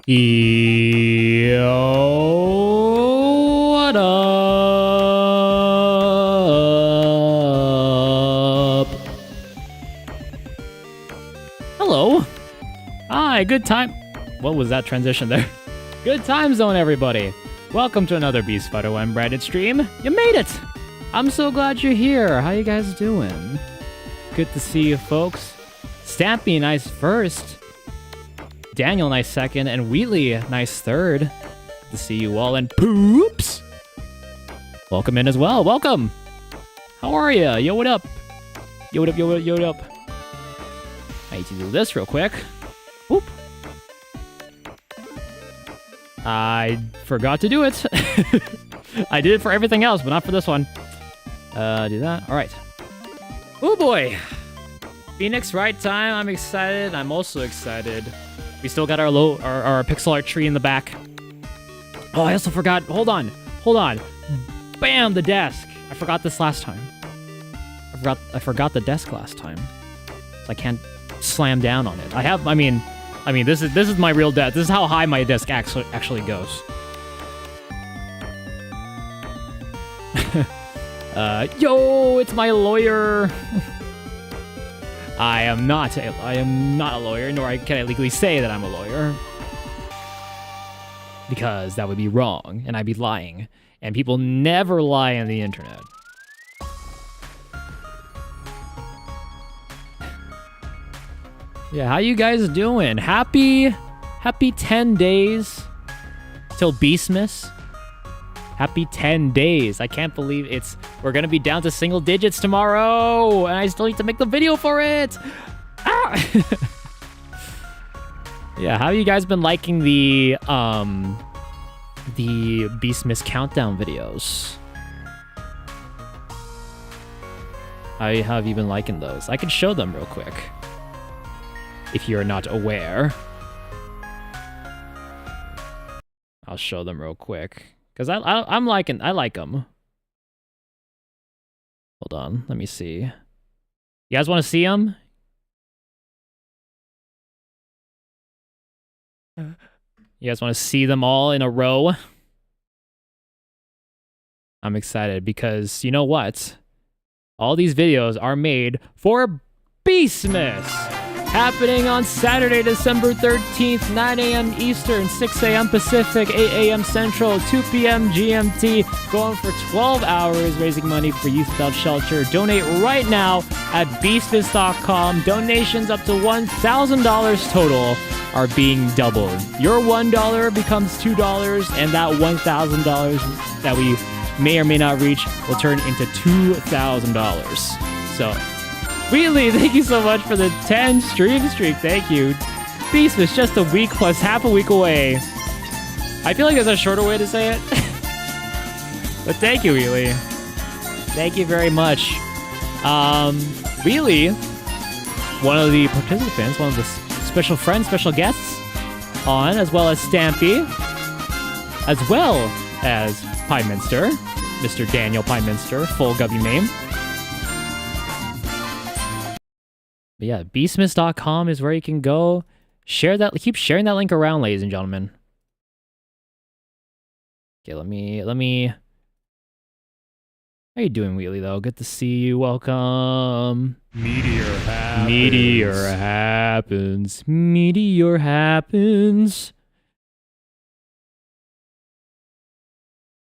Yo, what up? Hello. Hi, good time. What was that transition there? Good time zone, everybody. Welcome to another Beast Fighter 1 branded stream. You made it. I'm so glad you're here. How you guys doing? Good to see you, folks. Stampy, nice first. Daniel, nice second. And Wheatley, nice third. Good to see you all. And Poops, welcome in as well. Welcome. How are you? Yo, what up? Yo, what up, yo, what up, yo, what up? I need to do this real quick. Whoop. I forgot to do it. I did it for everything else, but not for this one. Do that. All right. Oh boy. Phoenix Wright time. I'm excited. I'm also excited. We still got our pixel art tree in the back. Oh, I also forgot. Hold on. Bam, the desk. I forgot this last time. I forgot the desk last time. So I can't slam down on it. I mean, this is my real desk. This is how high my desk actually goes. Yo, it's my lawyer. I am not a lawyer, nor can I legally say that I'm a lawyer. Because that would be wrong, and I'd be lying. And people never lie on the internet. Yeah, how you guys doing? Happy 10 days till Beastmas. Happy 10 days. I can't believe we're gonna be down to single digits tomorrow, and I still need to make the video for it. Ah! Yeah, how you guys been liking the Beastmas countdown videos? How have you been liking those? I can show them real quick, if you're not aware. I'll show them real quick. Because I like them. Hold on, let me see. You guys want to see them? You guys want to see them all in a row? I'm excited because you know what? All these videos are made for Beastmas! Happening on Saturday, December 13th, 9 a.m. Eastern, 6 a.m. Pacific, 8 a.m. Central, 2 p.m. GMT, going for 12 hours, raising money for Youth Without Shelter. Donate right now at beastmas.com. Donations up to $1,000 total are being doubled. Your $1 becomes $2, and that $1,000 that we may or may not reach will turn into $2,000. So, Wheatley, thank you so much for the 10 stream streak. Thank you. Beast was just a week plus half a week away. I feel like there's a shorter way to say it. But thank you, Wheatley. Thank you very much. Wheatley, one of the participants, one of the special friends, special guests on, as well as Stampy, as well as Pieminster, Mr. Daniel Pieminster, full W name. But yeah, beastmas.com is where you can go. Share that. Keep sharing that link around, ladies and gentlemen. Okay, let me. How you doing, Wheatley? Though, good to see you. Welcome. Meteor happens.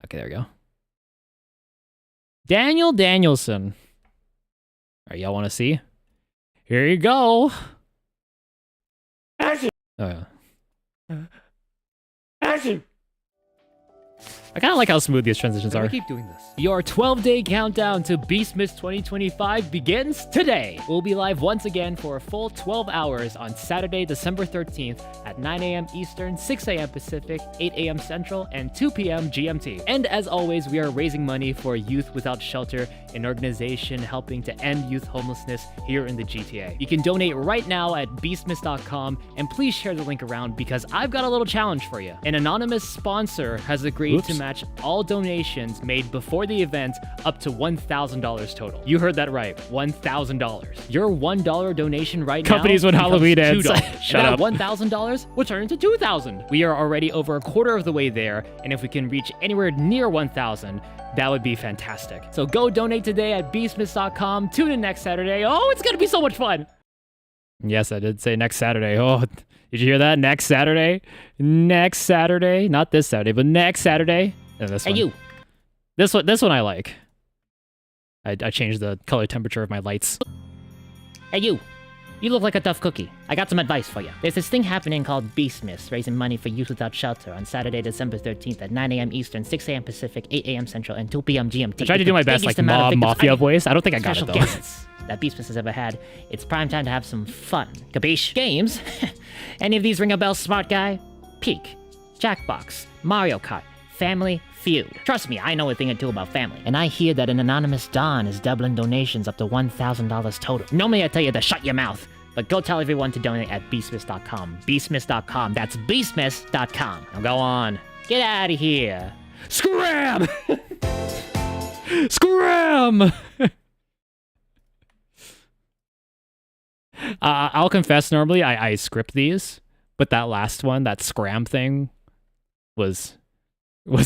Okay, there we go. Daniel Danielson. All right, y'all want to see? Here you go. Action. Oh, yeah. Action. I kind of like how smooth these transitions are. Keep doing this. Your 12-day countdown to Beastmas 2025 begins today. We'll be live once again for a full 12 hours on Saturday, December 13th at 9 a.m. Eastern, 6 a.m. Pacific, 8 a.m. Central, and 2 p.m. GMT. And as always, we are raising money for Youth Without Shelter, an organization helping to end youth homelessness here in the GTA. You can donate right now at beastmas.com, and please share the link around because I've got a little challenge for you. An anonymous sponsor has agreed to match all donations made before the event up to $1,000 total. You heard that right, $1,000. Your $1 donation right now Companies when Halloween ends. Shut up. $1,000 will turn into $2,000. We are already over a quarter of the way there, and if we can reach anywhere near 1,000, that would be fantastic. So go donate today at beastsmiths.com. Tune in next Saturday. Oh, it's gonna be so much fun. Yes, I did say next Saturday. Oh, did you hear that? Next Saturday? Next Saturday. Not this Saturday, but next Saturday. And this one. Hey, you. This one I like. I changed the color temperature of my lights. Hey, you. You look like a tough cookie. I got some advice for you. There's this thing happening called Beastsmiths, raising money for Youth Without Shelter on Saturday, December 13th at 9 a.m. Eastern, 6 a.m. Pacific, 8 a.m. Central, and 2 p.m. GMT. I tried to do my best, like, mob mafia voice. I don't think I got it, though. Guests that Beastsmiths has ever had. It's prime time to have some fun. Capiche? Games? Any of these ring a bell, smart guy? Peak, Jackbox, Mario Kart, Family Feud. Trust me, I know a thing or two about family. And I hear that an anonymous Don is doubling donations up to $1,000 total. Normally I tell you to shut your mouth, but go tell everyone to donate at beastsmiths.com. Beastsmiths.com. That's beastsmiths.com. Now go on. Get out of here. Scram! Scram! I'll confess, normally I script these, but that last one, that scram thing, was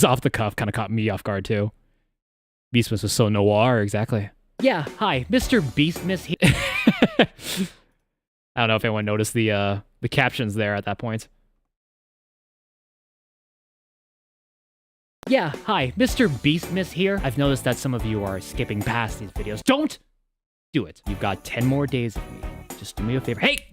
off the cuff, kind of caught me off guard too. Beastmas was so noir, exactly. Yeah, hi, Mr. Beastmas here. I don't know if anyone noticed the captions there at that point. Yeah, hi, Mr. Beastmas here. I've noticed that some of you are skipping past these videos. Don't do it. You've got 10 more days of me. Just do me a favor. Hey!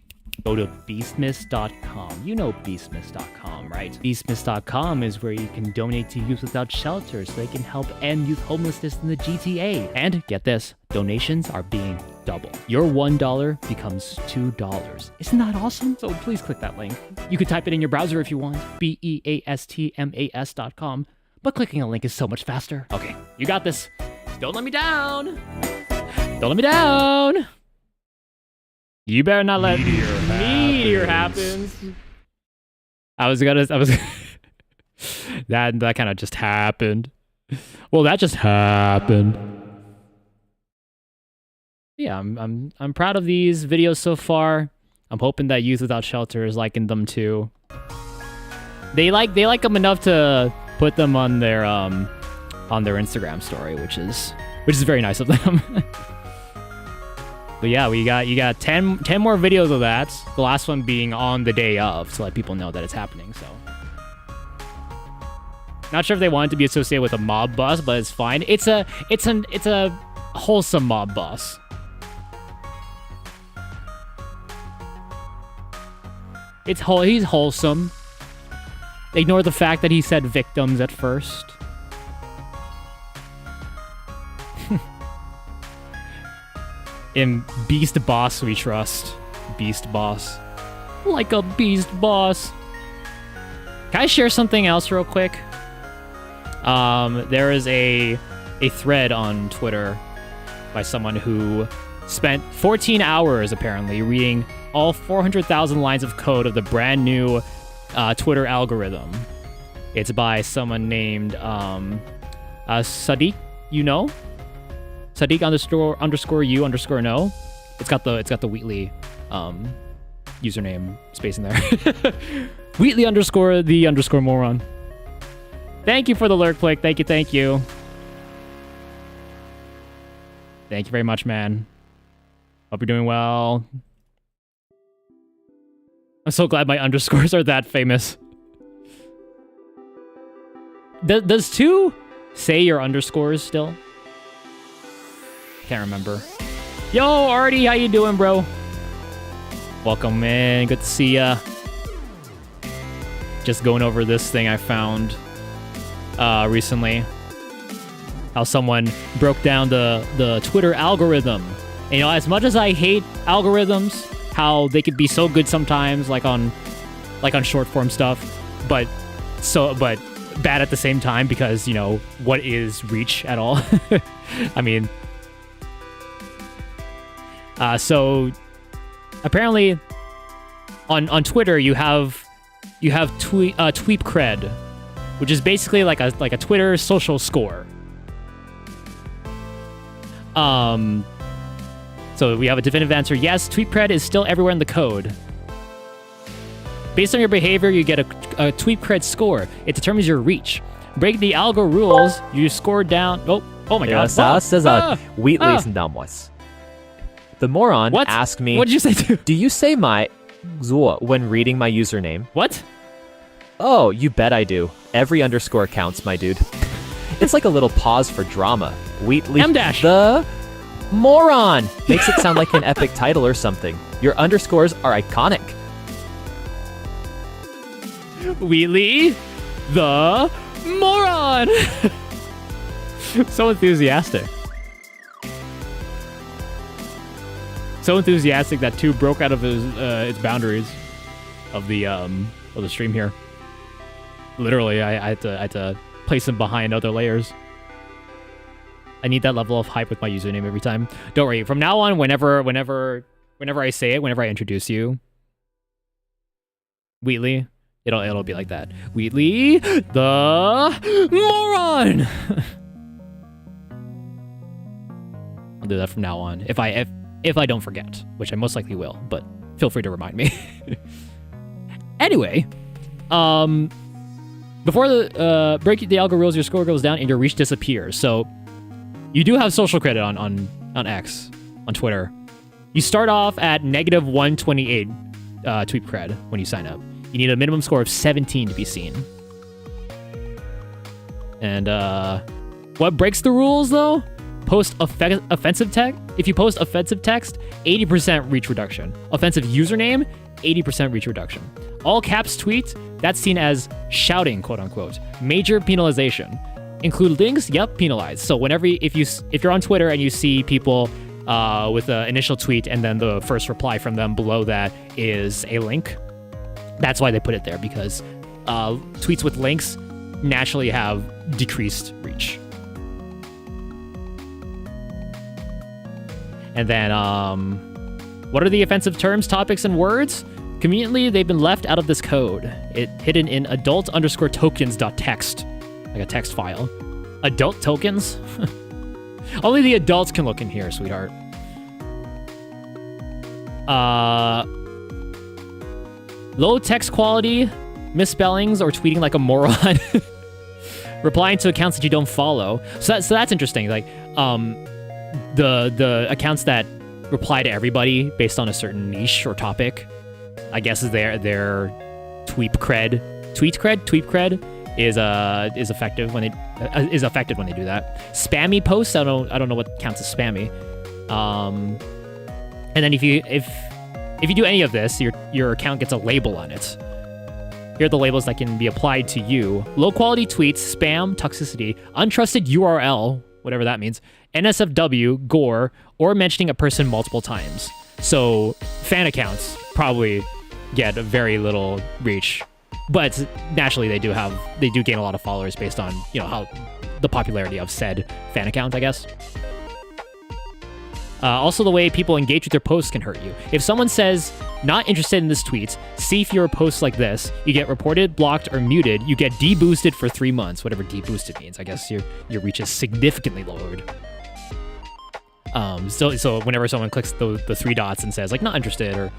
Go to beastmas.com. You know beastmas.com, right? Beastmas.com is where you can donate to Youth Without Shelter so they can help end youth homelessness in the GTA. And get this, donations are being doubled. Your $1 becomes $2. Isn't that awesome? So please click that link. You could type it in your browser if you want, beastmas.com, but clicking a link is so much faster. Okay, you got this. Don't let me down. Don't let me down. You better not let meteor happens. That kind of just happened. Well, that just happened. Yeah, I'm proud of these videos so far. I'm hoping that Youth Without Shelter is liking them too. They like them enough to put them on their Instagram story, which is very nice of them. But yeah, you got 10 more videos of that. The last one being on the day of to let people know that it's happening. So, not sure if they want it to be associated with a mob boss, but it's fine. It's a wholesome mob boss. He's wholesome. Ignore the fact that he said victims at first. In Beast Boss we trust. Beast Boss. Like a beast boss. Can I share something else real quick? There is a thread on Twitter by someone who spent 14 hours apparently reading all 400,000 lines of code of the brand new Twitter algorithm. It's by someone named Sadiq, you know? Sadiq _ no. It's got the Wheatley username space in there. Wheatley _ moron. Thank you for the lurk click. Thank you. Thank you very much, man. Hope you're doing well. I'm so glad my underscores are that famous. Does 2 say your underscores still? Can't remember. Yo, Artie, how you doing, bro? Welcome, man. Good to see ya. Just going over this thing I found recently. How someone broke down the Twitter algorithm. And, you know, as much as I hate algorithms, how they could be so good sometimes, like on short form stuff, but bad at the same time because, you know, what is reach at all? I mean. So apparently on Twitter you have tweep cred, which is basically like a Twitter social score. So we have a definitive answer. Yes, tweet cred is still everywhere in the code. Based on your behavior, you get a tweet cred score. It determines your reach. Break the algo rules, you score down. Oh my god. Wheatley's numbers. The moron asked me, what did you say too? Do you say my Zuo when reading my username? What? Oh, you bet I do. Every underscore counts, my dude. It's like a little pause for drama. Wheatley the moron makes it sound like an epic title or something. Your underscores are iconic. Wheatley the moron. So enthusiastic. So enthusiastic that 2 broke out of its boundaries of the stream here. Literally, I had to place him behind other layers. I need that level of hype with my username every time. Don't worry. From now on, whenever I say it, whenever I introduce you, Wheatley, it'll be like that. Wheatley the moron. I'll do that from now on. If I don't forget, which I most likely will, but feel free to remind me. Anyway, before the break the algo rules, your score goes down and your reach disappears. So you do have social credit on X, on Twitter. You start off at negative 128 tweet cred when you sign up. You need a minimum score of 17 to be seen. And what breaks the rules though? Post offensive text. If you post offensive text, 80% reach reduction. Offensive username, 80% reach reduction. All caps tweet, that's seen as shouting, quote unquote. Major penalization. Include links, yep, penalized. So whenever if you're on Twitter and you see people with an initial tweet and then the first reply from them below that is a link, that's why they put it there, because tweets with links naturally have decreased reach. And then, what are the offensive terms, topics, and words? Conveniently, they've been left out of this code. It's hidden in adult_tokens.txt, like a text file. Adult tokens? Only the adults can look in here, sweetheart. Low text quality, misspellings, or tweeting like a moron. Replying to accounts that you don't follow. So that's interesting. Like, the accounts that reply to everybody based on a certain niche or topic, I guess is their tweet cred is effective when they do that. Spammy posts, I don't know what counts as spammy. And then if you do any of this, your account gets a label on it. Here are the labels that can be applied to you. Low quality tweets, spam, toxicity, untrusted URL, whatever that means, NSFW, gore, or mentioning a person multiple times. So fan accounts probably get very little reach, but naturally they do gain a lot of followers based on, how the popularity of said fan account, I guess. Also, the way people engage with your posts can hurt you. If someone says, not interested in this tweet, see fewer posts like this, you get reported, blocked, or muted. You get deboosted for 3 months, whatever deboosted means. I guess your reach is significantly lowered. So whenever someone clicks the 3 dots and says, like, not interested, or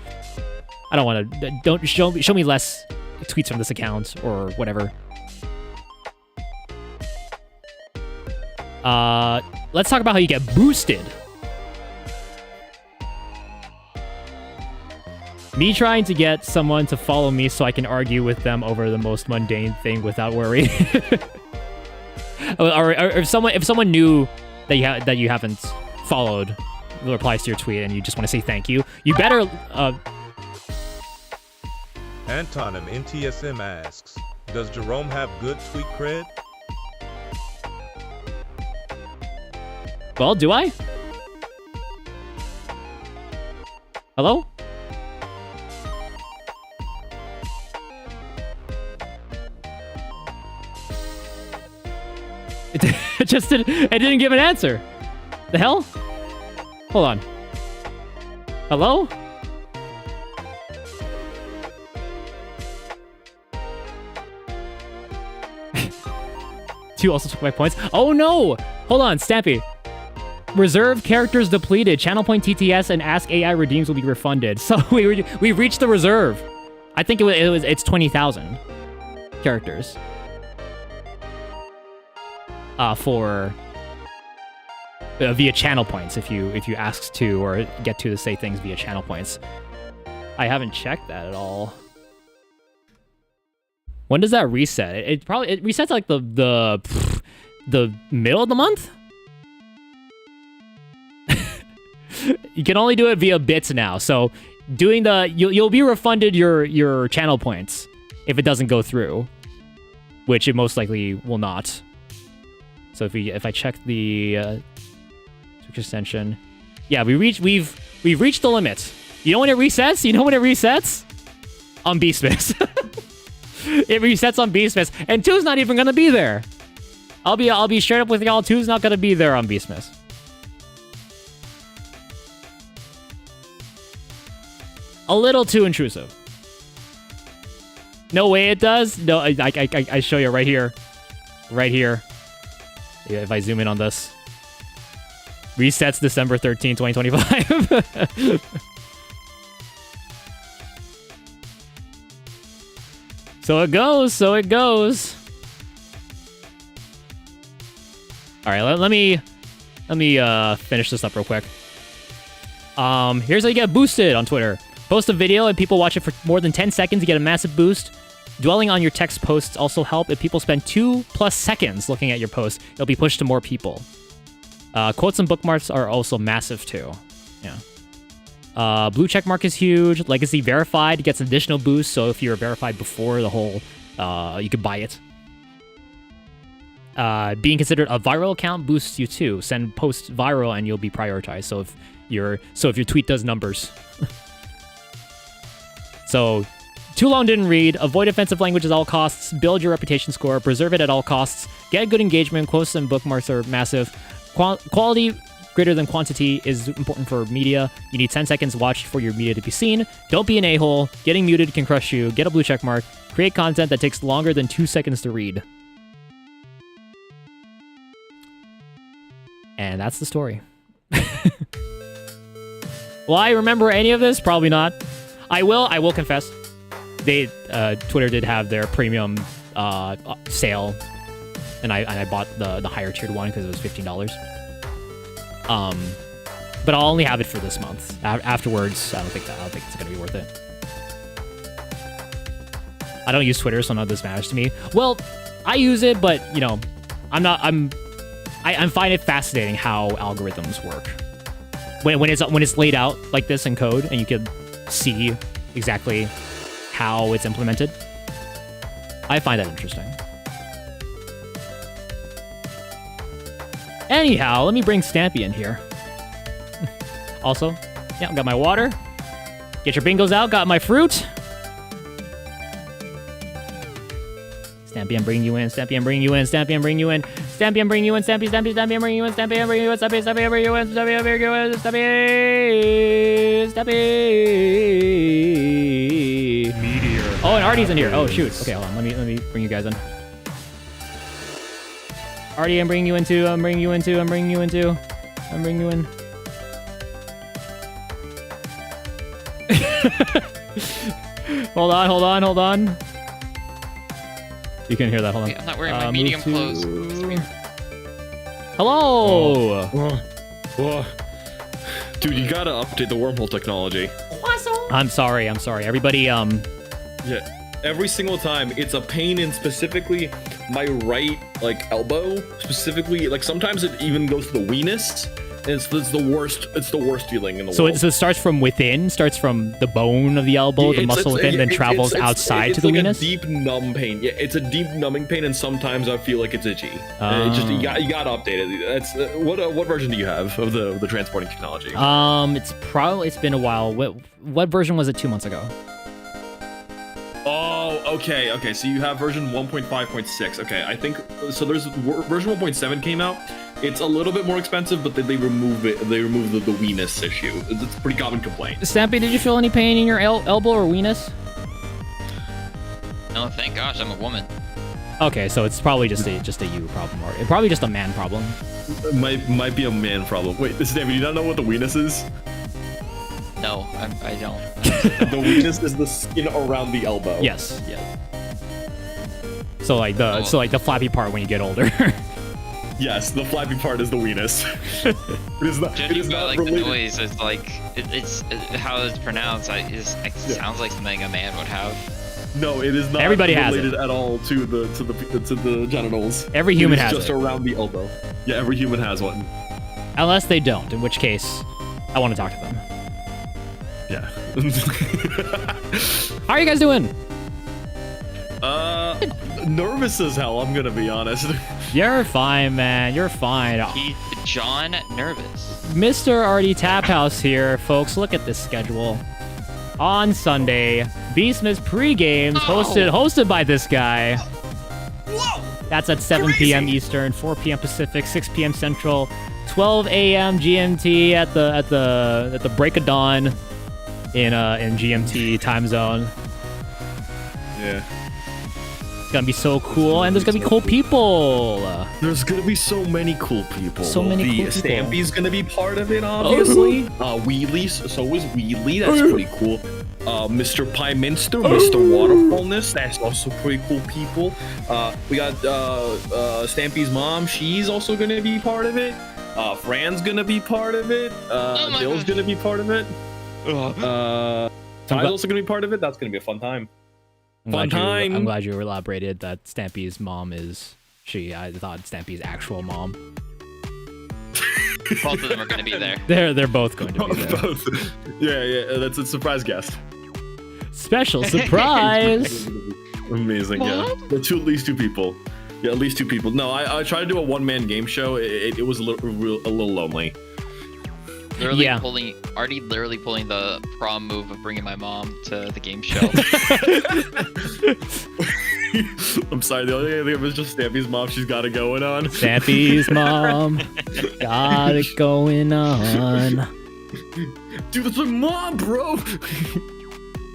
I don't want to, don't show me less tweets from this account, or whatever. Let's talk about how you get boosted. Me trying to get someone to follow me so I can argue with them over the most mundane thing without worry. or if someone knew that you haven't followed the replies to your tweet and you just want to say thank you, you better. Antonym NTSM asks, does Jerome have good tweet cred? Well, do I? Hello? It didn't give an answer. The hell? Hold on. Hello? 2 also took my points. Oh no! Hold on, Stampy. Reserve characters depleted. Channel point TTS and Ask AI redeems will be refunded. So we reached the reserve. I think it's 20,000 characters. For via channel points if you ask to or get to say things via channel points. I haven't checked that at all. When does that reset? It resets like the middle of the month. You can only do it via bits now. So doing you'll be refunded your channel points if it doesn't go through, which it most likely will not. So if I check the Switch extension, yeah, we've reached the limit. You know when it resets? You know when it resets? On Beastmas. It resets on Beastmas, and 2's not even gonna be there. I'll be straight up with y'all. 2's not gonna be there on Beastmas. A little too intrusive. No way it does. No, I show you right here. Right here. Yeah, if I zoom in on this. Resets December 13, 2025. So it goes. All right, let me finish this up real quick. Here's how you get boosted on Twitter. Post a video and people watch it for more than 10 seconds, you get a massive boost. Dwelling on your text posts also help. If people spend 2+ seconds looking at your post, it'll be pushed to more people. Quotes and bookmarks are also massive too. Yeah. Blue check mark is huge. Legacy verified gets an additional boost, so if you're verified before the whole, you could buy it. Being considered a viral account boosts you too. Send post viral and you'll be prioritized. So if your tweet does numbers. So, too long didn't read. Avoid offensive language at all costs. Build your reputation score. Preserve it at all costs. Get good engagement. Quotes and bookmarks are massive. Quality greater than quantity is important for media. You need 10 seconds watched for your media to be seen. Don't be an a-hole. Getting muted can crush you. Get a blue check mark. Create content that takes longer than 2 seconds to read. And that's the story. Will I remember any of this? Probably not. I will confess. Twitter did have their premium sale, and I bought the higher tiered one because it was $15. But I'll only have it for this month. Afterwards, I don't think it's gonna be worth it. I don't use Twitter, so none of this matters to me. Well, I use it, but you know, I find it fascinating how algorithms work. When it's laid out like this in code, and you can see exactly how it's implemented. I find that interesting. Anyhow, let me bring Stampy in here. Also, yeah, got my water. Get your bingos out, got my fruit. Stampy, I'm bringing you in. Stampy, I'm bringing you in. Stampy, I'm bringing you in. Stampy, I'm bringing you in. Stampy, Stampy, Stampy, I'm bringing you in. Stampy, I'm bringing you in. Stampy, Stampy, I'm bringing you in. Stampy, I'm bringing you in. Stampy, Stampy. Meteor. Oh, and Artie's in here. Oh, shoot. Okay, hold on. Let me bring you guys in. Artie, I'm bringing you in too. I'm bringing you in too. I'm bringing you in too. I'm bringing you in. Hold on. You can hear that. Hold on. Okay, I'm not wearing my medium clothes. Hello. Whoa. Dude, you gotta update the wormhole technology. I'm sorry. Everybody, Yeah. Every single time, it's a pain in specifically my right, elbow. Specifically, sometimes it even goes to the weenus. And it's the worst. It's the worst feeling in the world. So it starts from within, starts from the bone of the elbow, the muscle within, then travels outside to the weenus. It's a deep numb pain. Yeah, it's a deep numbing pain, and sometimes I feel like it's itchy. You gotta update it. That's what version do you have of the transporting technology? It's been a while. What version was it 2 months ago? Oh, okay. So you have version 1.5.6. Okay, I think so. There's version 1.7 came out. It's a little bit more expensive, but they remove it. They remove the weenus issue. It's a pretty common complaint. Stampy, did you feel any pain in your elbow or weenus? No, thank gosh, I'm a woman. Okay, so it's probably just a you problem, or probably just a man problem. Might be a man problem. Wait, Stampy, do you not know what the weenus is? No, I don't. The weenus is the skin around the elbow. Yes. Yeah. So like the flappy part when you get older. Yes, the flappy part is the weenus. It is not. It is not like related. the noise is like it's how it's pronounced. It sounds like something a man would have. No, it is not Everybody has related it. at all to the genitals. Every human it is has just it. around the elbow. Yeah, every human has one. Unless they don't, in which case, I want to talk to them. Yeah. How are you guys doing? Nervous as hell, I'm gonna be honest. You're fine, man. You're fine. John nervous. Mr. RD Tap House here, folks. Look at this schedule. On Sunday, Beastmas pre-games hosted by this guy. Whoa! That's at 7 p.m. Eastern, 4 p.m. Pacific, 6 p.m. Central, 12 a.m. GMT at the break of dawn in GMT time zone. Yeah. It's gonna be so cool, and there's gonna be cool people. There's gonna be so many cool people. So many cool people. Stampy's gonna be part of it, obviously. Wheatley's, so is Wheatley. That's pretty cool. Mr. Pie Minster, Mr. Waterfallness. That's also pretty cool people. We got Stampy's mom. She's also gonna be part of it. Fran's gonna be part of it. Dill's gonna be part of it. Ty's also gonna be part of it. That's gonna be a fun time. I'm glad you elaborated that Stampy's mom is she. I thought Stampy's actual mom. Both of them are going to be there. They're both going to be there. Both. Yeah, that's a surprise guest. Special surprise. Amazing, yeah. At least two people. Yeah, at least two people. No, I tried to do a one-man game show. It was a little lonely. Literally pulling the prom move of bringing my mom to the game show. I'm sorry, the only thing was just Stampy's mom. She's got it going on. Stampy's mom got it going on. Dude, that's my mom, bro.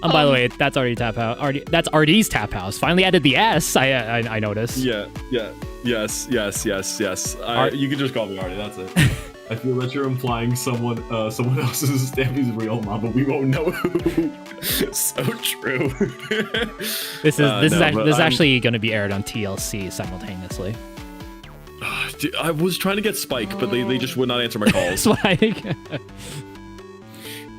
By the way, that's RD Tap House. That's RD's Tap House. Finally added the S. I noticed. Yeah. Yes. You can just call me Artie. That's it. I feel that you're implying someone else's Stampy's real mom, but we won't know who. So true. This is actually going to be aired on TLC simultaneously. Dude, I was trying to get Spike, but they just would not answer my calls. Spike.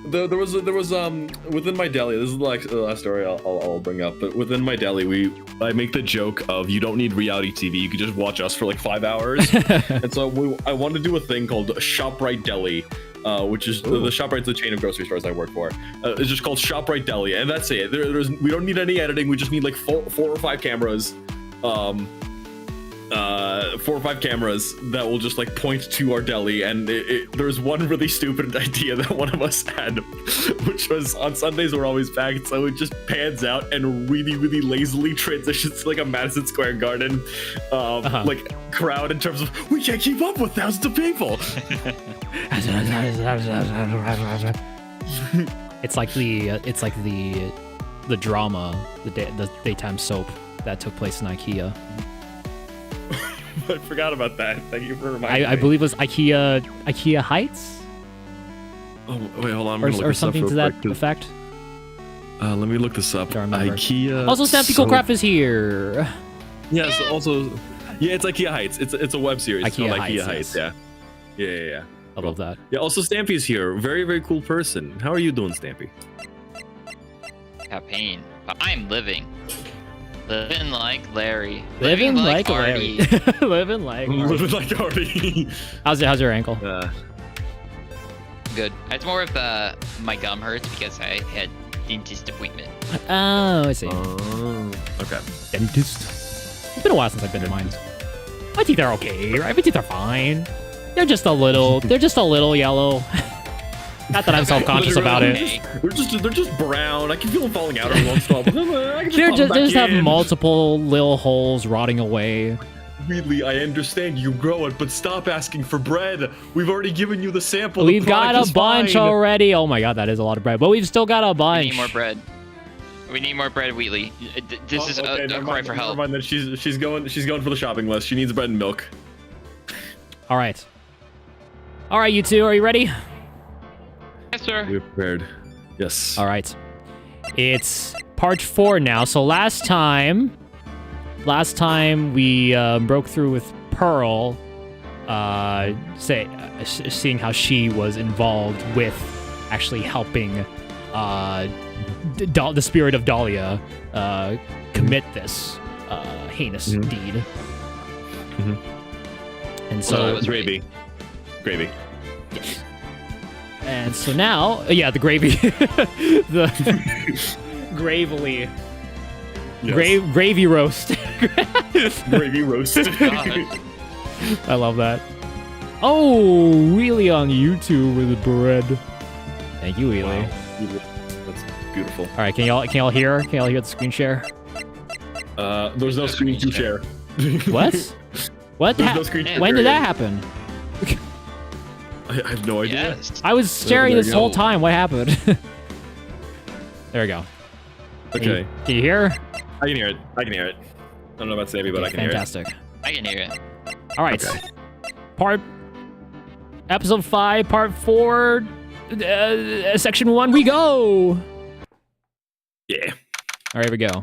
There was within my deli. This is the last story I'll bring up. But within my deli, I make the joke of you don't need reality TV. You could just watch us for like 5 hours. And so I wanted to do a thing called ShopRite Deli, which is the ShopRite's the chain of grocery stores I work for. It's just called ShopRite Deli, and that's it. We don't need any editing. We just need like four or five cameras. 4 or 5 cameras that will just like point to our deli, and there's one really stupid idea that one of us had, which was on Sundays we're always packed, so it just pans out and really lazily transitions to like a Madison Square Garden like crowd in terms of we can't keep up with thousands of people. It's like the drama, the daytime soap that took place in IKEA. I forgot about that. Thank you for reminding me. I believe it was IKEA Heights? Oh, wait, hold on. Or something to that effect. Let me look this up. IKEA. Also, Stampy Craft is here. Yes, also... Yeah, it's IKEA Heights. It's a web series. IKEA called Heights, IKEA Heights, yes. Yeah. I love that. Yeah, also Stampy's here. Very, very cool person. How are you doing, Stampy? Got pain. But I'm living. Living like Larry. Living like Artie. Larry. Living like Artie. How's your ankle? Good. It's more of my gum hurts because I had dentist appointment. Oh, I see. Okay. Dentist. It's been a while since I've been to mine. My teeth are okay, right? My teeth are fine. They're just a little yellow. Not that I'm self-conscious about it. They're just brown. I can feel them falling out every once in a while. They just have multiple little holes rotting away. Really, I understand you grow it, but stop asking for bread. We've already given you the sample. We've got a bunch already. Oh my god, that is a lot of bread. But we've still got a bunch. We need more bread. We need more bread, Wheatley. This is okay, a cry for help. Never mind that she's going for the shopping list. She needs bread and milk. All right. All right, you two, are you ready? Yes, sir. We're prepared. Yes. All right. It's part 4 now. So last time we broke through with Pearl, seeing how she was involved with actually helping the spirit of Dahlia commit this heinous deed. And so Well, that was gravy. Gravy. yes. And so now, the gravy, the gravely, Yes. gravy roast. Gravy roasted. I love that. Oh, Wheelie on YouTube with bread. Thank you, Wheelie. Wow. That's beautiful. All right, can y'all hear? Can y'all hear the screen share? There's no screen to share. What? What? There's no screen share. When did that happen? I have no idea. Yes. I was sharing there this you whole go. time. What happened? There we go. Okay. Can you hear? I can hear it. I don't know about Sammy, but I can Fantastic. I can hear it. All right. Okay. Episode 5, part 4, section 1, we go! hear it. Yeah. All right, here we go.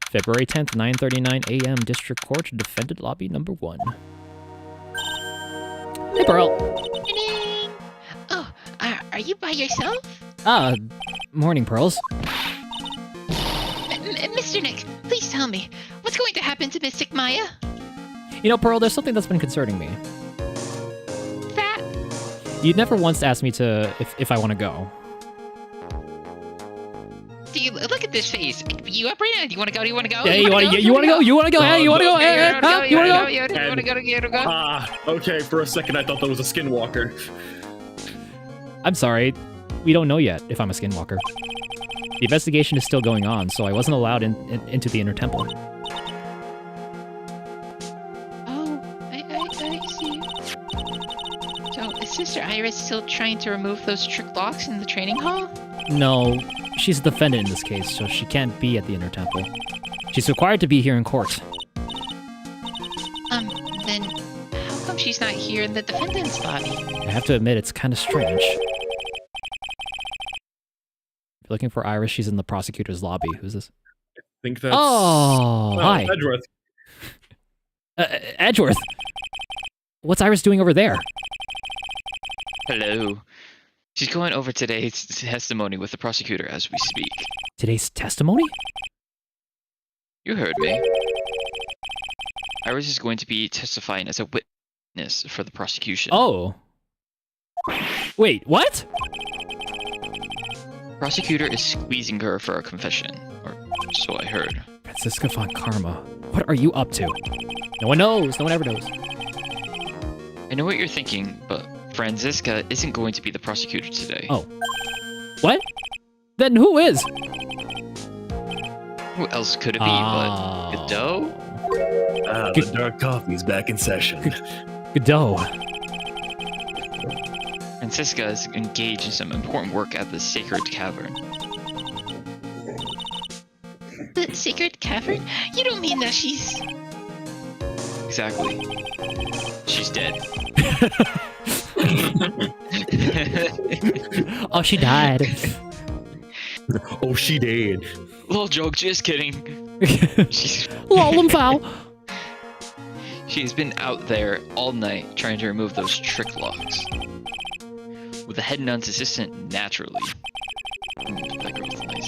February 10th, 9:39 a.m. District Court, Defendant Lobby number 1. Hey, Pearl. Oh, are you by yourself? Morning, Pearls. Mr. Nick, please tell me, what's going to happen to Mystic Maya? You know, Pearl, there's something that's been concerning me. That? You never once asked me to if I want to go. Do you look at this face? You up right now? Do you want to go? Do you want to go? Yeah, you want to go? You want to go? You want to go? Hey, you want to go? Hey, huh? You want to go? You want to go? You want to go? Okay. For a second, I thought that was a skinwalker. I'm sorry. We don't know yet if I'm a skinwalker. The investigation is still going on, so I wasn't allowed into the inner temple. Oh, I see. So, is Sister Iris still trying to remove those trick locks in the training hall? No, she's the defendant in this case, so she can't be at the inner temple. She's required to be here in court. Then how come she's not here in the defendant's lobby? I have to admit, it's kind of strange. If you're looking for Iris, she's in the prosecutor's lobby. Who's this? I think that's. Oh, hi. Edgeworth. Edgeworth. What's Iris doing over there? Hello. She's going over today's testimony with the prosecutor as we speak. Today's testimony? You heard me. Iris is going to be testifying as a witness for the prosecution. Oh. Wait, what? Prosecutor is squeezing her for a confession, or so I heard. Francisca von Karma. What are you up to? No one knows. No one ever knows. I know what you're thinking, but Francisca isn't going to be the prosecutor today. Oh. What? Then who is? Who else could it be but Godot? The dark coffee's back in session. Godot. Francisca is engaged in some important work at the Sacred Cavern. The Sacred Cavern? You don't mean that she's... Exactly. She's dead. Oh, she died. Oh, she did. Little joke, just kidding. She's Lolum foul. She's been out there all night trying to remove those trick locks. With the head nun's assistant, naturally. That girl's nice.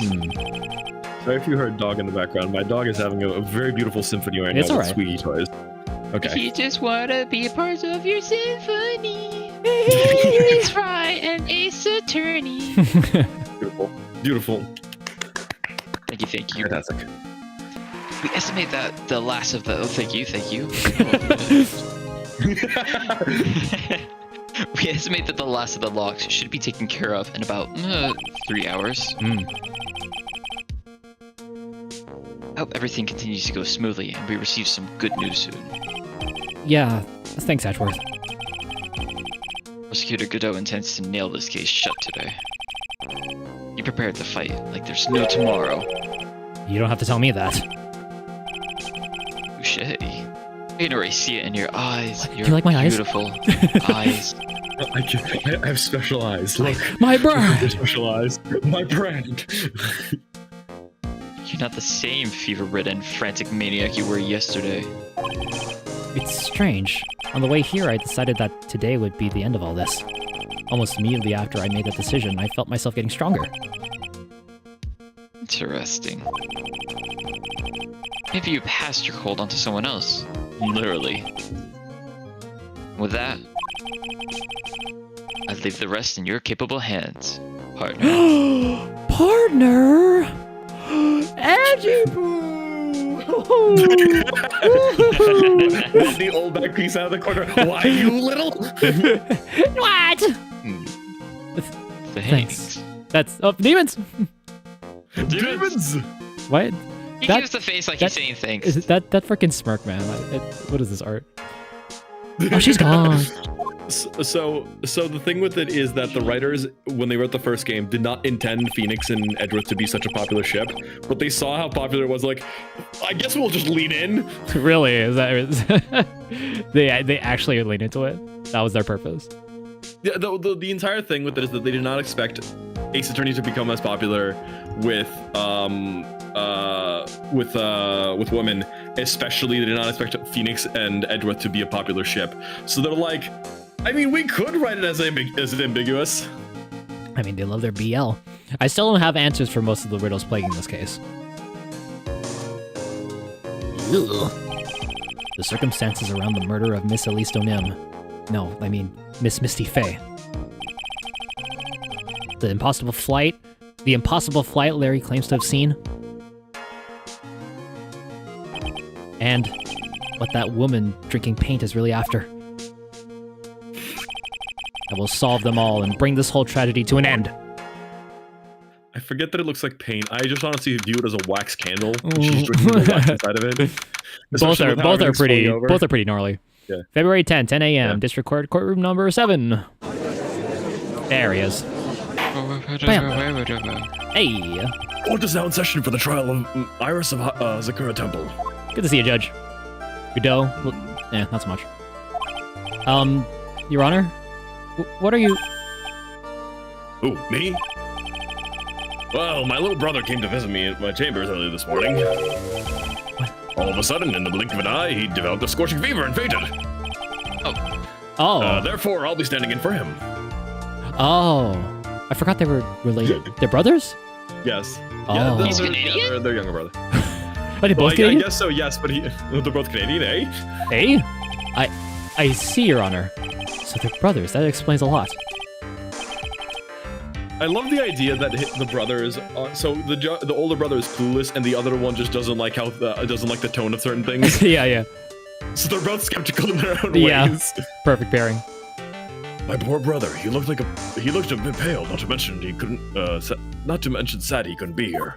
Sorry if you heard dog in the background. My dog is having a very beautiful symphony right It's now with alright. squeaky toys. If Okay. you just wanna be a part of your symphony, it's Wright and Ace Attorney. Beautiful. Beautiful. Thank you. Fantastic. We estimate that the last of the... Oh, thank you. We estimate that the last of the locks should be taken care of in about 3 hours. I hope everything continues to go smoothly and we receive some good news soon. Yeah, thanks, Edgeworth. Prosecutor Godot intends to nail this case shut today. Be prepared to fight like there's no tomorrow. You don't have to tell me that. Touche. I can already see it in your eyes. Your you like my eyes? beautiful eyes. I have special eyes. Look. My brand! Special eyes. My brand. You're not the same fever-ridden, frantic maniac you were yesterday. It's strange. On the way here, I decided that today would be the end of all this. Almost immediately after I made that decision, I felt myself getting stronger. Interesting. Maybe you passed your cold onto someone else. Literally. With that, I leave the rest in your capable hands, partner. Partner? Edgy The old back piece out of the corner. Why, you little? What? Thanks. That's demons. Demons! What? He That- gives the face like that- he's saying thanks. Is it that freaking smirk, man? What is this art? Oh, she's gone. So the thing with it is that the writers, when they wrote the first game, did not intend Phoenix and Edgeworth to be such a popular ship, but they saw how popular it was, like, I guess we'll just lean in. Really? Is that they actually leaned into it? That was their purpose. Yeah, the entire thing with it is that they did not expect Ace Attorney to become as popular with women, especially they did not expect Phoenix and Edgeworth to be a popular ship. So they're like, I mean, we could write it as ambiguous. I mean, they love their BL. I still don't have answers for most of the riddles plaguing this case. Ugh. The circumstances around the murder of Miss Elise Donim. No, I mean, Miss Misty Fey. The impossible flight Larry claims to have seen. And what that woman drinking paint is really after. I will solve them all and bring this whole tragedy to an end. I forget that it looks like paint. I just honestly view it as a wax candle. She's drinking the wax inside of it. Both are pretty gnarly. Yeah. February 10, 10 a.m. Yeah. District Court, courtroom number 7. There he is. Hey, Court is now in session for the trial of Iris of Zakura Temple. good to see you, Judge. Godot? Not so much. Your Honor? What are you... Who, me? Well, my little brother came to visit me at my chambers early this morning. All of a sudden, in the blink of an eye, he developed a scorching fever and fainted. Oh. Therefore, I'll be standing in for him. Oh. I forgot they were related. They're brothers? Yes. Oh. Yeah, He's Canadian? They're younger brother. Are they both I Canadian? guess so, yes, but they're both Canadian, eh? Hey? I see, Your Honor. So they're brothers. That explains a lot. I love the idea that the brothers. So the older brother is clueless, and the other one just doesn't like the tone of certain things. Yeah. So they're both skeptical in their own Yeah. ways. Perfect pairing. My poor brother. He looked a bit pale. Not to mention he couldn't. Not to mention sad he couldn't be here.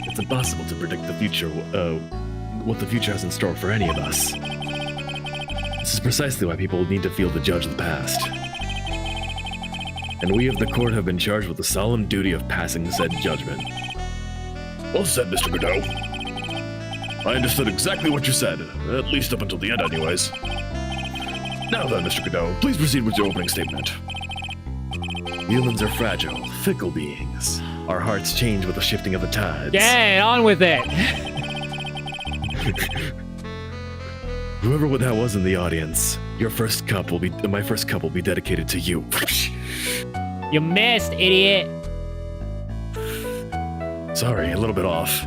It's impossible to predict the future. What the future has in store for any of us. This is precisely why people need to feel to judge the past. And we of the court have been charged with the solemn duty of passing said judgment. Well said, Mr. Godot. I understood exactly what you said, at least up until the end anyways. Now then, Mr. Godot, please proceed with your opening statement. Humans are fragile, fickle beings. Our hearts change with the shifting of the tides. Yeah, on with it. Whoever that was in the audience, my first cup will be dedicated to you. You missed, idiot. Sorry, a little bit off.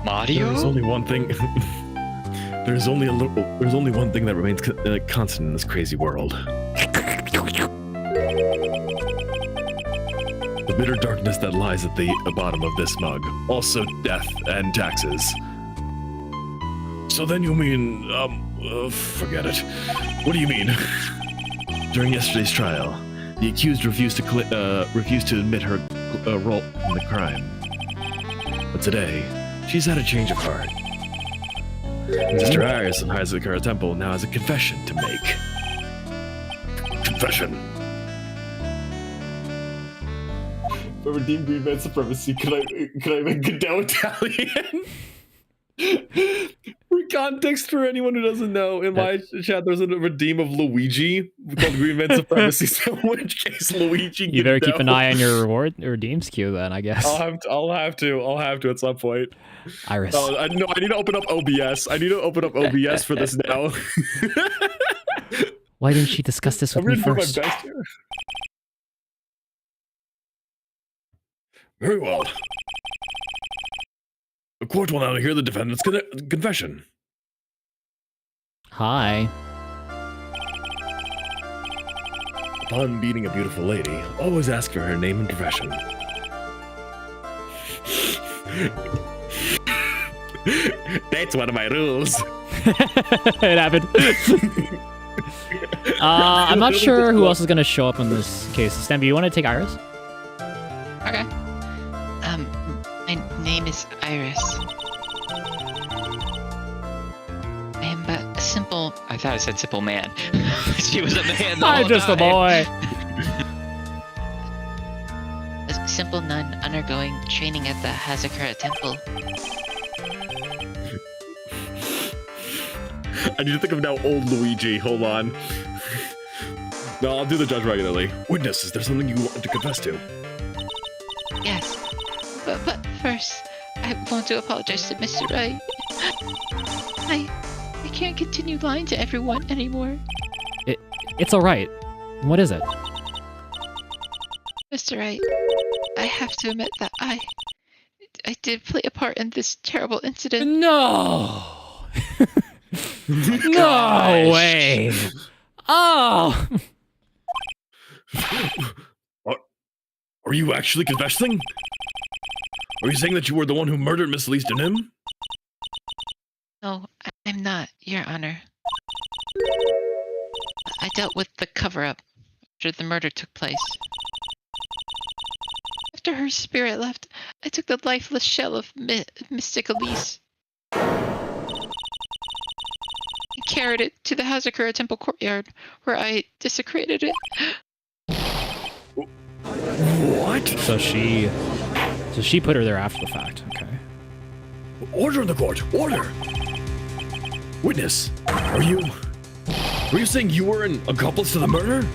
Mario? There's only one thing. There's only one thing that remains constant in this crazy world. The bitter darkness that lies at the bottom of this mug. Also death and taxes. So then you mean, forget it. What do you mean? During yesterday's trial, the accused refused to admit her role in the crime. But today, she's had a change of heart. Sister Iris of Hazakura Temple now has a confession to make. Confession. redeem green man supremacy. Could I make Godot Italian? For context, for anyone who doesnn't know, in my chat, there's a redeem of Luigi called Green Man Supremacy. So in which case, Luigi. You better keep an Godot. eye on your redeems queue then, I guess. I'll have to at some point. Iris. Oh, I need to open up OBS. I need to open up OBS for this now. Why didn't she discuss this with me first? My best here. Very well. The court will now hear the defendant's confession. Hi. Upon meeting a beautiful lady, always ask for her name and profession. That's one of my rules. It happened. I'm not sure who else is gonna show up in this case. Stemby, you want to take Iris? Okay. My name is Iris. I am but a simple. I thought I said simple man. She was a man. I'm just a boy. A simple nun undergoing training at the Hazakura Temple. I need to think of now old Luigi. Hold on. No, I'll do the judge regularly. Witness, is there something you want to confess to? Yes. But first, I want to apologize to Mr. Wright. I can't continue lying to everyone anymore. It's alright. What is it? Mr. Wright, I have to admit that I did play a part in this terrible incident. No! No way! Oh! Are you actually confessing? Are you saying that you were the one who murdered Miss Lee Denim? No, I'm not, Your Honor. I dealt with the cover-up after the murder took place. After her spirit left, I took the lifeless shell of Mystic Elise and carried it to the Hazakura Temple courtyard, where I desecrated it. What? So she put her there after the fact. Okay. Order in the court! Order! Witness, were you saying you were an accomplice to the murder?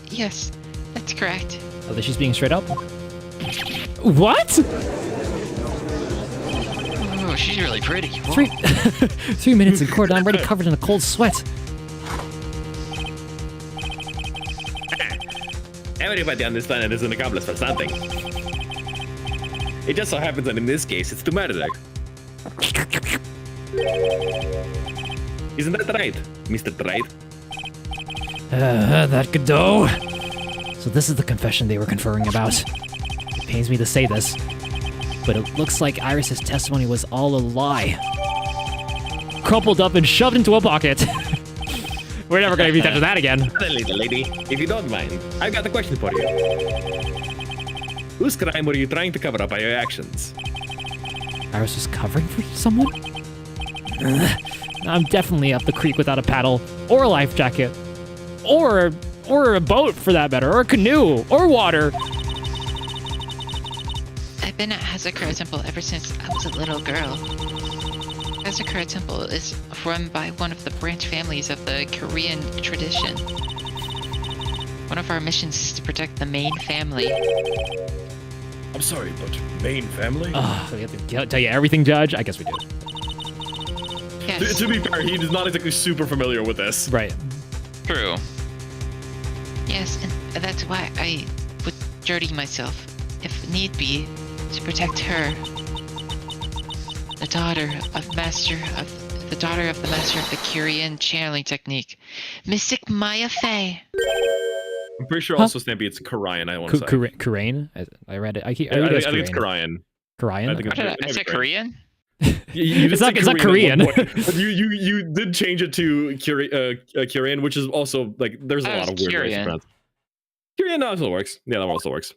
Yes, that's correct. Oh, that she's being straight up? What? Oh, she's really pretty. Whoa. 3 minutes in court, I'm already covered in a cold sweat. Everybody understands it is an accomplice for something. It just so happens that in this case, it's to murder. Isn't that right, Mr. Wright? That Godot. So this is the confession they were conferring about. It pains me to say this, but it looks like Iris's testimony was all a lie. Crumpled up and shoved into a pocket. We're never gonna be touching that again. Lady, if you don't mind, I've got a question for you. Whose crime were you trying to cover up by your actions? Iris was covering for someone? I'm definitely up the creek without a paddle, or a life jacket, or a boat for that matter, or a canoe, or water. I've been at Hazakura Temple ever since I was a little girl. Hazakura Temple is run by one of the branch families of the Korean tradition. One of our missions is to protect the main family. I'm sorry, but main family? So we have to tell you everything, Judge? I guess we do. Yes. To be fair, he is not exactly super familiar with this. Right. True. Yes, and that's why I would dirty myself, if need be, to protect her. The daughter of the master of the Korean channeling technique, Mystic Maya Fey. I'm pretty sure also, Snappy, it's Korean, I want to say. Korean? I read it. I think it's Korean. Korean? I think I said Korean? It's not Korean. But you did change it to Korean, which is also, like, there's a lot of weird ways to pronounce it. Korean also works. Yeah, that one also works.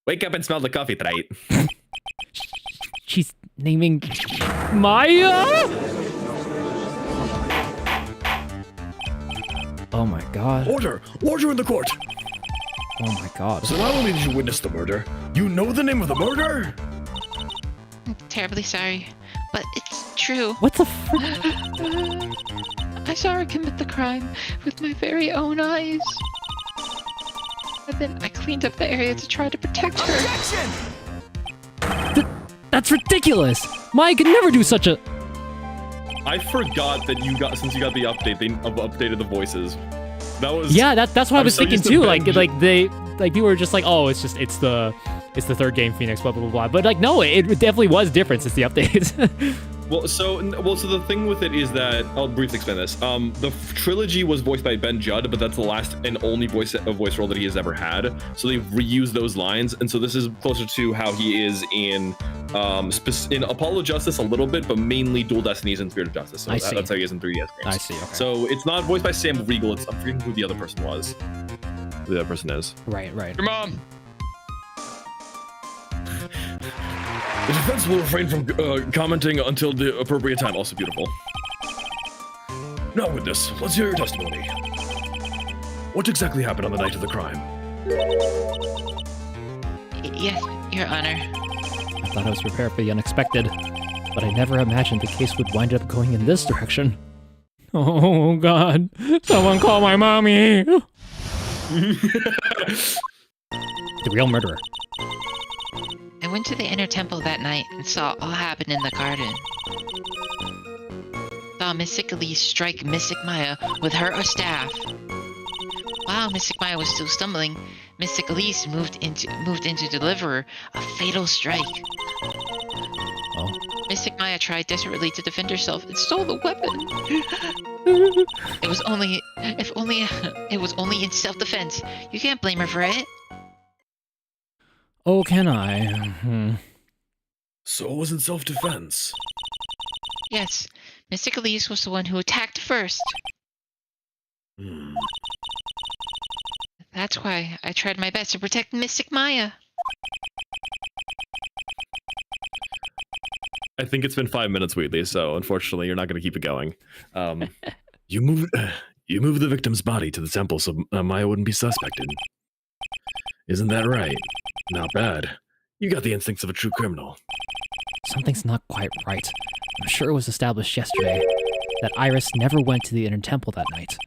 Wake up and smell the coffee, right? She's naming Maya? Oh my god. Order! Order in the court! Oh my god. So not only did you witness the murder, you know the name of the murder? I'm terribly sorry, but it's true. What the frick? I saw her commit the crime with my very own eyes. And then I cleaned up the area to try to protect her. That's ridiculous! Maya could never do such a... I forgot that since you got the update, they updated the voices. That was... Yeah, that's what I was so thinking used to too. binge. People were just like, oh, it's the third game Phoenix, blah blah blah blah. But like, no, it definitely was different since the update. Well, so the thing with it is that I'll briefly explain this. The trilogy was voiced by Ben Judd, but that's the last and only voice role that he has ever had. So they've reused those lines, and so this is closer to how he is in Apollo Justice a little bit, but mainly Dual Destinies and Spirit of Justice. So that's how he is in 3DS games. I see. Okay. So it's not voiced by Sam Riegel. I'm forgetting who the other person was. Who the other person is. Right. Your mom. The defense will refrain from commenting until the appropriate time. Also beautiful. Now, witness, let's hear your testimony. What exactly happened on the night of the crime? Yes, Your Honor. I thought I was prepared for the unexpected, but I never imagined the case would wind up going in this direction. Oh god, someone call my mommy! The real murderer. I went to the inner temple that night and saw all happen in the garden. Saw Mystic Elise strike Mystic Maya with her staff. While Mystic Maya was still stumbling, Mystic Elise moved in to deliver a fatal strike. Oh. Mystic Maya tried desperately to defend herself and stole the weapon. It was only in self-defense. You can't blame her for it. Oh, can I? So it was in self-defense. Yes, Mystic Elise was the one who attacked first. That's why I tried my best to protect Mystic Maya. I think it's been 5 minutes, Wheatley, so unfortunately you're not going to keep it going. You moved the victim's body to the temple so Maya wouldn't be suspected. Isn't that right? Not bad. You got the instincts of a true criminal. Something's not quite right. I'm sure it was established yesterday that Iris never went to the inner temple that night,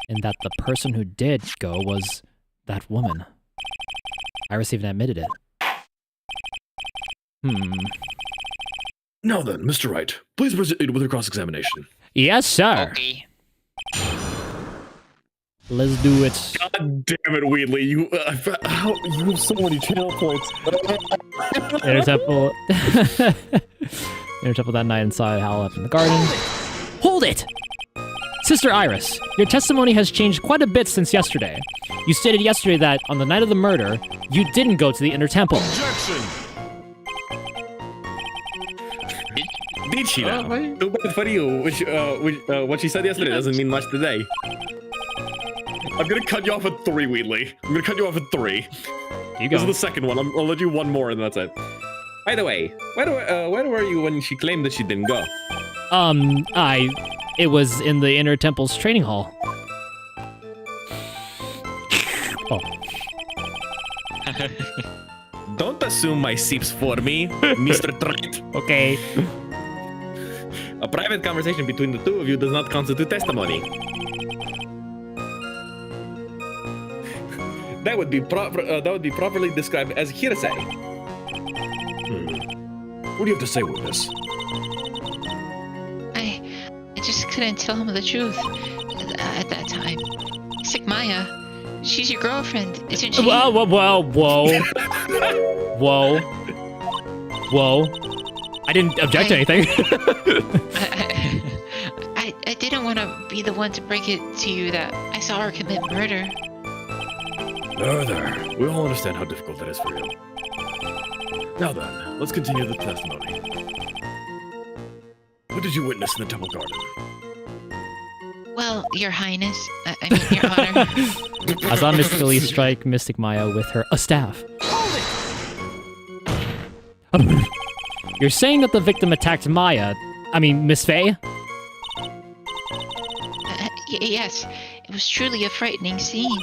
and that the person who did go was that woman. Iris even admitted it. Now then, Mr. Wright, please proceed with your cross-examination. Yes, sir. Okay. Let's do it. God damn it, Wheatley! You have so many channel points. Inner temple. Inner temple that night and saw Hal left in the garden. Hold it! Sister Iris, your testimony has changed quite a bit since yesterday. You stated yesterday that on the night of the murder, you didn't go to the inner temple. Objection! Did she now? Too bad for you. What she said yesterday doesn't mean much today. I'm gonna cut you off at 3, Wheatley. I'm gonna cut you off at 3. You This go. is the second one. I'll let you one more and that's it. By the way, where were you when she claimed that she didn't go? It was in the inner temple's training hall. Oh. Don't assume my seeps for me, Mr. Wright. Okay. A private conversation between the two of you does not constitute testimony. That would be properly described as hearsay. What do you have to say with this? I just couldn't tell him the truth at that time. Mystic Maya, she's your girlfriend, isn't she? Whoa. Whoa. I didn't object to anything. I didn't want to be the one to break it to you that I saw her commit murder. There. We all understand how difficult that is for you. Now then, let's continue the testimony. What did you witness in the temple garden? Well, Your Highness, I mean, Your Honor. I saw Mystic Elise strike Mystic Maya with her staff. You're saying that the victim attacked Miss Faye? Yes, It was truly a frightening scene.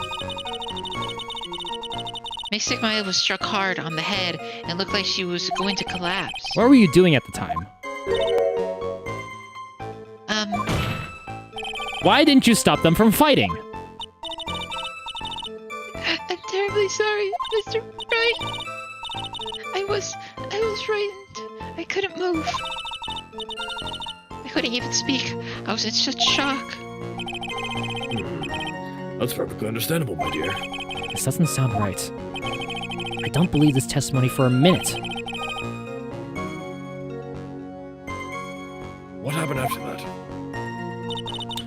Mystic Maya was struck hard on the head and looked like she was going to collapse. What were you doing at the time? Why didn't you stop them from fighting? I'm terribly sorry, Mr. Wright. I was frightened. I couldn't move. I couldn't even speak. I was in such shock. That's perfectly understandable, my dear. This doesn't sound right. I don't believe this testimony for a minute. What happened after that?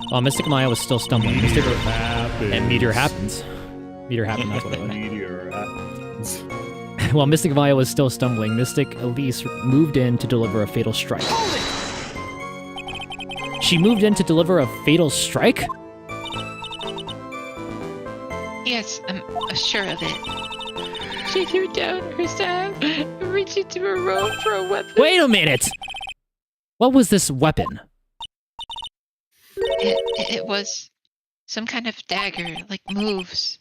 While Mystic Maya was still stumbling, and Meteor happens. Meteor happened, that's what it was. Meteor happens. While Mystic Maya was still stumbling, Mystic Elise moved in to deliver a fatal strike. She moved in to deliver a fatal strike? Yes, I'm sure of it. She threw down her staff and reached into her robe for a weapon. Wait a minute! What was this weapon? It was some kind of dagger, like moves.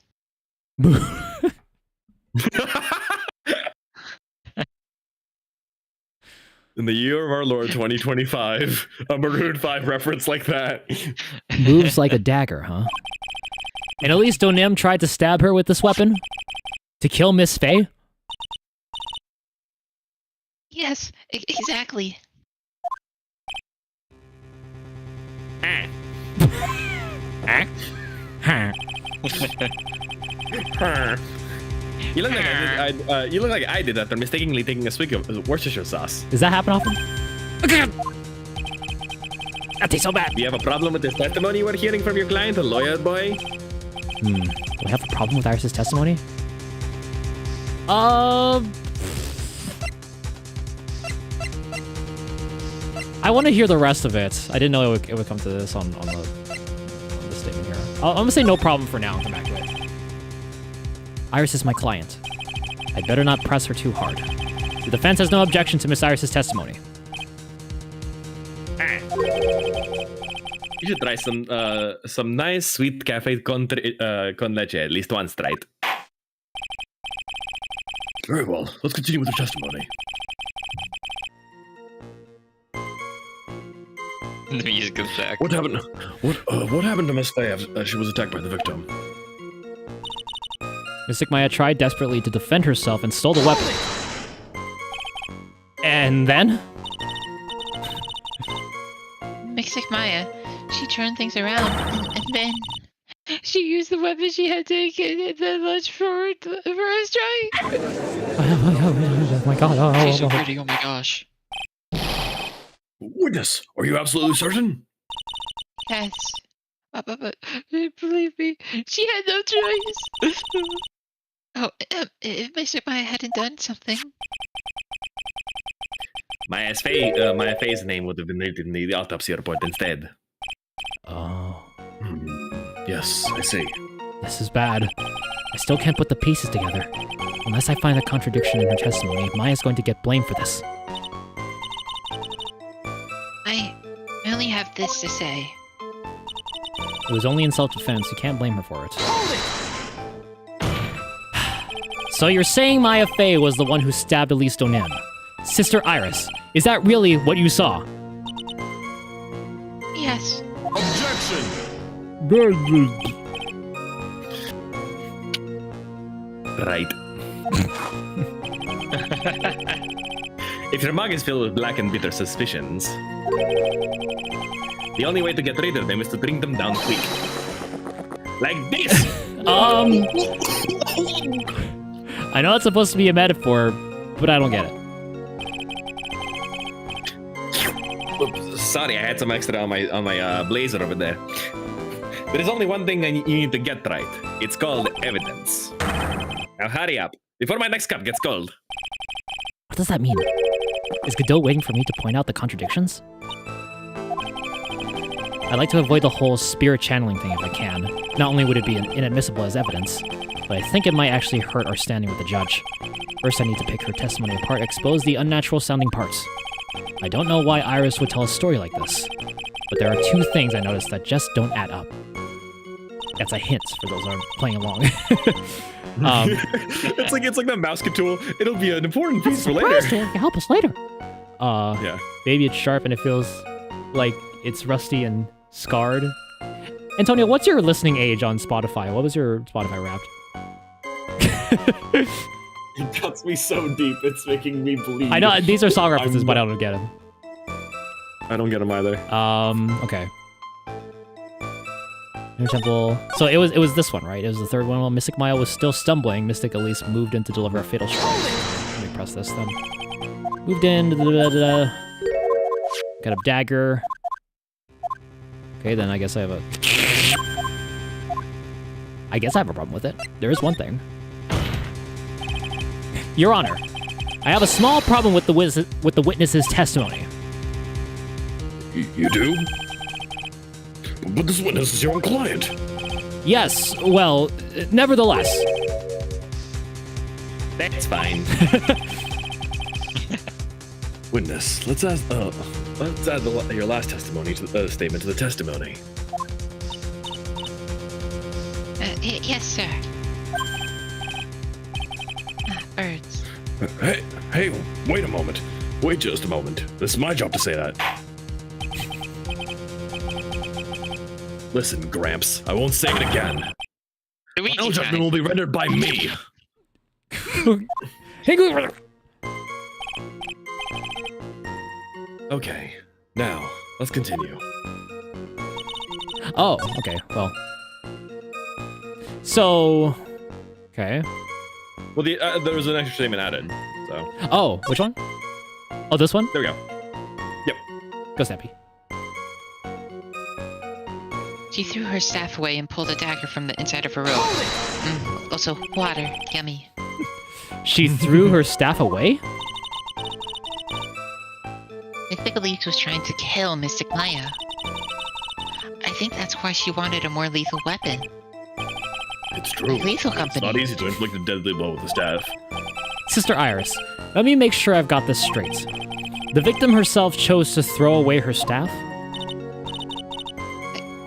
In the year of our Lord 2025, a Maroon 5 reference like that. Moves like a dagger, huh? And Elise Donim tried to stab her with this weapon? To kill Miss Faye? Yes, exactly. You look like I did after mistakenly taking a swig of Worcestershire sauce. Does that happen often? That tastes so bad. Do you have a problem with this testimony we're hearing from your client, a lawyer boy? Do we have a problem with Iris's testimony? I want to hear the rest of it. I didn't know it would come to this on the statement here. I'm gonna say no problem for now and come back to it. Iris is my client. I'd better not press her too hard. The defense has no objection to Miss Iris's testimony. You should try some nice sweet cafe con leche at least once, right? Very well. Let's continue with the testimony. The music goes back. What happened? What happened to Miss Faye as she was attacked by the victim? Mystic Maya tried desperately to defend herself and stole the weapon. And then? Mystic Maya, she turned things around, and then she used the weapon she had taken and then lunged forward for a strike. Oh my god. She's so pretty, oh my gosh. Witness, are you absolutely certain? Yes. But believe me, she had no choice. If Mystic Maya hadn't done something. Maya Faye's name would have been written in the autopsy report instead. Oh. Yes, I see. This is bad. I still can't put the pieces together. Unless I find a contradiction in her testimony, Maya's going to get blamed for this. I only have this to say. It was only in self-defense. You can't blame her for it. So you're saying Maya Faye was the one who stabbed Elise Donim? Sister Iris, is that really what you saw? Yes. Objection! Right. If your mug is filled with black and bitter suspicions, the only way to get rid of them is to bring them down quick. Like this! I know it's supposed to be a metaphor, but I don't get it. Oops, sorry, I had some extra on my blazer over there. There's only one thing you need to get right. It's called evidence. Now hurry up, before my next cup gets cold. What does that mean? Is Godot waiting for me to point out the contradictions? I like to avoid the whole spirit channeling thing if I can. Not only would it be inadmissible as evidence, but I think it might actually hurt our standing with the judge. First, I need to pick her testimony apart, expose the unnatural sounding parts. I don't know why Iris would tell a story like this, but there are two things I noticed that just don't add up. That's a hint for those who aren't playing along. it's like that mouse tool. It'll be an important piece for Surprise later. tool can help us later. Yeah. Maybe it's sharp and it feels like it's rusty and scarred. Antonio, what's your listening age on Spotify? What was your Spotify Wrapped? It cuts me so deep, it's making me bleed. I know these are song references, but I don't get them. I don't get them either. Okay. New Temple. So it was this one, right? It was the third one. While Mystic Maya was still stumbling, Mystic Elise moved in to deliver a fatal strike. Let me press this then. Moved in. Got a dagger. Okay, then I guess I have a. I guess I have a problem with it. There is one thing. Your Honor, I have a small problem with the witness's testimony. You do? But this witness is your own client. Yes, well, nevertheless. That's fine. Witness, let's add your last testimony to the statement to the testimony. Yes, sir. Birds. Hey, wait a moment. Wait just a moment. This is my job to say that. Listen, Gramps, I won't say it again. Final judgment will be rendered by me. Okay, now, let's continue. Oh, okay, well. So, okay. Well, there was an extra statement added, so. Oh, which one? Oh, this one? There we go. Yep. Go, Snappy. She threw her staff away and pulled a dagger from the inside of her robe. Also, water. Yummy. She threw her staff away? Mystic Elise was trying to kill Mystic Maya. I think that's why she wanted a more lethal weapon. It's true. Lethal It's Company. not easy to inflict a deadly blow with the staff. Sister Iris, let me make sure I've got this straight. The victim herself chose to throw away her staff?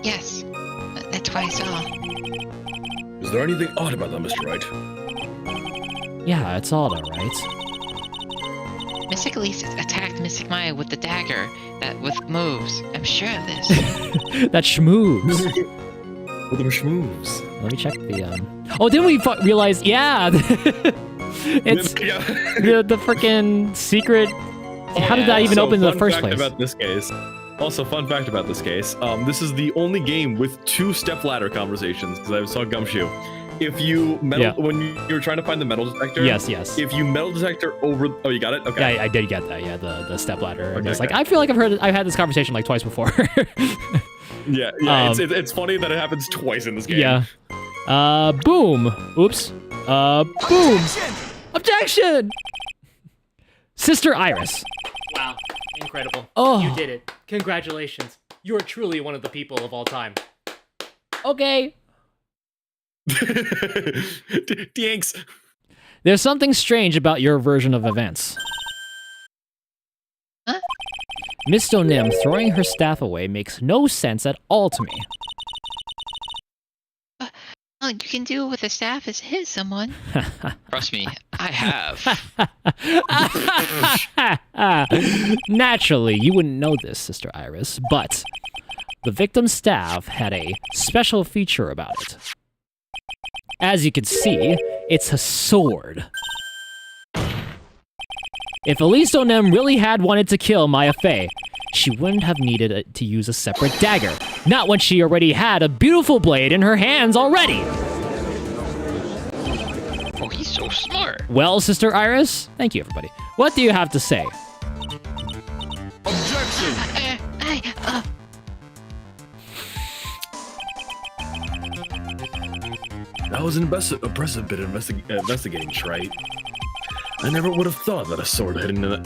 Yes. That's why I saw. Is there anything odd about that, Mr. Wright? Yeah, it's odd, alright. Mystic Elise attacked Mystic Maya with the dagger that with moves. I'm sure of this. That schmoves. With them schmooves. Let me check the, Oh, didn't we realize? Yeah! It's the freaking secret... How did that even open in the first place? About this case. Also, fun fact about this case. This is the only game with 2 stepladder conversations, because I saw Gumshoe. If you when you were trying to find the metal detector, yes. If you metal detector over, oh, you got it. Okay. Yeah, I did get that. Yeah, the stepladder. Okay, It's like I feel like I've had this conversation like twice before. Yeah. It's funny that it happens twice in this game. Yeah. Boom. Oops. Boom. Objection. Sister Iris. Wow, incredible. Oh. You did it. Congratulations. You are truly one of the people of all time. Okay. Thanks. There's something strange about your version of events. Huh? Miss Donim throwing her staff away makes no sense at all to me. All you can do with a staff is hit someone. Trust me, I have. Naturally, you wouldn't know this, Sister Iris, but the victim's staff had a special feature about it. As you can see, it's a sword. If Elise Donem really had wanted to kill Maya Fey, she wouldn't have needed to use a separate dagger. Not when she already had a beautiful blade in her hands already. Oh, he's so smart. Well, Sister Iris, thank you, everybody. What do you have to say? Objection! That was an impressive bit of investigating, right? I never would have thought that a sword hidden in the...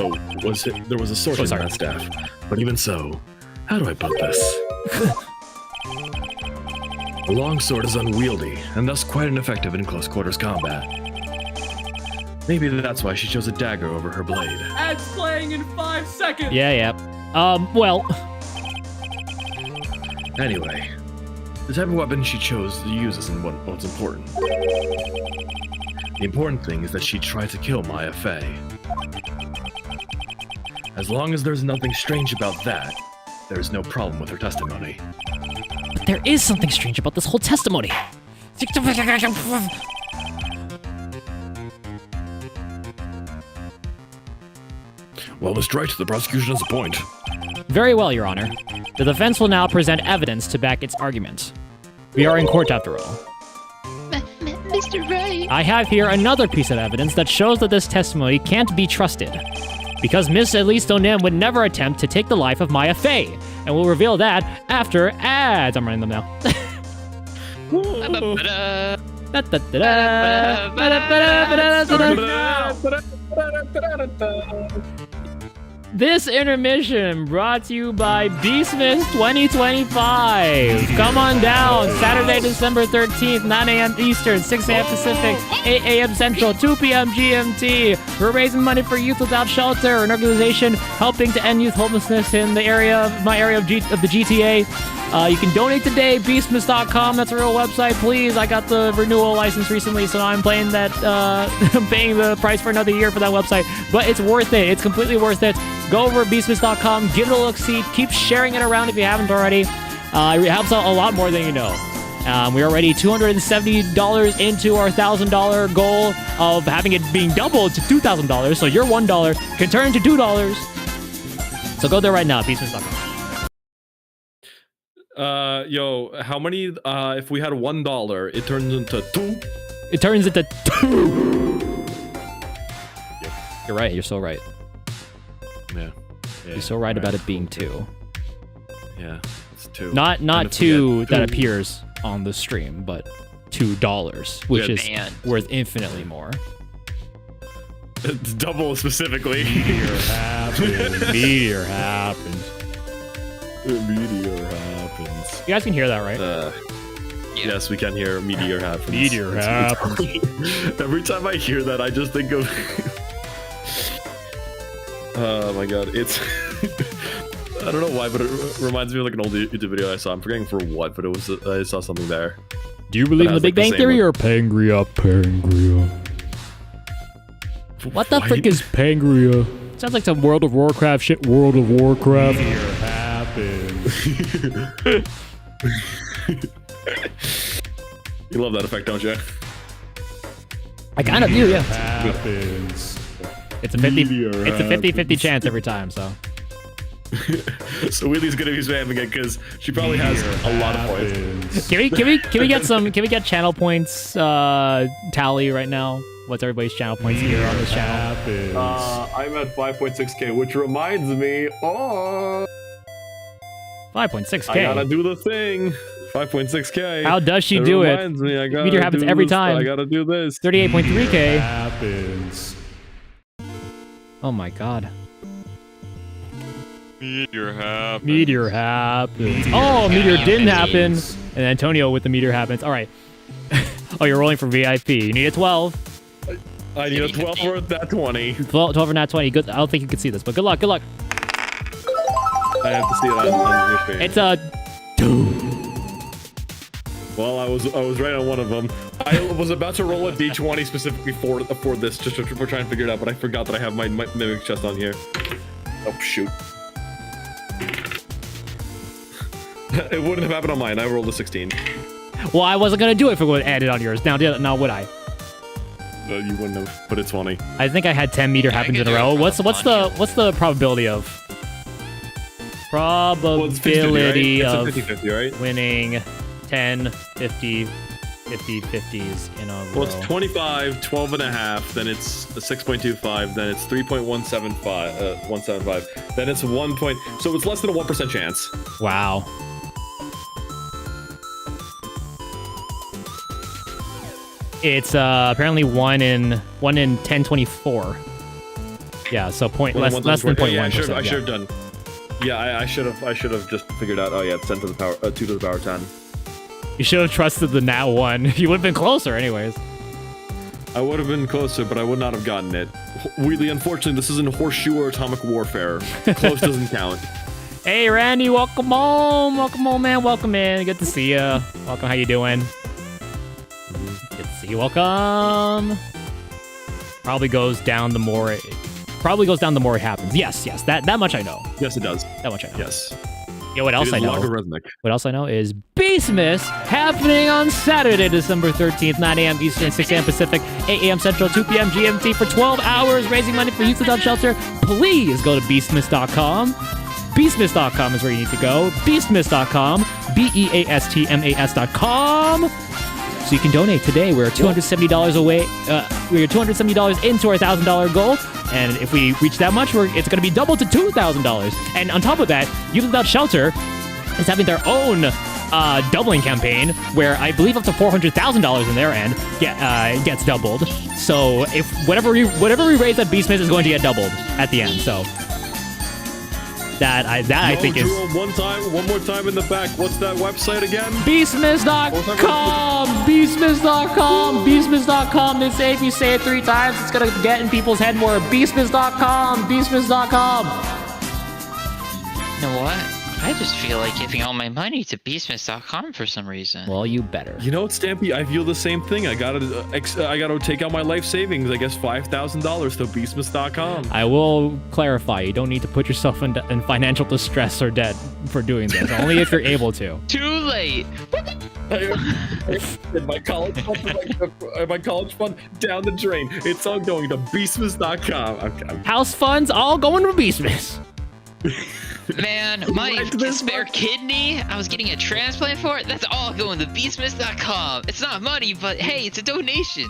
there was a sword hidden in that staff. But even so, how do I put this? A long sword is unwieldy, and thus quite ineffective in close quarters combat. Maybe that's why she chose a dagger over her blade. Ads playing in 5 seconds! Yeah. Well... Anyway, The type of weapon she chose to use isn't what's important. The important thing is that she tried to kill Maya Fey. As long as there's nothing strange about that, there's no problem with her testimony. But there is something strange about this whole testimony. Well, Mr. Wright, the prosecution has a point. Very well, Your Honor. The defense will now present evidence to back its argument. We are in court after all. Mr. Wright. I have here another piece of evidence that shows that this testimony can't be trusted. Because Miss Elise Donim would never attempt to take the life of Maya Fey, and we'll reveal that after ads. I'm running them now. This intermission brought to you by Beastmas 2025. Come on down, Saturday, December 13th, 9 a.m. Eastern, 6 a.m. Pacific, 8 a.m. Central, 2 p.m. GMT. We're raising money for Youth Without Shelter, an organization helping to end youth homelessness in the area, my area of the GTA. You can donate today, beastmas.com. That's a real website. Please, I got the renewal license recently, so I'm paying that. I'm paying the price for another year for that website. But it's worth it. It's completely worth it. Go over to beastmas.com, give it a look-see, keep sharing it around if you haven't already. It helps out a lot more than you know. We're already $270 into our $1,000 goal of having it being doubled to $2,000. So your $1 can turn into $2. So go there right now, beastmas.com. Yo, how many, if we had $1, it turns into 2? It turns into 2. Yep. You're right, you're so right. Yeah. You're so right about it being 2. Yeah, it's 2. Not 2 that appears on the stream, but $2, which is worth infinitely more. It's double specifically. Meteor happens. Meteor happens. Meteor happens. You guys can hear that, right? Yes, we can hear meteor happens. Meteor happens. Every time I hear that, I just think of... Oh my god, it's... I don't know why, but it reminds me of like an old YouTube video I saw. I'm forgetting for what, but it was I saw something there. Do you believe in the Big Bang Theory or Pangria? Pangria. What the frick is Pangria? Sounds like some World of Warcraft shit. World of Warcraft. Meteor happens. You love that effect, don't you? I kind of do, yeah. Happens. It's a 50-50 chance every time, so. So Wheelie's gonna be spamming it because she probably has a lot of points. Can we get channel points tally right now? What's everybody's channel points here on this channel? I'm at 5.6k, which reminds me. 5.6k. I gotta do the thing. 5.6k. How does she do it? Reminds me, I gotta Meteor happens do every this, time. I gotta do this. 38.3k. Happens. Oh my god. Meteor happens. Meteor happens. Oh, meteor didn't happen. And Antonio with the meteor happens. All right. Oh, you're rolling for VIP. You need a 12. I need a 12 or that 20. 12 or not 20. Good. I don't think you can see this, but good luck. Good luck. I have to see it on your screen. It's a 2. Well, I was right on one of them. I was about to roll a d20 specifically for this, just to try and figure it out, but I forgot that I have my mimic chest on here. Oh shoot! It wouldn't have happened on mine. I rolled a 16. Well, I wasn't gonna do it if it would add it on yours. Now would I? You wouldn't have put it 20. I think I had 10 meteor happens in a row. What's the probability of? Probability well, of 50-50, right? winning 10, 50, 50-50s in a row. Well, it's 25, 12 and a half, then it's 6.25, then it's 3.175, then it's 1 point, so it's less than a 1% chance. Wow. It's apparently 1 in 1024. Yeah, so less than 0.1%. Yeah, I should have done. Yeah, I should have just figured out. Oh yeah, it's 10 to the power, 2 to the power 10. You should have trusted the nat 1. You would have been closer anyways. I would have been closer, but I would not have gotten it. Really, unfortunately, this isn't horseshoe or atomic warfare. Close doesn't count. Hey, Randy, welcome home. Welcome home, man. Welcome in. Good to see you. Welcome. How you doing? Good to see you. Welcome. Probably goes down the more it happens. Yes. That much I know. Yes, it does. That much I know. Yes. Yeah, what else I know? Logarithmic. What else I know is Beastmas happening on Saturday, December 13th, 9 a.m. Eastern, 6 a.m. Pacific, 8 a.m. Central, 2 p.m. GMT for 12 hours, raising money for Youth Without Shelter. Please go to beastmas.com. Beastmas.com is where you need to go. Beastmas.com. BEASTMAS.com. So you can donate today. We're $270 away. We're $270 into our $1,000 goal. And if we reach that much, it's going to be doubled to $2,000. And on top of that, Youth Without Shelter is having their own doubling campaign where I believe up to $400,000 in their end gets doubled. So if whatever we raise at Beastmas is going to get doubled at the end. So I think is one more time in the back. What's that website again? Beastmas.com. Beastmas.com. Beastmas.com. They say if you say it 3 times, it's gonna get in people's head more. Beastmas.com. Beastmas.com. You know what? I just feel like giving all my money to beastmas.com for some reason. Well, you better. You know what, Stampy? I feel the same thing. I gotta take out my life savings. I guess $5,000 to beastmas.com. I will clarify. You don't need to put yourself in financial distress or debt for doing this. Only if you're able to. Too late. my college fund down the drain. It's all going to beastmas.com. Okay. House funds all going to Beastmas. Man, my spare kidney, I was getting a transplant for it. That's all going to beastmas.com. It's not money, but hey, it's a donation.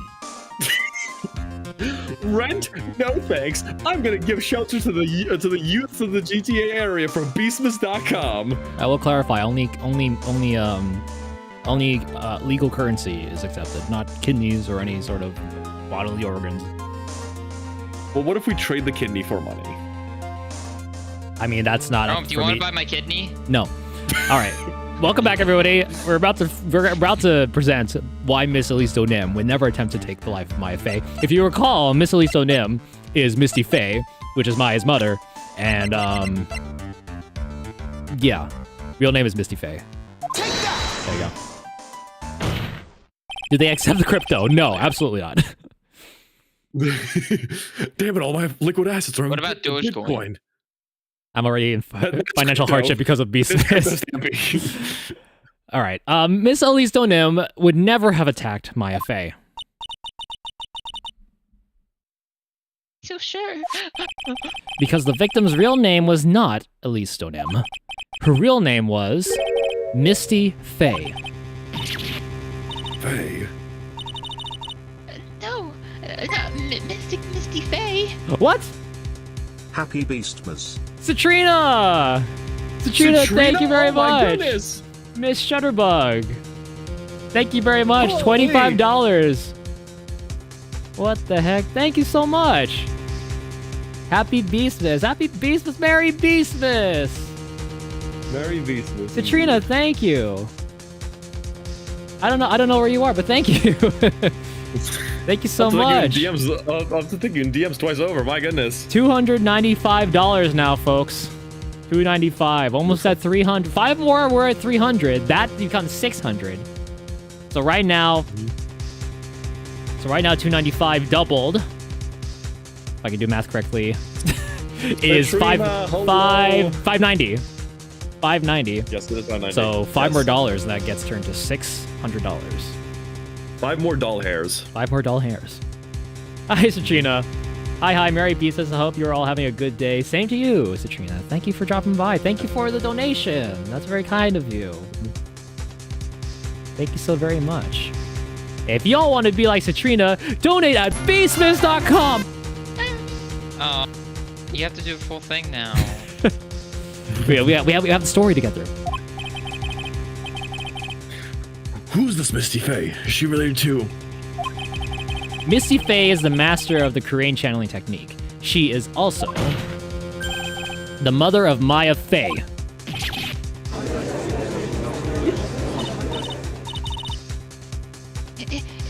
Rent? No thanks. I'm gonna give shelter to the youth of the GTA area from beastmas.com. I will clarify. Only legal currency is accepted, not kidneys or any sort of bodily organs. Well, what if we trade the kidney for money? I mean, that's not up do for you want me. to buy my kidney? No. All right. Welcome back, everybody. We're about to present why Miss Elise O'Nim would never attempt to take the life of Maya Fey. If you recall, Miss Elise O'Nim is Misty Fey, which is Maya's mother, and yeah, real name is Misty Fey. There you go. Did they accept the crypto? No, absolutely not. Damn it! All my liquid assets are. What about Dogecoin? I'm already in financial hardship because of Beastmas. All right. Miss Elise O'Nim would never have attacked Maya Fey. So sure. Because the victim's real name was not Elise O'Nim. Her real name was Misty Fey. Fey? No, not Misty Fey. What? Happy Beastmas. Citrina, thank you very Oh my much. goodness. Miss Shutterbug, thank you very much. Holy. $25. What the heck? Thank you so much. Happy Beastmas. Happy Beastmas. Merry Beastmas. Merry Beastmas. Citrina, thank you. I don't know where you are, but thank you. Thank you so much. I'm thinking DMs twice over. My goodness. $295 now, folks. $295. Almost at 300. 5 more, we're at 300. That becomes 600. So right now, $295 doubled. If I can do math correctly, is Citrina, 590. 590. Yes, it is 590. So 5 more dollars, and that gets turned to $600. 5 more doll hairs. 5 more doll hairs. Hi, Citrina. Hi, Merry Beastmas. I hope you're all having a good day. Same to you, Citrina. Thank you for dropping by. Thank you for the donation. That's very kind of you. Thank you so very much. If y'all want to be like Citrina, donate at beastmas.com. Oh, you have to do a full thing now. we have the story to get through. Who's this Misty Fey? Is she related to? Misty Fey is the master of the Korean channeling technique. She is also the mother of Maya Fey.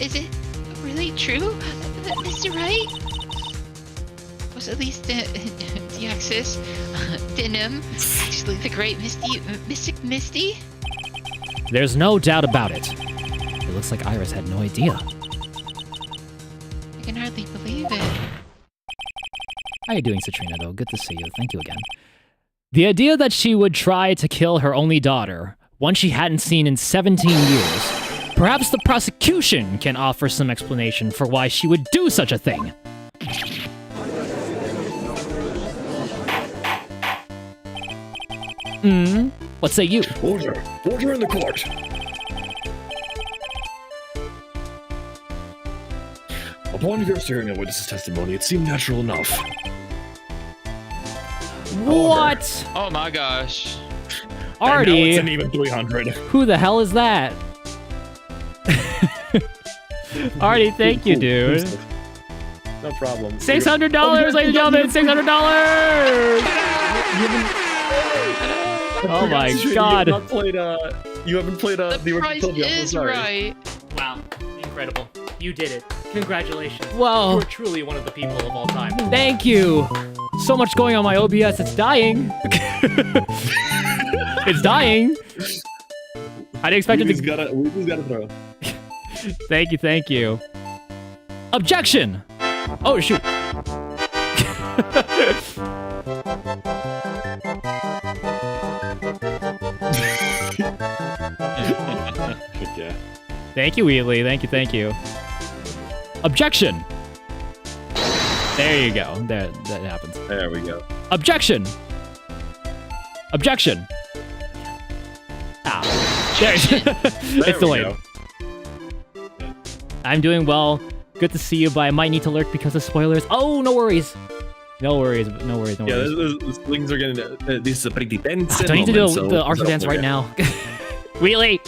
Is it really true, Mr. Wright? perhaps at least Deoxys, Denim, actually the great Mystic Misty? There's no doubt about it. It looks like Iris had no idea. I can hardly believe it. How are you doing, Citrina, though? Good to see you. Thank you again. The idea that she would try to kill her only daughter, one she hadn't seen in 17 years. Perhaps the prosecution can offer some explanation for why she would do such a thing. What say you? Order in the court. Upon first hearing a witness's testimony, it seemed natural enough. What? Oh my gosh. And now it's Artie, an even 300. who the hell is that? Artie, thank you, dude. No problem. $600, ladies and gentlemen, $600! Oh my god. You haven't played The the price original yet, I'm is sorry. right. Wow, incredible. You did it. Congratulations. Whoa. You're truly one of the people of all time. Thank you. So much going on my OBS, it's dying. It's dying. I didn't expect it We to... just gotta throw. Thank you. Objection! Oh, shoot. Yeah. Thank you, Wheatley. Thank you. Objection! There you go. That happens. There we go. Objection! Objection! Ah. There. It's delayed. Go. I'm doing well. Good to see you, but I might need to lurk because of spoilers. Oh, no worries. No worries. Yeah, things are getting. This is a pretty tense. Do I need to do moment, the so- Arthur dance right now? Wheatley!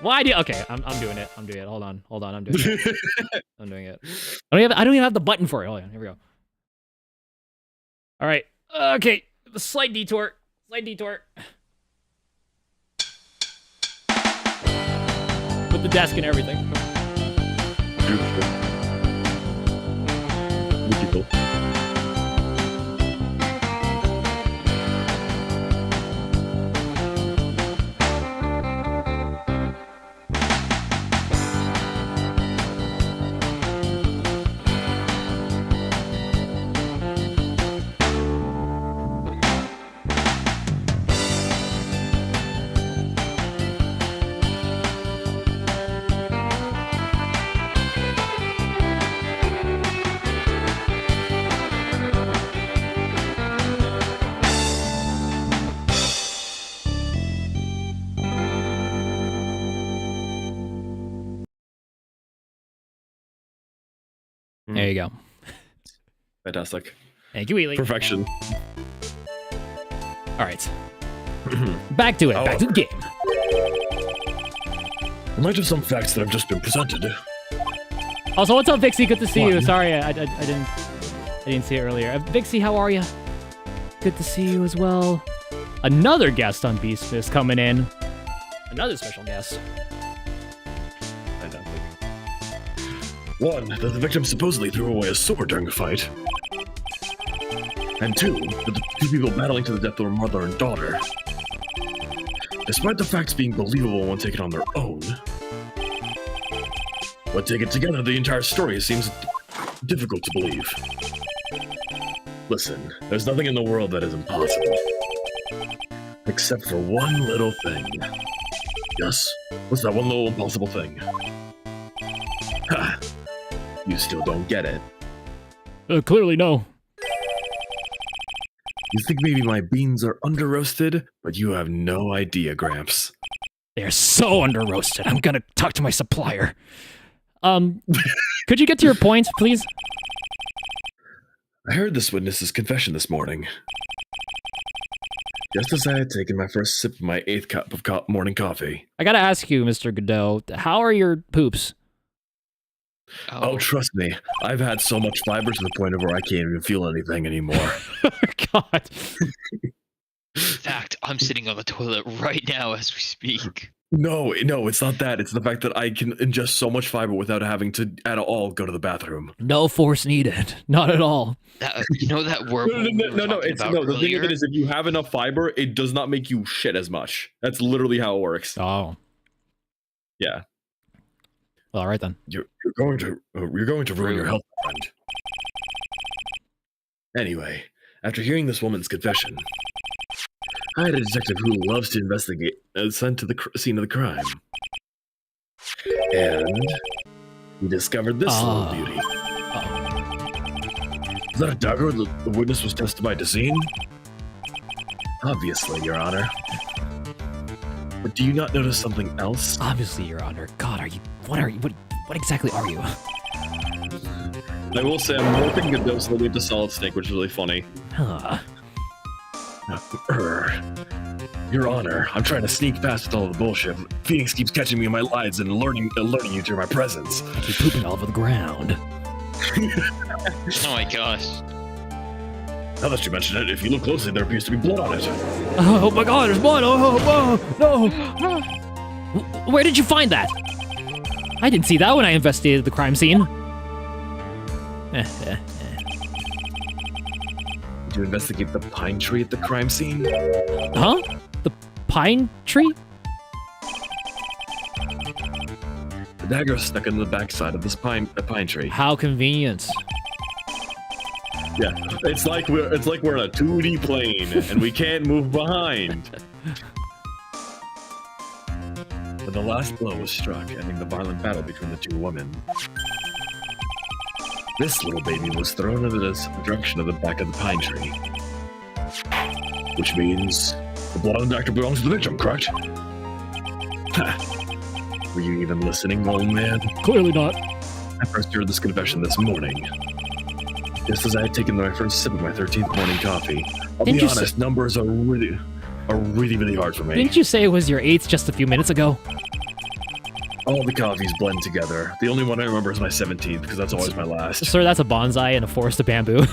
Why do? Okay, I'm doing it. Hold on. I'm doing it. I'm doing it. I don't even have the button for it. Hold on. Here we go. All right. Okay. Slight detour. With the desk and everything. Beautiful. There you go. Fantastic. Thank you, Wheatley. Perfection. All right. Back to it. Back to the game. In light of some facts that have just been presented, Also, what's up, Vixie? Good to see you. One. Sorry, I didn't see it earlier. Vixie, how are you? Good to see you as well. Another guest on Beastmas coming in. Another special guest. fantastic. One, that the victim supposedly threw away a sword during the fight. And two, that the two people battling to the death were mother and daughter. Despite the facts being believable when taken on their own, but taken together, the entire story seems difficult to believe. Listen, there's nothing in the world that is impossible. Except for one little thing. Yes? What's that one little impossible thing? Ha! You still don't get it. Clearly, no. You think maybe my beans are under-roasted, but you have no idea, Gramps. They're so under roasted. I'm gonna talk to my supplier. Could you get to your points, please? I heard this witness's confession this morning. Just as I had taken my first sip of my 8th cup of morning coffee. I gotta ask you, Mr. Godot, how are your poops? Oh, trust me, I've had so much fiber to the point of where I can't even feel anything anymore. God. In fact, I'm sitting on the toilet right now as we speak. No, it's not that. It's the fact that I can ingest so much fiber without having to at all go to the bathroom. No force needed. Not at all. You know that worm? No. The thing of it is, if you have enough fiber, it does not make you shit as much. That's literally how it works. Oh. Yeah. Well, all right then. You're going to ruin your health, friend. Anyway, after hearing this woman's confession, I had a detective who loves to investigate sent to the scene of the crime, and he discovered this little beauty. Is that a dagger the witness was testified to seen? Obviously, Your Honor. But do you not notice something else? Obviously, Your Honor. God, what exactly are you? I will say I'm more thinking of those lead to Solid Snake, which is really funny. Huh. Your Honor, I'm trying to sneak past with all the bullshit. Phoenix keeps catching me in my lies and alerting you to my presence. I keep pooping all over the ground. Oh my gosh. Now that you mention it, if you look closely, there appears to be blood on it. Oh my God, there's blood! Oh no! Where did you find that? I didn't see that when I investigated the crime scene. Did you investigate the pine tree at the crime scene? Huh? The pine tree? The dagger is stuck in the backside of this pine tree. How convenient. Yeah, it's like we're in a 2D plane and we can't move behind. When the last blow was struck, ending the violent battle between the two women, this little baby was thrown into the direction of the back of the pine tree. Which means the blood on the doctor belongs to the victim, correct? Ha! Were you even listening, old man? Clearly not. I first heard this confession this morning. Just as I had taken my first sip of my 13th morning coffee. I'll be honest, numbers are really hard for me. Didn't you say it was your 8th just a few minutes ago? All the coffees blend together. The only one I remember is my 17th, because that's always my last. Sir, that's a bonsai in a forest of bamboo.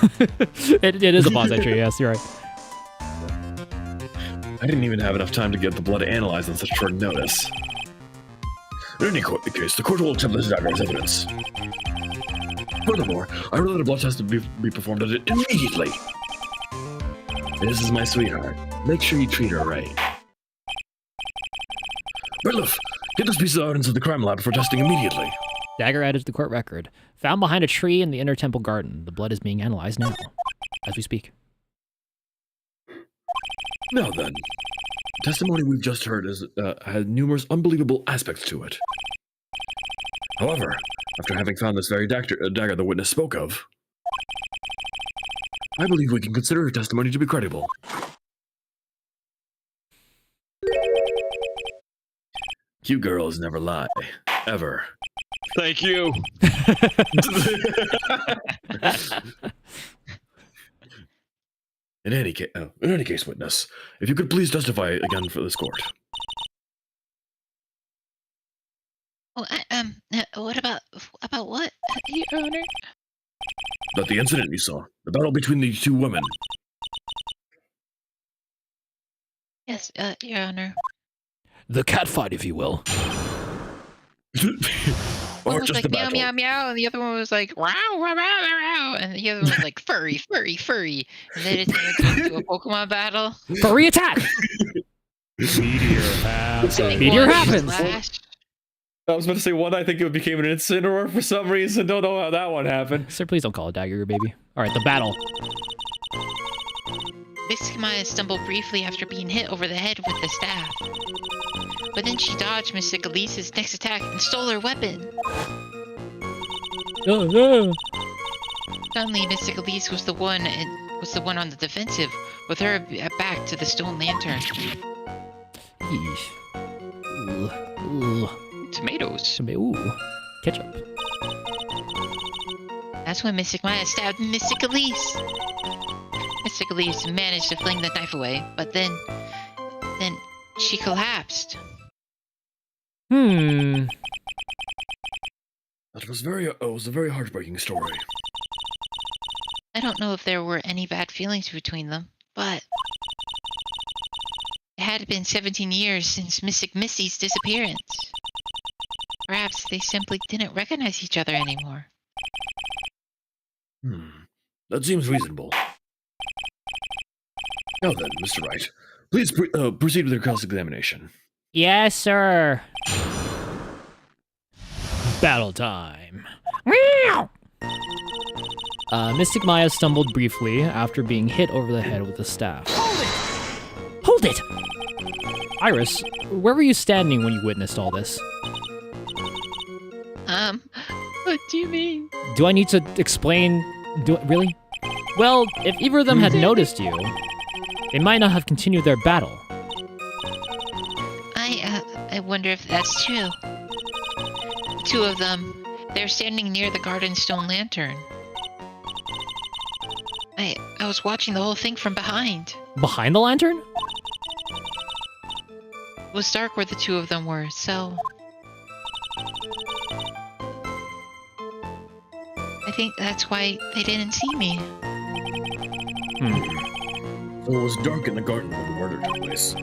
it is a bonsai tree, yes, you're right. I didn't even have enough time to get the blood analyzed on such short notice. In any case, the court will accept this dagger as evidence. Furthermore, I order that a blood test to be performed on it immediately. This is my sweetheart. Make sure you treat her right. Berliff, get this piece of evidence to the crime lab for testing immediately. Dagger added to the court record. Found behind a tree in the inner temple garden. The blood is being analyzed now, as we speak. Now then, the testimony we've just heard has numerous unbelievable aspects to it. However, after having found this very dagger the witness spoke of, I believe we can consider her testimony to be credible. Cute girls never lie. Ever. Thank you. In any case, witness, if you could please testify again for this court. Oh, what about what, Your Honor? About the incident you saw, the battle between the two women. Yes, Your Honor. The cat fight, if you will. One Or was just like the meow, battle. meow, meow, and the other one was like wow, wow, wow, wow, and the other one was like furry, furry, furry. And then it turned into a Pokemon battle. Furry attack! Meteor happens. Meteor happens! I was about to say one. I think it became an Incineroar for some reason. Don't know how that one happened. Sir, please don't call it dagger your baby. Alright, the battle. Miss Maya stumbled briefly after being hit over the head with the staff. But then she dodged Miss Elise's next attack and stole her weapon. Oh, no. Suddenly, Miss Elise was the one on the defensive, with her back to the stone lantern. Yeesh. Ooh. Tomatoes. Ooh. Ketchup. That's when Mystic Maya stabbed Mystic Elise. Mystic Elise managed to fling the knife away, but then she collapsed. That was a very heartbreaking story. I don't know if there were any bad feelings between them, but it had been 17 years since Mystic Missy's disappearance. Perhaps they simply didn't recognize each other anymore. That seems reasonable. Now then, Mr. Wright, please proceed with your cross-examination. Yes, sir. Battle time. Mystic Maya stumbled briefly after being hit over the head with a staff. Hold it! Iris, where were you standing when you witnessed all this? What do you mean? Do I need to explain? Really? Well, if either of them had noticed you, they might not have continued their battle. I wonder if that's true. The two of them, they're standing near the garden stone lantern. I was watching the whole thing from behind. Behind the lantern? It was dark where the two of them were, so... I think that's why they didn't see me. So it was dark in the garden when the murder took place.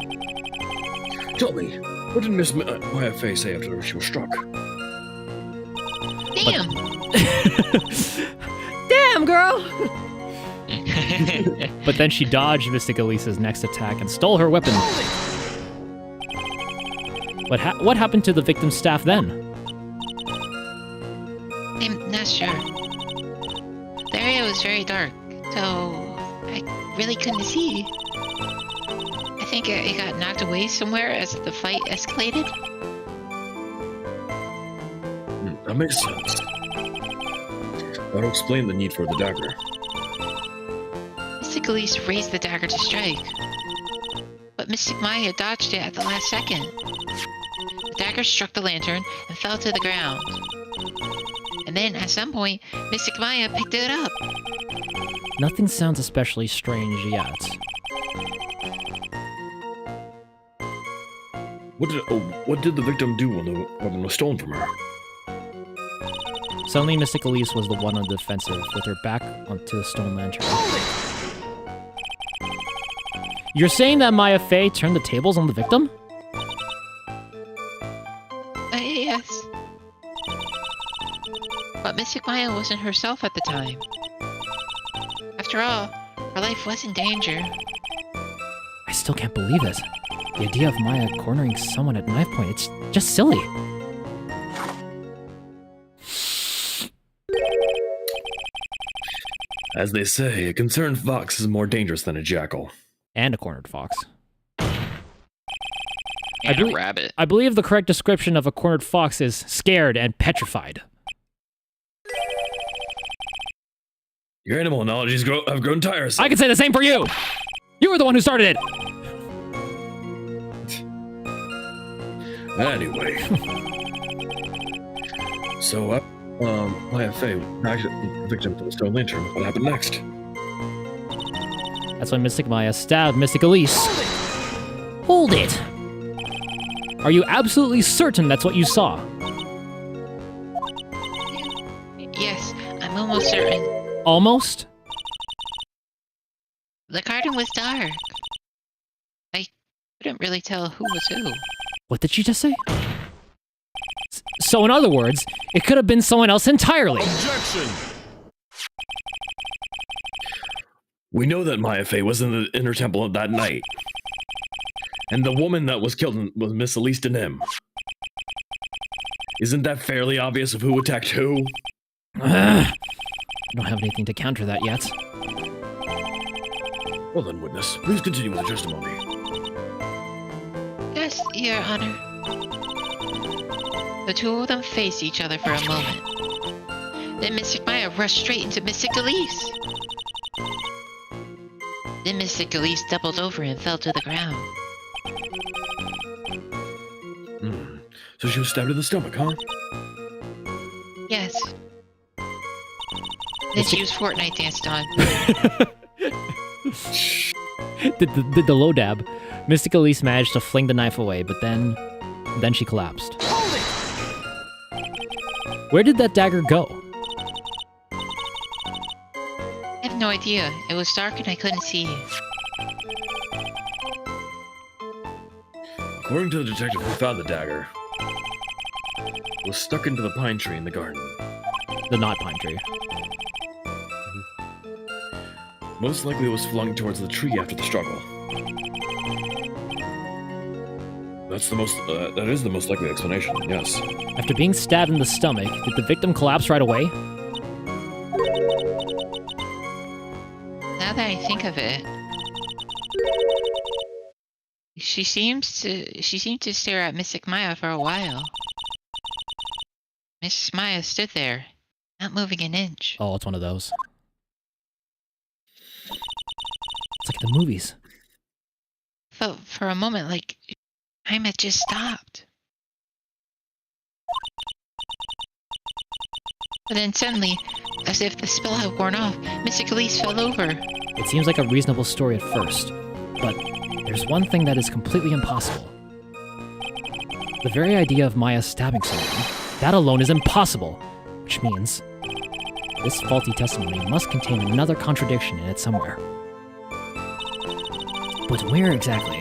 Tell me, what did Miss Maya Fey say after she was struck? Damn! Damn, girl! But then she dodged Mystic Elise's next attack and stole her weapon. What happened to the victim's staff then? I'm not sure. The area was very dark, so I really couldn't see. I think it got knocked away somewhere as the fight escalated. That makes sense. That'll explain the need for the dagger. Mystic Elise raised the dagger to strike, but Mystic Maya dodged it at the last second. The dagger struck the lantern and fell to the ground. And then, at some point, Mystic Maya picked it up. Nothing sounds especially strange yet. What did the victim do when the weapon was stolen from her? Suddenly, Mystic Elise was the one on the defensive, with her back onto the stone lantern. You're saying that Maya Fey turned the tables on the victim? Yes. But Mystic Maya wasn't herself at the time. After all, her life was in danger. I still can't believe it. The idea of Maya cornering someone at knife point, it's just silly. As they say, a concerned fox is more dangerous than a jackal. And a cornered fox. And a rabbit. I believe the correct description of a cornered fox is scared and petrified. Your animal analogies have grown tiresome. I can say the same for you! You were the one who started it! Anyway. So, Maya Fey bagged the victim to the stone lantern. What happened next? That's when Mystic Maya stabbed Mystic Elise. Hold it! Are you absolutely certain that's what you saw? Yes, I'm almost certain. Almost? The garden was dark. I couldn't really tell who was who. What did she just say? So in other words, it could have been someone else entirely. Objection! We know that Maya Fey was in the inner temple that night. And the woman that was killed was Miss Elise Denim. Isn't that fairly obvious of who attacked who? I don't have anything to counter that yet. Well then, witness, please continue with the testimony. Yes, Your Honor. The two of them faced each other for a moment. Then Mystic Maya rushed straight into Mystic Elise. Then Mystic Elise doubled over and fell to the ground. So she was stabbed in the stomach, huh? Yes. Then she was Fortnite danced on. Did the low dab. Mystic Elise managed to fling the knife away, but then she collapsed. Where did that dagger go? I have no idea. It was dark and I couldn't see. According to the detective who found the dagger, it was stuck into the pine tree in the garden. The not pine tree. Most likely it was flung towards the tree after the struggle. That is the most likely explanation, yes. After being stabbed in the stomach, did the victim collapse right away? Now that I think of it, she seemed to stare at Mystic Maya for a while. Miss Maya stood there, not moving an inch. Oh, it's one of those. It's like the movies. Felt for a moment like time had just stopped. But then suddenly, as if the spell had worn off, Mystic Elise fell over. It seems like a reasonable story at first, but there's one thing that is completely impossible. The very idea of Maya stabbing someone, that alone is impossible, which means this faulty testimony must contain another contradiction in it somewhere. But where exactly?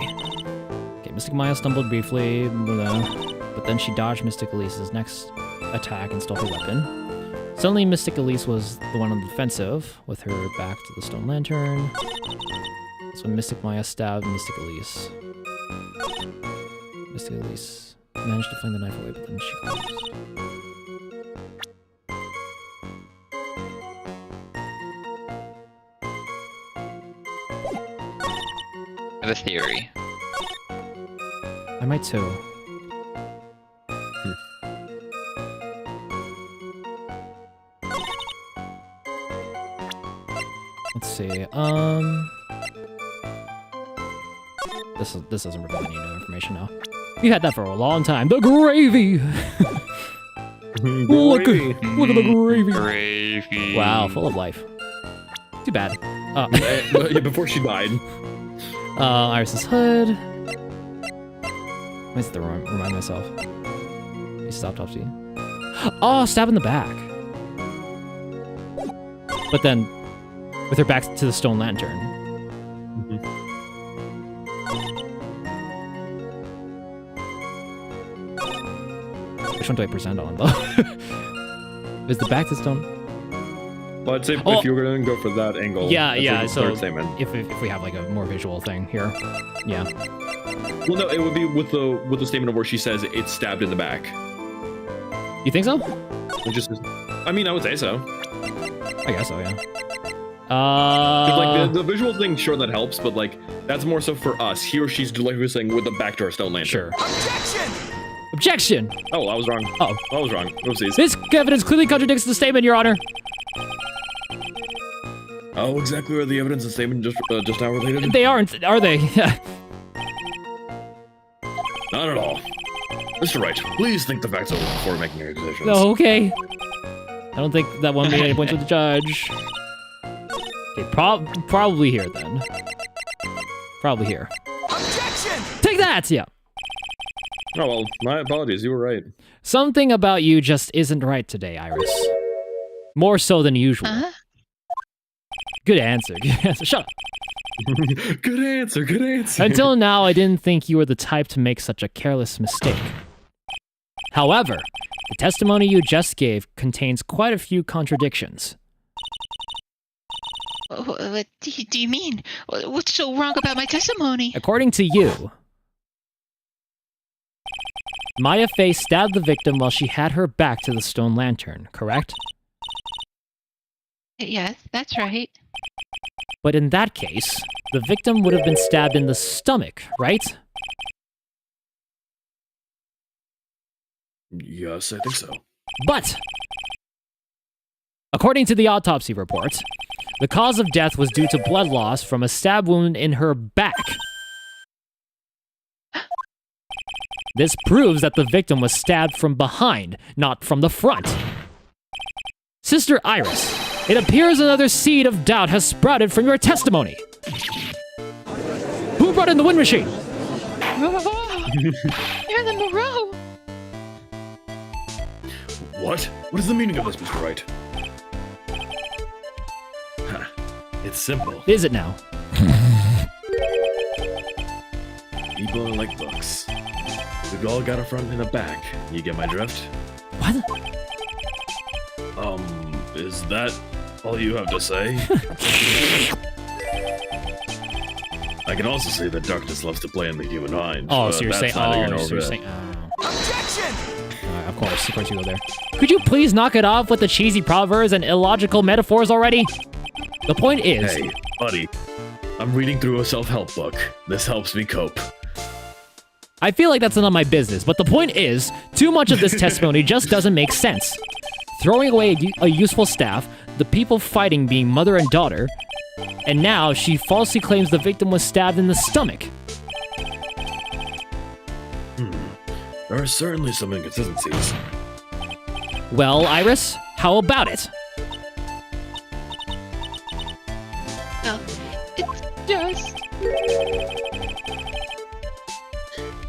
Okay, Mystic Maya stumbled briefly, but then she dodged Mystic Elise's next attack and stole her weapon. Suddenly, Mystic Elise was the one on the defensive, with her back to the stone lantern. That's when Mystic Maya stabbed Mystic Elise. Mystic Elise managed to fling the knife away, but then she collapsed. I have a theory. I might too. Let's see. This doesn't provide any new information now. You had that for a long time. The gravy. look at the gravy. Gravy. Wow, full of life. Too bad. Yeah, before she died. Iris's hood. Let me remind myself. This is autopsy. Oh, stab in the back. But then, with her back to the stone lantern. Which one do I present on, though? Is the back to stone? Well, I'd say if you were going to go for that angle. Yeah. So statement. if we have like a more visual thing here, yeah. Well, no, it would be with the statement of where she says it's stabbed in the back. You think so? I mean, I would say so. I guess so, yeah. Like the visual thing, sure, that helps, but like that's more so for us. Here, she's like we were saying with the back to our stone lantern. Sure. Objection! Oh, I was wrong. Oh, I was wrong. Oopsies. This evidence clearly contradicts the statement, Your Honor. Oh, exactly where the evidence and statement just now related? They aren't, are they? Not at all. Mr. Wright, please think the facts over before making your decisions. No, okay. I don't think that one made any points with the judge. Okay, probably here then. Probably here. Objection! Take that! Yeah. Oh, well, my apologies. You were right. Something about you just isn't right today, Iris. More so than usual. Huh? Good answer. Good answer. Shut up. Good answer. Good answer. Until now, I didn't think you were the type to make such a careless mistake. However, the testimony you just gave contains quite a few contradictions. What do you mean? What's so wrong about my testimony? According to you, Maya Fey stabbed the victim while she had her back to the stone lantern, correct? Yes, that's right. But in that case, the victim would have been stabbed in the stomach, right? Yes, I think so. But, according to the autopsy report, the cause of death was due to blood loss from a stab wound in her back. This proves that the victim was stabbed from behind, not from the front. Sister Iris, it appears another seed of doubt has sprouted from your testimony. Who brought in the wind machine? You're the Moreau. What? What is the meaning of this, Mr. Wright? Huh. It's simple. Is it now? People are like books. We've all got a front and a back. You get my drift? What? Is that all you have to say? I can also say that darkness loves to play in the human mind. Oh, so you're saying, of course you go there. Could you please knock it off with the cheesy proverbs and illogical metaphors already? The point is... Hey, buddy, I'm reading through a self-help book. This helps me cope. I feel like that's none of my business, but the point is, too much of this testimony just doesn't make sense. Throwing away a useful staff, the people fighting being mother and daughter, and now she falsely claims the victim was stabbed in the stomach. There are certainly some inconsistencies. Well, Iris, how about it? Well, it's just...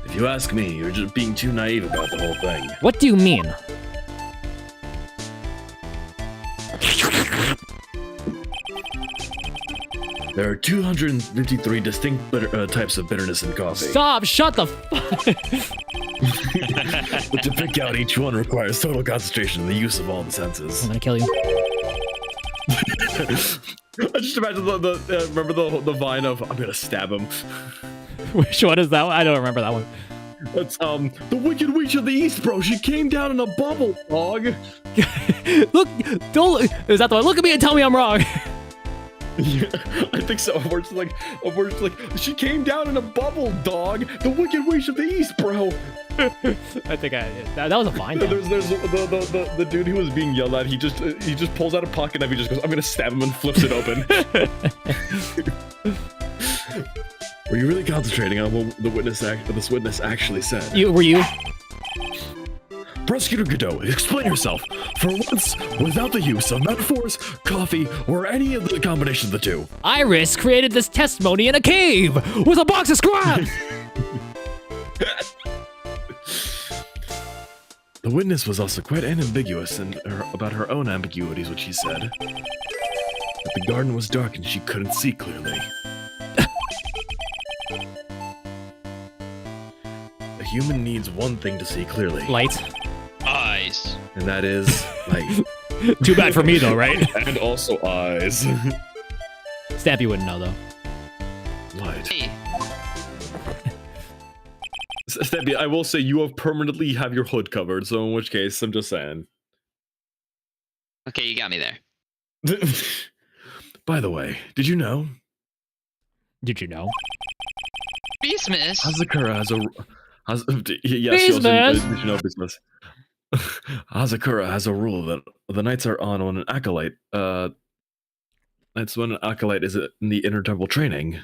If you ask me, you're just being too naive about the whole thing. What do you mean? There are 253 distinct types of bitterness in coffee. Stop! Shut the fuck! But to pick out each one requires total concentration and the use of all the senses. I'm gonna kill you. I just imagine remember the vine of I'm gonna stab him. Which one is that one? I don't remember that one. That's the Wicked Witch of the East, bro. She came down in a bubble, dog. Look, don't. Is that the one? Look at me and tell me I'm wrong. Yeah, I think so. We're just like, she came down in a bubble, dog. The Wicked Witch of the East, bro. I think that was a fine. There's the dude who was being yelled at. He just pulls out a pocket knife. He just goes, I'm gonna stab him, and flips it open. Were you really concentrating on what this witness actually said? Were you? Prosecutor Godot, explain yourself. For once, without the use of metaphors, coffee, or any of the combination of the two. Iris created this testimony in a cave with a box of scraps. The witness was also quite unambiguous about her own ambiguities, which she said. That the garden was dark and she couldn't see clearly. A human needs one thing to see clearly. Light. Eyes. And that is light. Too bad for me, though, right? And also eyes. Stampy wouldn't know, though. Light. Hey. Stampy, I will say you permanently have your hood covered, so in which case, I'm just saying. Okay, you got me there. By the way, did you know? Did you know? Beastmas. Hazakura has a... Beastmas. Did you know Beastmas? Hazakura has a rule that the nights are on when an acolyte, that's when an acolyte is in the inner temple training.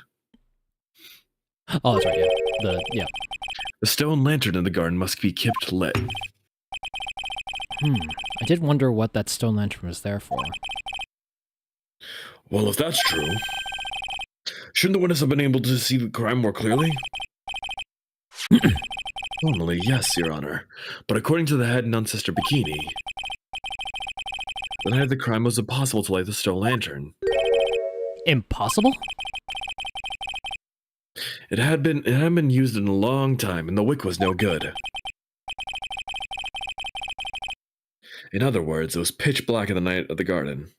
Oh, that's right, yeah. The stone lantern in the garden must be kept lit. I did wonder what that stone lantern was there for. Well, if that's true, shouldn't the witness have been able to see the crime more clearly? Normally, yes, Your Honor. But according to the head nun Sister Bikini, the night of the crime was impossible to light the stone lantern. Impossible? It hadn't been used in a long time, and the wick was no good. In other words, it was pitch black in the night of the garden.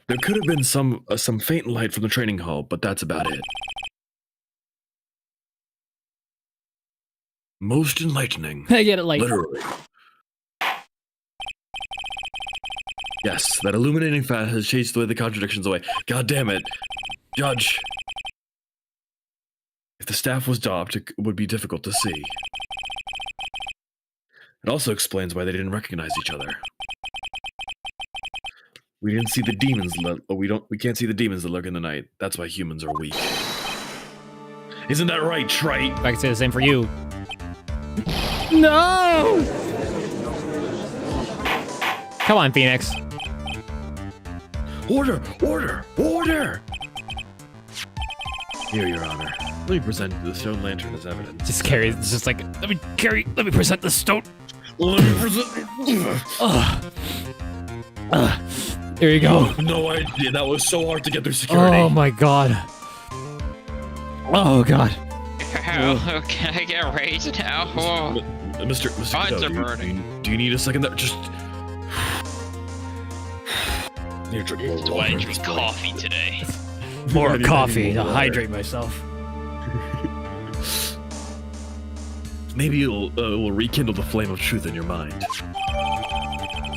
There could have been some faint light from the training hall, but that's about it. Most enlightening. I get it, like... Literally. Yes, that illuminating fact has chased away the contradictions away. God damn it. Judge. If the staff was daubed, it would be difficult to see. It also explains why they didn't recognize each other. We didn't see the demons. We can't see the demons that lurk in the night. That's why humans are weak. Isn't that right, Trite? I can say the same for you. No! Come on, Phoenix. Order! Order! Order! Here, Your Honor. Let me present the stone lantern as evidence. Just carry. It's just like, let me present the stone. Let me present. There you go. No idea. That was so hard to get through security. Oh my god. Oh god. How can I get raised now? Oh. Mr. Eyes Godot, are burning. do you need a second there? Just need to drink This more is water why I at drink this point. coffee today. More I need coffee to more water. hydrate myself. Maybe it will rekindle the flame of truth in your mind.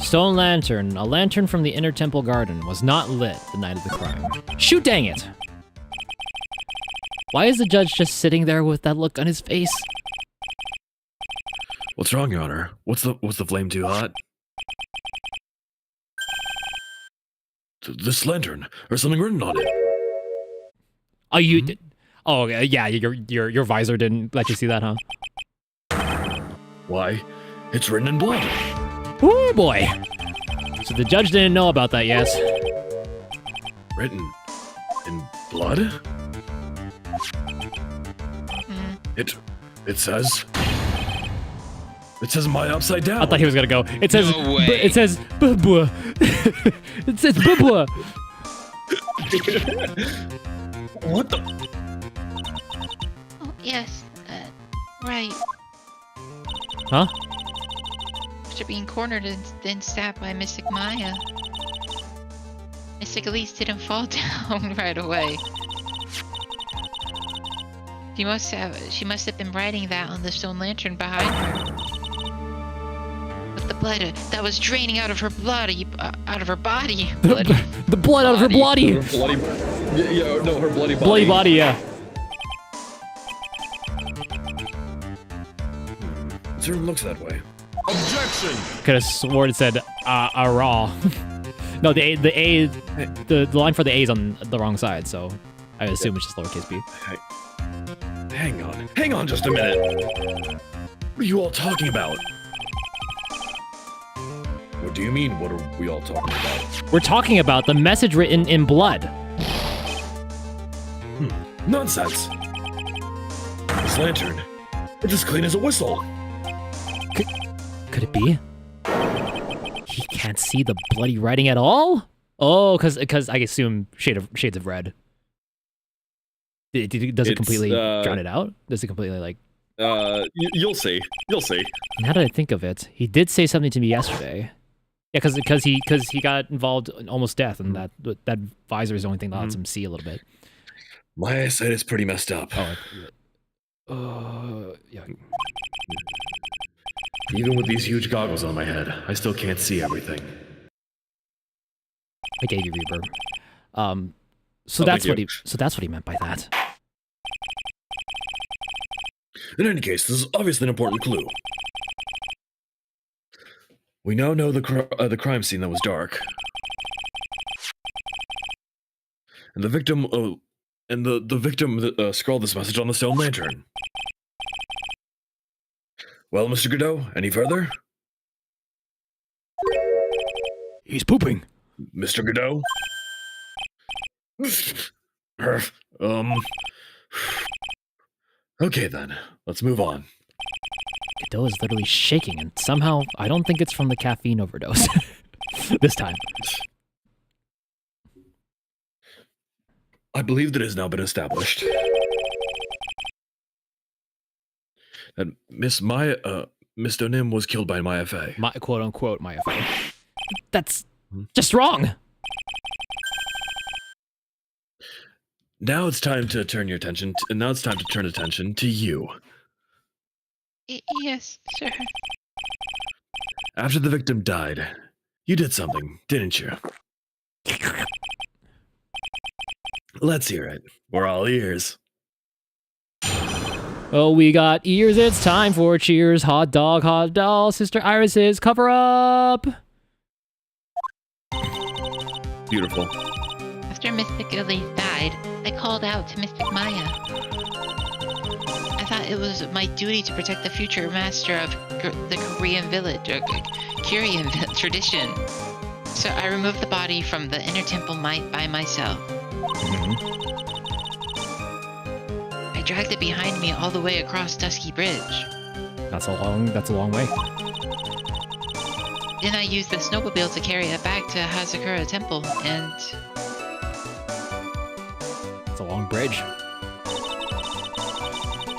Stone lantern. A lantern from the inner temple garden was not lit the night of the crime. Shoot, dang it! Why is the judge just sitting there with that look on his face? What's wrong, Your Honor? What's the flame too hot? This lantern, or something written on it. Oh, you did. Oh, yeah. Your visor didn't let you see that, huh? Why? It's written in blood. Oh boy. So the judge didn't know about that, yes. Written in blood? It says. It says my upside down. I thought he was gonna go. It says. No way. It says. Bubwa. It says bubwa. What the? Oh, yes. Right. Huh? After being cornered and then stabbed by Mystic Maya, Mystic Elise didn't fall down right away. She must have been writing that on the stone lantern behind her. With the blood that was draining out of her body. The blood out of her bloody. Her bloody. Yeah, no, her bloody body. Bloody body, yeah. It certainly looks that way. Objection! Could have sworn it said raw. No, the line for the A is on the wrong side, so I assume it's just lowercase b. Hang on just a minute. What are you all talking about? What do you mean, what are we all talking about? We're talking about the message written in blood. Nonsense. This lantern, it's as clean as a whistle. Could it be? He can't see the bloody writing at all? Oh, because I assume shades of red. Does it completely drown it out? Does it completely like? You'll see. You'll see. Now that I think of it, he did say something to me yesterday. Yeah, because he got involved in almost death, and that visor is the only thing that lets him see a little bit. My eyesight is pretty messed up. Yeah. Even with these huge goggles on my head, I still can't see everything. I gave you reverb. So Oh, that's thank what you. that's what he meant by that. In any case, this is obviously an important clue. We now know the crime scene that was dark, and the victim. The victim scrawled this message on the stone lantern. Well, Mr. Godot, any further? He's pooping. Mr. Godot? Okay then, let's move on. Godot is literally shaking, and somehow I don't think it's from the caffeine overdose. This time. I believe that it has now been established that Miss Donim was killed by Maya Fey. My quote unquote Maya Fey. That's just wrong. Now it's time to turn your attention. Now it's time to turn attention to you. Yes, sir. After the victim died, you did something, didn't you? Let's hear it. We're all ears. Oh, we got ears. It's time for cheers. Hot dog, hot doll. Sister Iris's cover up. Beautiful. After Mystic Elise died, I called out to Mystic Maya. I thought it was my duty to protect the future master of the Korean village, or Korean tradition. So I removed the body from the inner temple by myself. I dragged it behind me all the way across Dusky Bridge. That's a long way. Then I used the snowmobile to carry it back to Hazakura Temple, and It's a long bridge.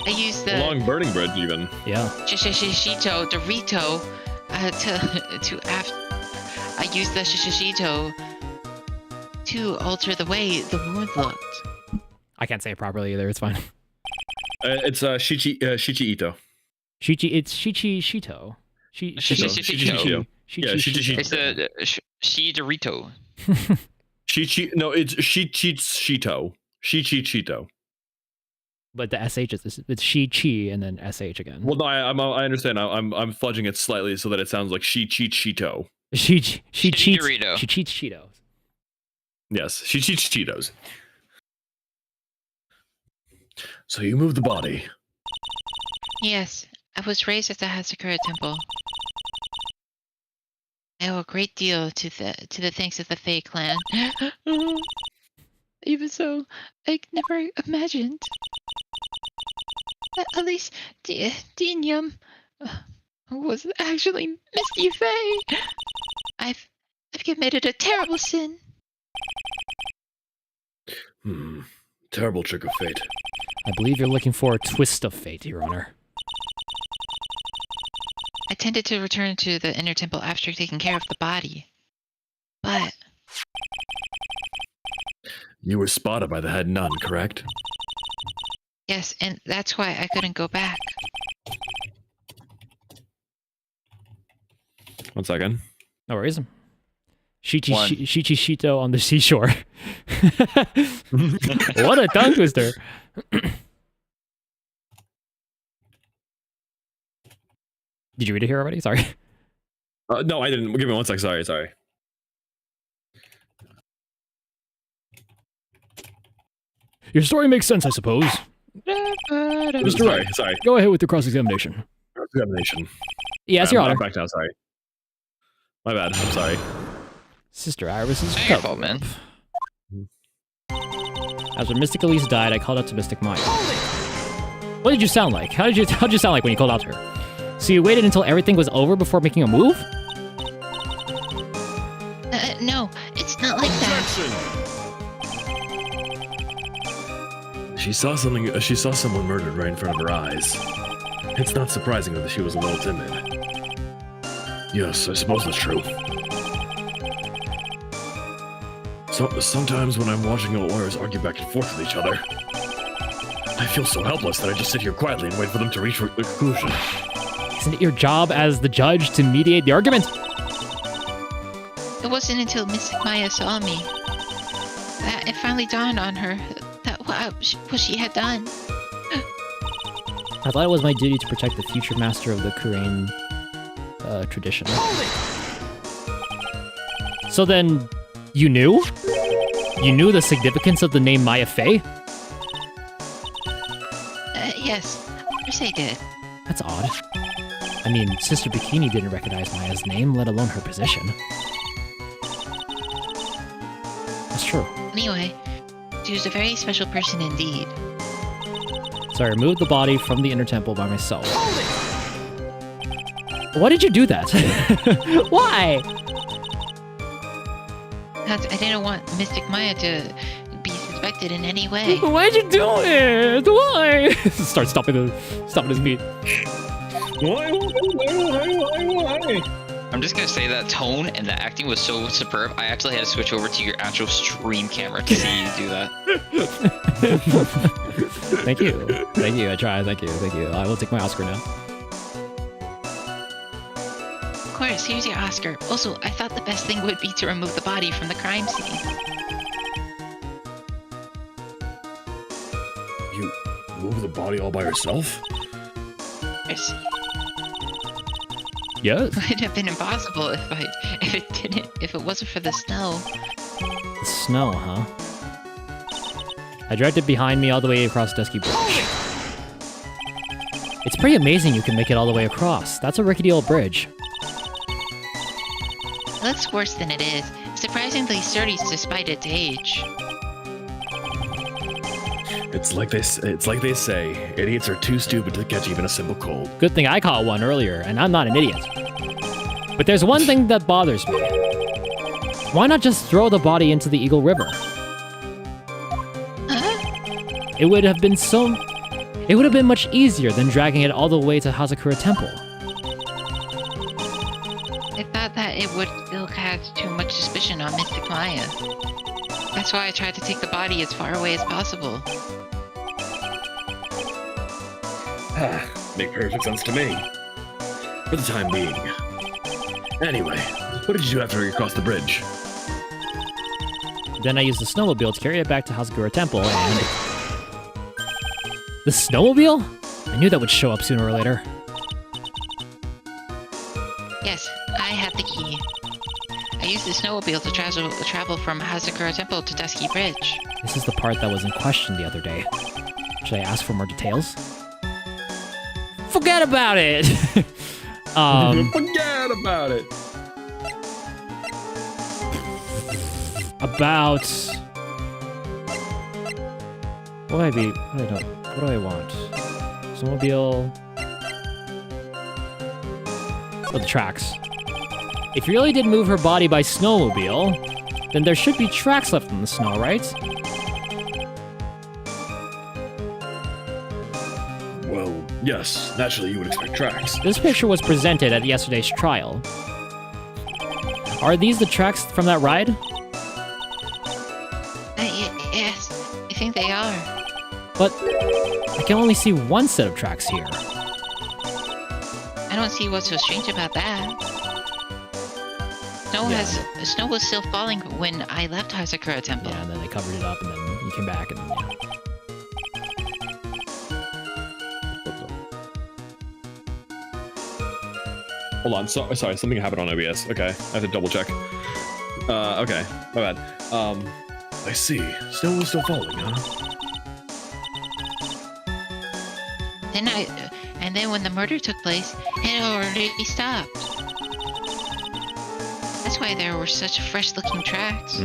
I used the Long burning bridge, even. Yeah. Shishito Dorito I used the Shishito to alter the way the wound looked. I can't say it properly either. It's fine. It's Shichi Ito. It's Shichi Shito. Shito. Yeah, Shichi It's the Shi-Dorito. Shichi. No, it's Shito. Shichi. But the SH is it's Shi-Chi and then SH again. Well, no, I understand. I'm fudging it slightly so that it sounds like Shito. She cheats Dorito. She cheats Cheetos. Yes, she cheats Cheetos. So you move the body. Yes, I was raised at the Hazakura Temple. I owe a great deal to the thanks of the Fae clan. Even so, I never imagined. At least Dinyam was actually Misty Fae. I've committed a terrible sin. Terrible trick of fate. I believe you're looking for a twist of fate, Your Honor. I tended to return to the inner temple after taking care of the body. But You were spotted by the head nun, correct? yes, and that's why I couldn't go back. 1 second. No worries. Shichi Shito on the seashore. What a tongue twister. Did you read it here already? Sorry. No, I didn't. Give me 1 sec. Sorry. Your story makes sense, I suppose. Mr. Wright, sorry. Go ahead with the cross-examination. Examination. Yes, Your Honor. I'm back now, sorry. My bad, I'm sorry. Sister Iris's Not your cup. fault, man. As when Mystic Elise died, I called out to Mystic Maya. What did you sound like? How'd you sound like when you called out to her? So you waited until everything was over before making a move? No, it's not like that. She saw something. She saw someone murdered right in front of her eyes. It's not surprising that she was a little timid. Yes, I suppose that's true. Sometimes when I'm watching the lawyers argue back and forth with each other, I feel so helpless that I just sit here quietly and wait for them to reach a conclusion. Isn't it your job as the judge to mediate the argument? It wasn't until Mystic Maya saw me that it finally dawned on her that what she had done. I thought it was my duty to protect the future master of the Kurain tradition. So then, you knew? You knew the significance of the name Maya Fey? Yes, of course I did. That's odd. I mean, Sister Bikini didn't recognize Maya's name, let alone her position. That's true. Anyway, she was a very special person indeed. So I removed the body from the inner temple by myself. Why did you do that? Why? I didn't want Mystic Maya to be suspected in any way. Why'd you do it? Why? Start stopping his beat. Why? I'm just gonna say that tone and the acting was so superb. I actually had to switch over to your actual stream camera to see you do that. Thank you. I tried. Thank you. I will take my Oscar now. Of course, here's your Oscar. Also, I thought the best thing would be to remove the body from the crime scene. You move the body all by yourself? Yes. Yes. It would have been impossible if it wasn't for the snow. The snow, huh? I dragged it behind me all the way across Dusky Bridge. It's pretty amazing you can make it all the way across. That's a rickety old bridge. It looks worse than it is. Surprisingly sturdy despite its age. It's like they say, idiots are too stupid to catch even a simple cold. Good thing I caught one earlier, and I'm not an idiot. But there's one thing that bothers me. Why not just throw the body into the Eagle River? Huh? It would have been much easier than dragging it all the way to Hazakura Temple. I thought that it would still cast too much suspicion on Mystic Maya. That's why I tried to take the body as far away as possible. Make perfect sense to me. For the time being. Anyway, what did you do after you crossed the bridge? Then I used the snowmobile to carry it back to Hazakura Temple and... The snowmobile? I knew that would show up sooner or later. Yes, I had the key. I used the snowmobile to travel from Hazakura Temple to Dusky Bridge. This is the part that was in question the other day. Should I ask for more details? Forget about it! Forget about it! About... What do I want? Snowmobile... Oh, the tracks. If you really did move her body by snowmobile, then there should be tracks left in the snow, right? Well, yes, naturally you would expect tracks. This picture was presented at yesterday's trial. Are these the tracks from that ride? Yes, I think they are. But I can only see one set of tracks here. I don't see what's so strange about that. Snow was still falling when I left Hazakura Temple. Yeah, and then they covered it up, and then you came back, and then, yeah. Hold on, sorry, something happened on OBS. Okay, I have to double check. Okay, my bad. I see. Snow was still falling, huh? And then when the murder took place, it already stopped. That's why there were such fresh-looking tracks.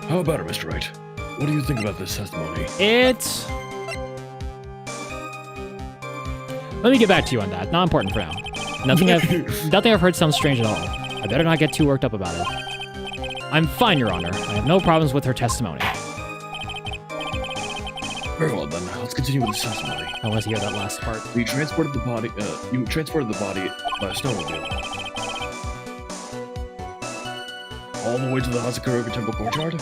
How about it, Mr. Wright? What do you think about this testimony? Let me get back to you on that. Not important for now. Nothing I've heard sounds strange at all. I better not get too worked up about it. I'm fine, Your Honor. I have no problems with her testimony. Very well then, let's continue with this testimony. I want to hear that last part. You transported the body by a snowmobile. All the way to the Hazakura Temple courtyard?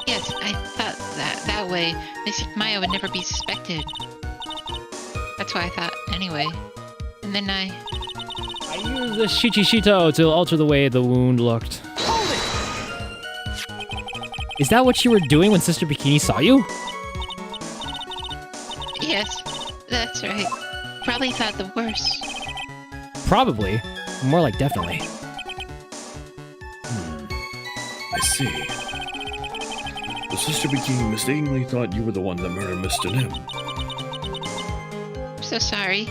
Yes, I thought that way, Miss Maya would never be suspected. That's why I thought, anyway. And then I used the Shichishito to alter the way the wound looked. Is that what you were doing when Sister Bikini saw you? Yes, that's right. Probably thought the worst. Probably. More like definitely. I see. The Sister Bikini mistakenly thought you were the one that murdered Mr. Nim. I'm so sorry.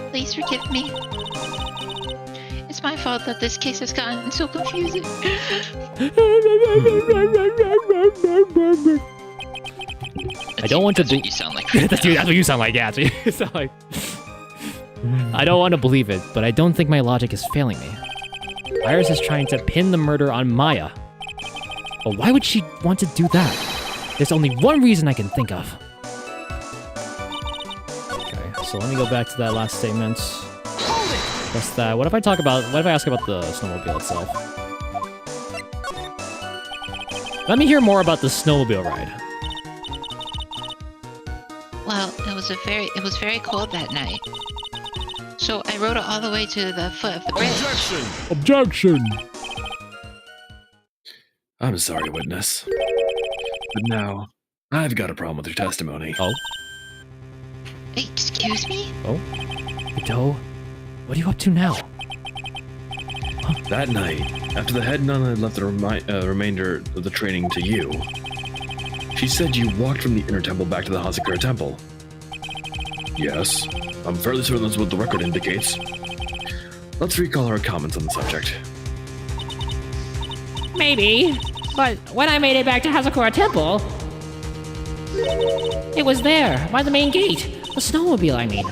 Please forgive me. It's my fault that this case has gotten so confusing. I don't want to. That's what you sound like. Dude, that's what you sound like. Yeah, that's what you sound like. I don't want to believe it, but I don't think my logic is failing me. Iris is trying to pin the murder on Maya. But why would she want to do that? There's only one reason I can think of. Okay, so let me go back to that last statement. What's that? What if I ask about the snowmobile itself? Let me hear more about the snowmobile ride. Well, it was very cold that night. So I rode it all the way to the foot of the bridge. Objection! I'm sorry, witness. But now, I've got a problem with your testimony. Oh? Excuse me? Oh? Ito, what are you up to now? That night, after the head nun had left the remainder of the training to you, she said you walked from the inner temple back to the Hazakura Temple. Yes, I'm fairly certain that's what the record indicates. Let's recall her comments on the subject. Maybe, but when I made it back to Hazakura Temple, it was there, by the main gate. The snowmobile, I mean.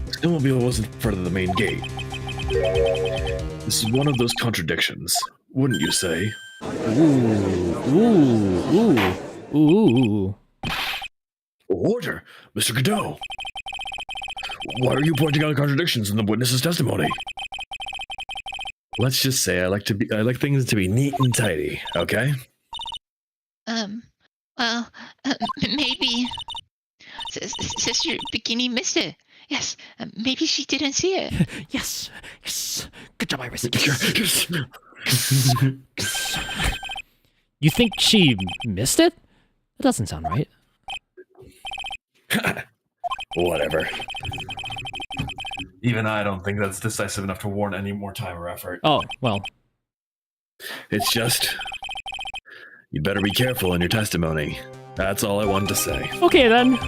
The snowmobile wasn't part of the main gate. This is one of those contradictions, wouldn't you say? Ooh. Ooh. Order, Mr. Godot. Why are you pointing out contradictions in the witness's testimony? Let's just say I like things to be neat and tidy, okay? Well, maybe Sister Bikini missed it. Yes, maybe she didn't see it. Yes. Yes. Good job, Iris. You think she missed it? That doesn't sound right. Whatever. Even I don't think that's decisive enough to warrant any more time or effort. Oh, well. It's just... you'd better be careful in your testimony. That's all I wanted to say. Okay, then.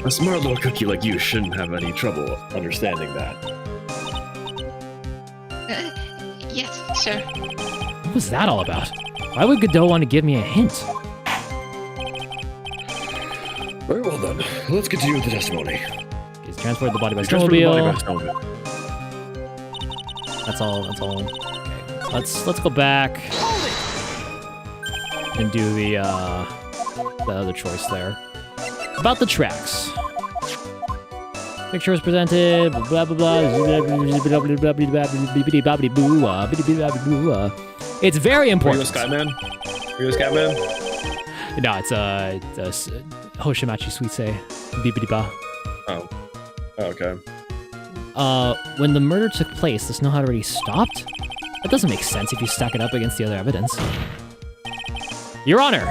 A smart little cookie like you shouldn't have any trouble understanding that. Yes, sir. What was that all about? Why would Godot want to give me a hint? Very well then. Let's continue with the testimony. He's transported the body by snowmobile. That's all. Okay. Let's go back and do the other choice there. About the tracks. Picture is presented. Blah blah blah. It's very important. Are you a Skyman? Are you a Skyman? No, it's Hoshimachi Suisei. Bibidi ba. Oh, okay. When the murder took place, the snow had already stopped? That doesn't make sense if you stack it up against the other evidence. Your Honor,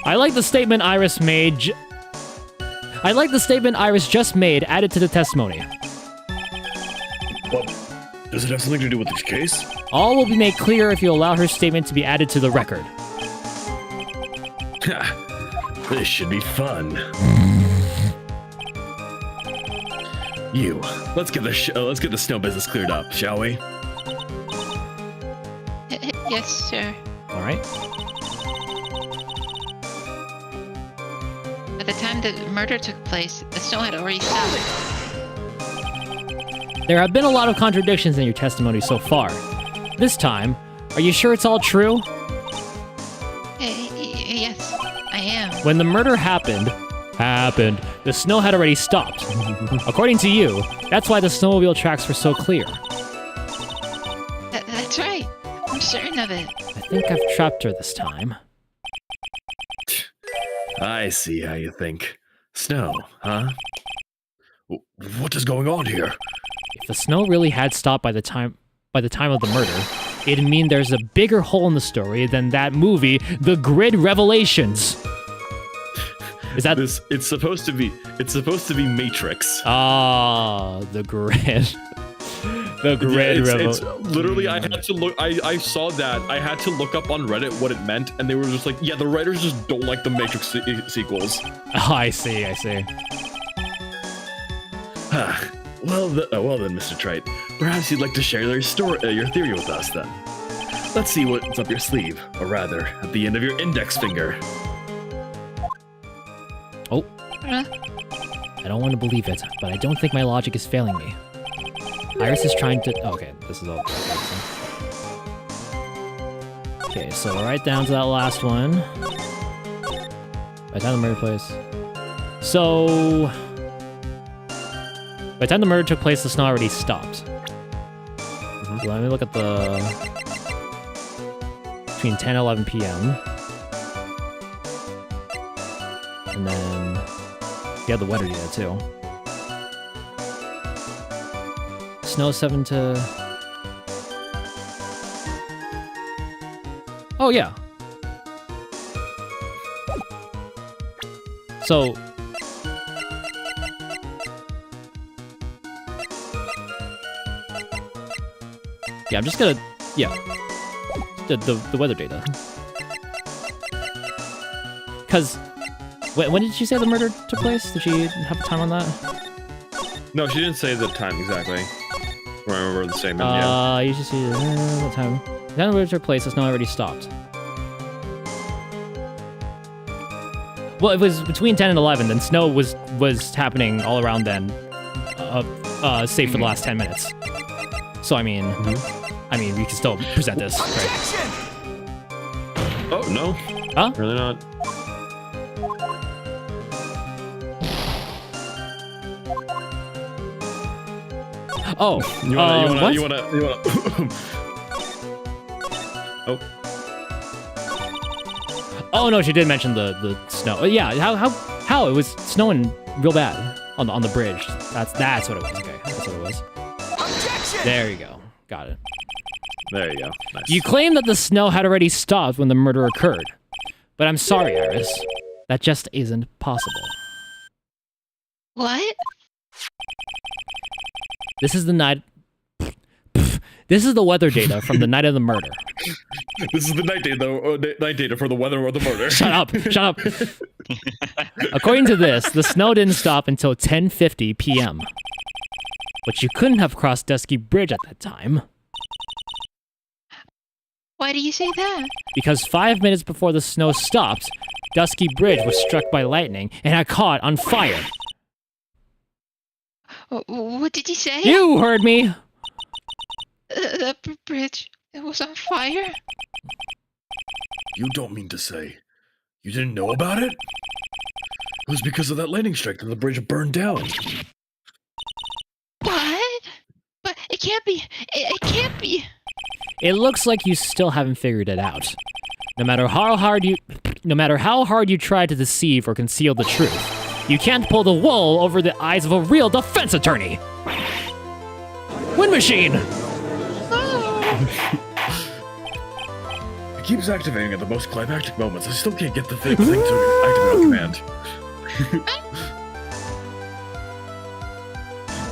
I like the statement Iris just made added to the testimony. But does it have something to do with this case? All will be made clear if you allow her statement to be added to the record. This should be fun. Let's get the snow business cleared up, shall we? Yes, sir. All right. By the time the murder took place, the snow had already stopped. There have been a lot of contradictions in your testimony so far. This time, are you sure it's all true? Yes, I am. When the murder happened, the snow had already stopped. According to you, that's why the snowmobile tracks were so clear. That's right. I'm certain of it. I think I've trapped her this time. I see how you think. Snow, huh? What is going on here? If the snow really had stopped by the time of the murder, it'd mean there's a bigger hole in the story than that movie, The Grid Revelations. Is that It's supposed to be Matrix. Ah, The Grid. The Grid Revelations. Literally, I had to look. I saw that. I had to look up on Reddit what it meant, and they were just like, "Yeah, the writers just don't like the Matrix sequels." Oh, I see. Well then, Mr. Trite, perhaps you'd like to share your theory with us then. Let's see what's up your sleeve, or rather, at the end of your index finger. Oh. I don't want to believe it, but I don't think my logic is failing me. Iris is trying to... okay, this is all... okay, so right down to that last one. By the time the murder place. So... by the time the murder took place, the snow already stopped. So let me look at the... between 10 and 11 p.m. And then... you have the weather data, too. Snow 7 to... oh, yeah. So... yeah, I'm just gonna... yeah. The weather data. Because... when did she say the murder took place? Did she have a time on that? No, she didn't say the time exactly. I remember the same. Yeah. You just see what time. The time the murder took place, the snow already stopped. Well, it was between 10 and 11, then snow was happening all around then, save for the last 10 minutes. So I mean, we can still present this, right? Oh no. Huh? Really not. Oh, You wanna Oh. Oh no, she did mention the snow. Yeah, how it was snowing real bad on the bridge. That's what it was. Okay, that's what it was. Objection! There you go. Got it. There you go. Nice. You claim that the snow had already stopped when the murder occurred, but I'm sorry, Iris. That just isn't possible. What? This is the night. This is the weather data from the night of the murder. This is the night data for the weather or the murder. Shut up! Shut up! According to this, the snow didn't stop until 10:50 p.m. But you couldn't have crossed Dusky Bridge at that time. Why do you say that? Because 5 minutes before the snow stopped, Dusky Bridge was struck by lightning and had caught on fire. What did you say? You heard me! The bridge, it was on fire? You don't mean to say you didn't know about it? It was because of that lightning strike that the bridge burned down. What? But it can't be. It can't be. It looks like you still haven't figured it out. No matter how hard you try to deceive or conceal the truth, you can't pull the wool over the eyes of a real defense attorney. Wind machine! It keeps activating at the most climactic moments. I still can't get the thing to activate on command.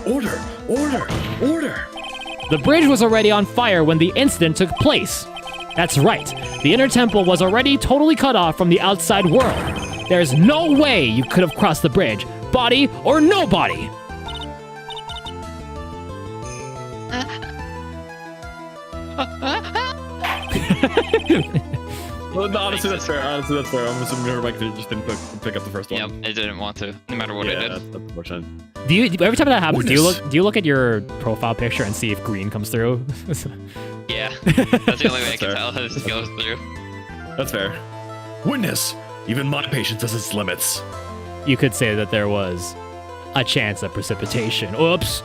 Order! Order! Order! The bridge was already on fire when the incident took place. That's right. The inner temple was already totally cut off from the outside world. There's no way you could have crossed the bridge, body or no body. Well, no, honestly, that's fair. I'm assuming her mic just didn't pick up the first one. Yep, it didn't want to, no matter what I did. That's unfortunate. Do you every time that happens, do you look at your profile picture and see if green comes through? Yeah, that's the only way I can fair. tell how this goes through. That's fair. Witness! Even my patience has its limits. You could say that there was a chance of precipitation. Oops.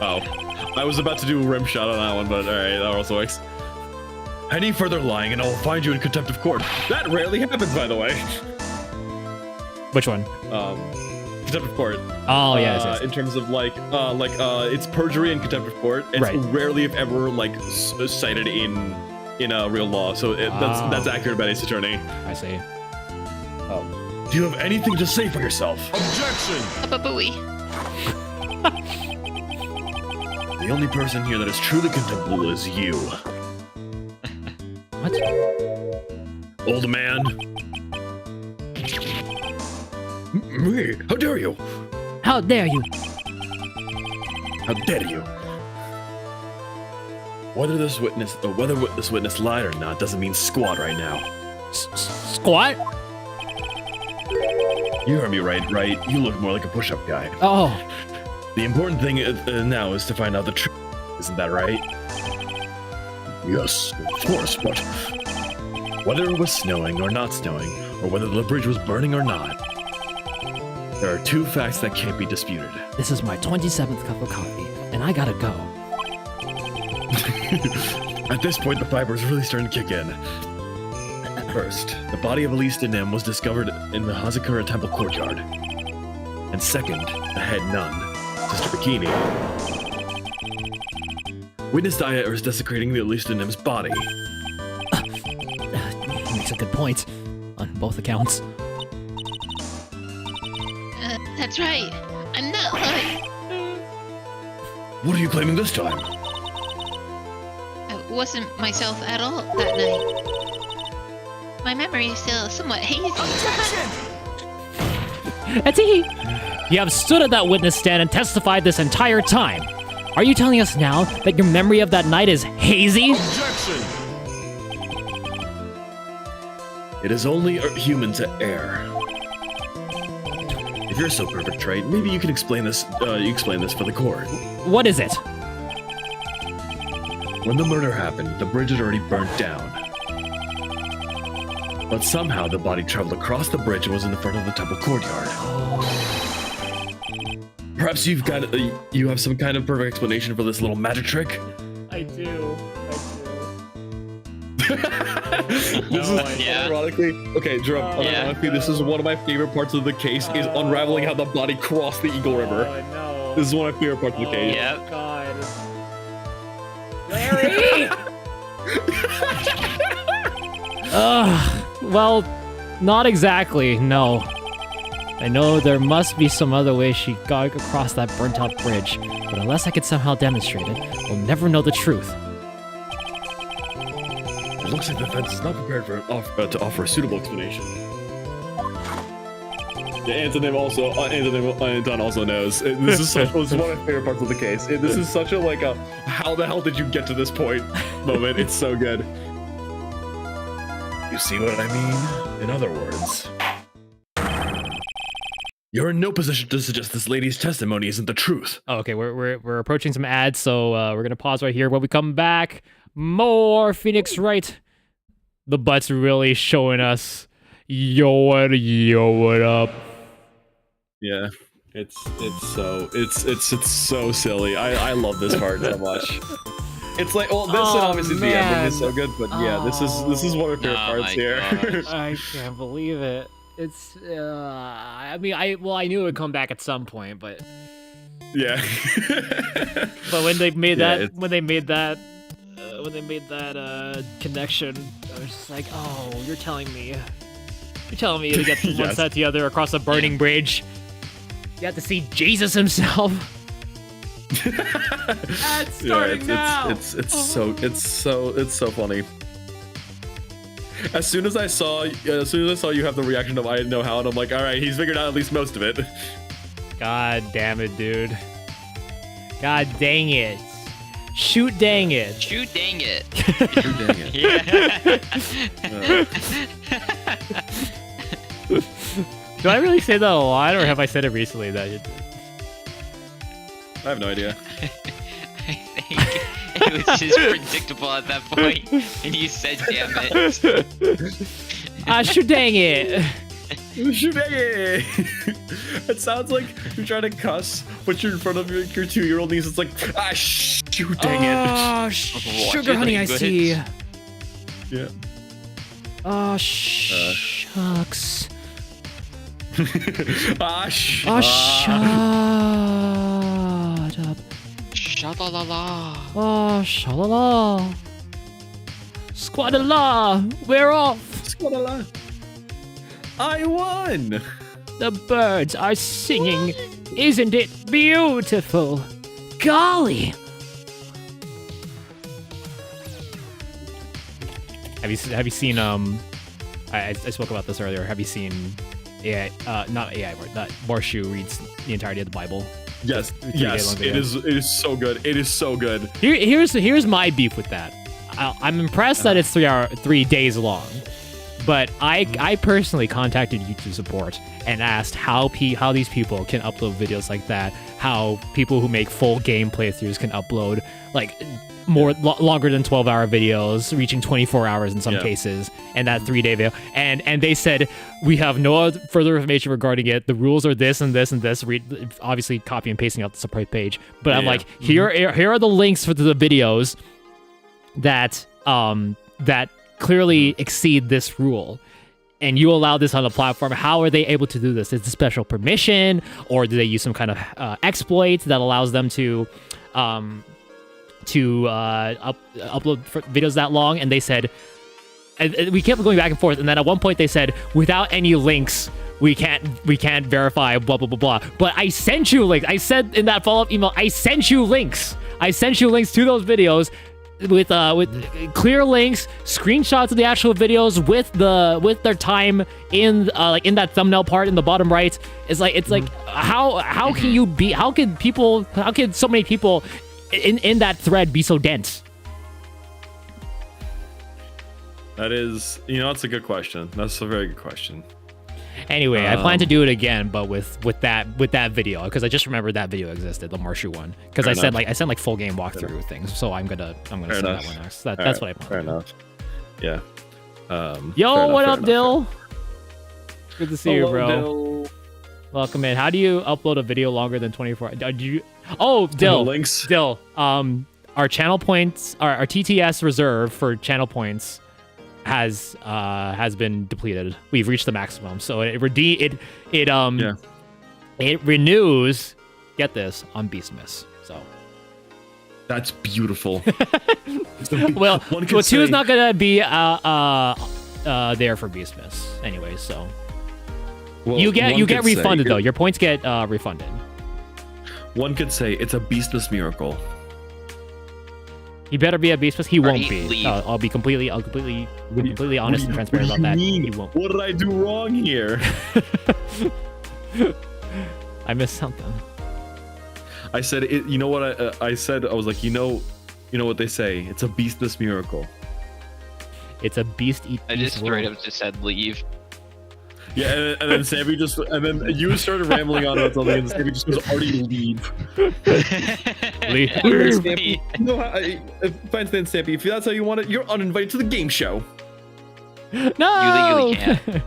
Oh. I was about to do a rim shot on that one, but alright, that also works. Any further lying and I'll find you in contempt of court. That rarely happens, by the way. Which one? Contempt of court. Oh, yes. In terms of it's perjury and contempt of court. It's Right. rarely, if ever, cited in a real law. So that's accurate about Ace Attorney. I see. Do you have anything to say for yourself? Objection! Ba-booey. The only person here that is truly contemptible is you. What? Old man. Me? How dare you? How dare you? How dare you? Whether this witness lied or not doesn't mean squat right now. Squat? You heard me right? You look more like a push-up guy. Oh. The important thing now is to find out the truth. Isn't that right? Yes, of course, but whether it was snowing or not snowing, or whether the bridge was burning or not, there are two facts that can't be disputed. This is my 27th cup of coffee, and I gotta go. At this point, the fiber is really starting to kick in. First, the body of Elise Denim was discovered in the Hazakura Temple courtyard. And second, the head nun, Sister Bikini, witnessed Iris desecrating the Elise Denim's body. He makes a good point on both accounts. That's right. I'm not lying. What are you claiming this time? I wasn't myself at all that night. My memory is still somewhat hazy. That's he. You have stood at that witness stand and testified this entire time. Are you telling us now that your memory of that night is hazy? Objection! It is only human to err. If you're so perfect, Wright, maybe you can explain this. You explain this for the court. What is it? When the murder happened, the bridge had already burnt down. But somehow the body traveled across the bridge and was in the front of the temple courtyard. Perhaps you have some kind of perfect explanation for this little magic trick? I do. Ironically, okay, Jerome, ironically, this is one of my favorite parts of the case, is unraveling how the body crossed the Eagle River. Oh, no. This is one of my favorite parts of the case. Yep. God. Larry! Well, not exactly, no. I know there must be some other way she got across that burnt-out bridge, but unless I could somehow demonstrate it, we'll never know the truth. It looks like the defense is not prepared to offer a suitable explanation. Yeah, Anton also knows. This is one of my favorite parts of the case. This is such a how the hell did you get to this point moment. It's so good. You see what I mean? In other words, you're in no position to suggest this lady's testimony isn't the truth. Oh, okay, we're approaching some ads, so we're gonna pause right here. When we come back, more Phoenix Wright. The butt's really showing us. Yo, what up? Yeah, it's so silly. I love this part so much. It's like, well, this and obviously the ending is so good, but yeah, this is one of my favorite parts here. I can't believe it. It's I mean, I knew it would come back at some point, but yeah. But when they made that connection, I was just like, oh, you're telling me to get from one side to the other across a burning bridge. You have to see Jesus himself. That's starting now. It's so funny. As soon as I saw you have the reaction of I didn't know how, and I'm like, all right, he's figured out at least most of it. God damn it, dude. God dang it. Shoot dang it. Shoot dang it. Shoot dang it. Yeah. Do I really say that a lot, or have I said it recently? I have no idea. I think it was just predictable at that point, and you said, damn it. Shoot dang it. Shoot dang it. It sounds like you're trying to cuss, but you're in front of your 2-year-old niece. It's like, shoot dang it. Oh, sugar honey, I see. Yeah. Oh, shucks. Shut up. Sha-la-la-la. Oh, sha-la-la. Squad-a-la. We're off. Squad-a-la. I won. The birds are singing. Isn't it beautiful? Golly. Have you seen I spoke about this earlier. Have you seen AI, not AI, that Marshu reads the entirety of the Bible? Yes, it is so good. It is so good. Here's my beef with that. I'm impressed that it's 3 days long, but I personally contacted YouTube support and asked how these people can upload videos like that. How people who make full game playthroughs can upload like longer than 12-hour videos, reaching 24 hours in some cases, and that 3-day video. And they said, we have no further information regarding it. The rules are this and this and this. Obviously copy and pasting out the separate page. But I'm like, here are the links for the videos that clearly exceed this rule. And you allow this on the platform. How are they able to do this? Is it special permission, or do they use some kind of exploit that allows them to upload videos that long? And they said, and we kept going back and forth, and then at one point they said, without any links, we can't verify blah blah blah blah. But I sent you links. I said in that follow-up email, I sent you links to those videos with clear links, screenshots of the actual videos with their time in in that thumbnail part in the bottom right. It's like how can so many people in that thread be so dense? That is, that's a good question. That's a very good question. Anyway, I plan to do it again, but with that video, because I just remembered that video existed, the Marshu one, because I sent full game walkthrough things. So I'm gonna send that one next. That's what I plan. Fair enough. Yeah. Yo, what up, enough. Dill? Good to see you, Hello, bro. Dill. Welcome in. How do you upload a video longer than 24? Did you? Oh, Dill. Links. Dill. Our channel points, our TTS reserve for channel points has been depleted. We've reached the maximum, so it renews. Get this on Beastmas. So That's beautiful. well, One could 2 is say- not gonna be there for Beastmas anyway. So Well, you get one could say- refunded though. Your points get refunded. One could say it's a Beastmas miracle. He better be at Beastmas. He won't Alright, be. leave. I'll be completely honest and transparent about that. He won't. What did I do wrong here? I missed something. I said it. You know what I said? I was like, you know what they say? It's a Beastmas miracle. It's a beast eat. I just straight up just said leave. Yeah, and then Sammy and then you started rambling on about something, and Sammy just goes, "Already leave." Leave. Stampy, you know how fine, Stan Stampy. If that's how you want it, you're uninvited to the game show. No. You legally can't.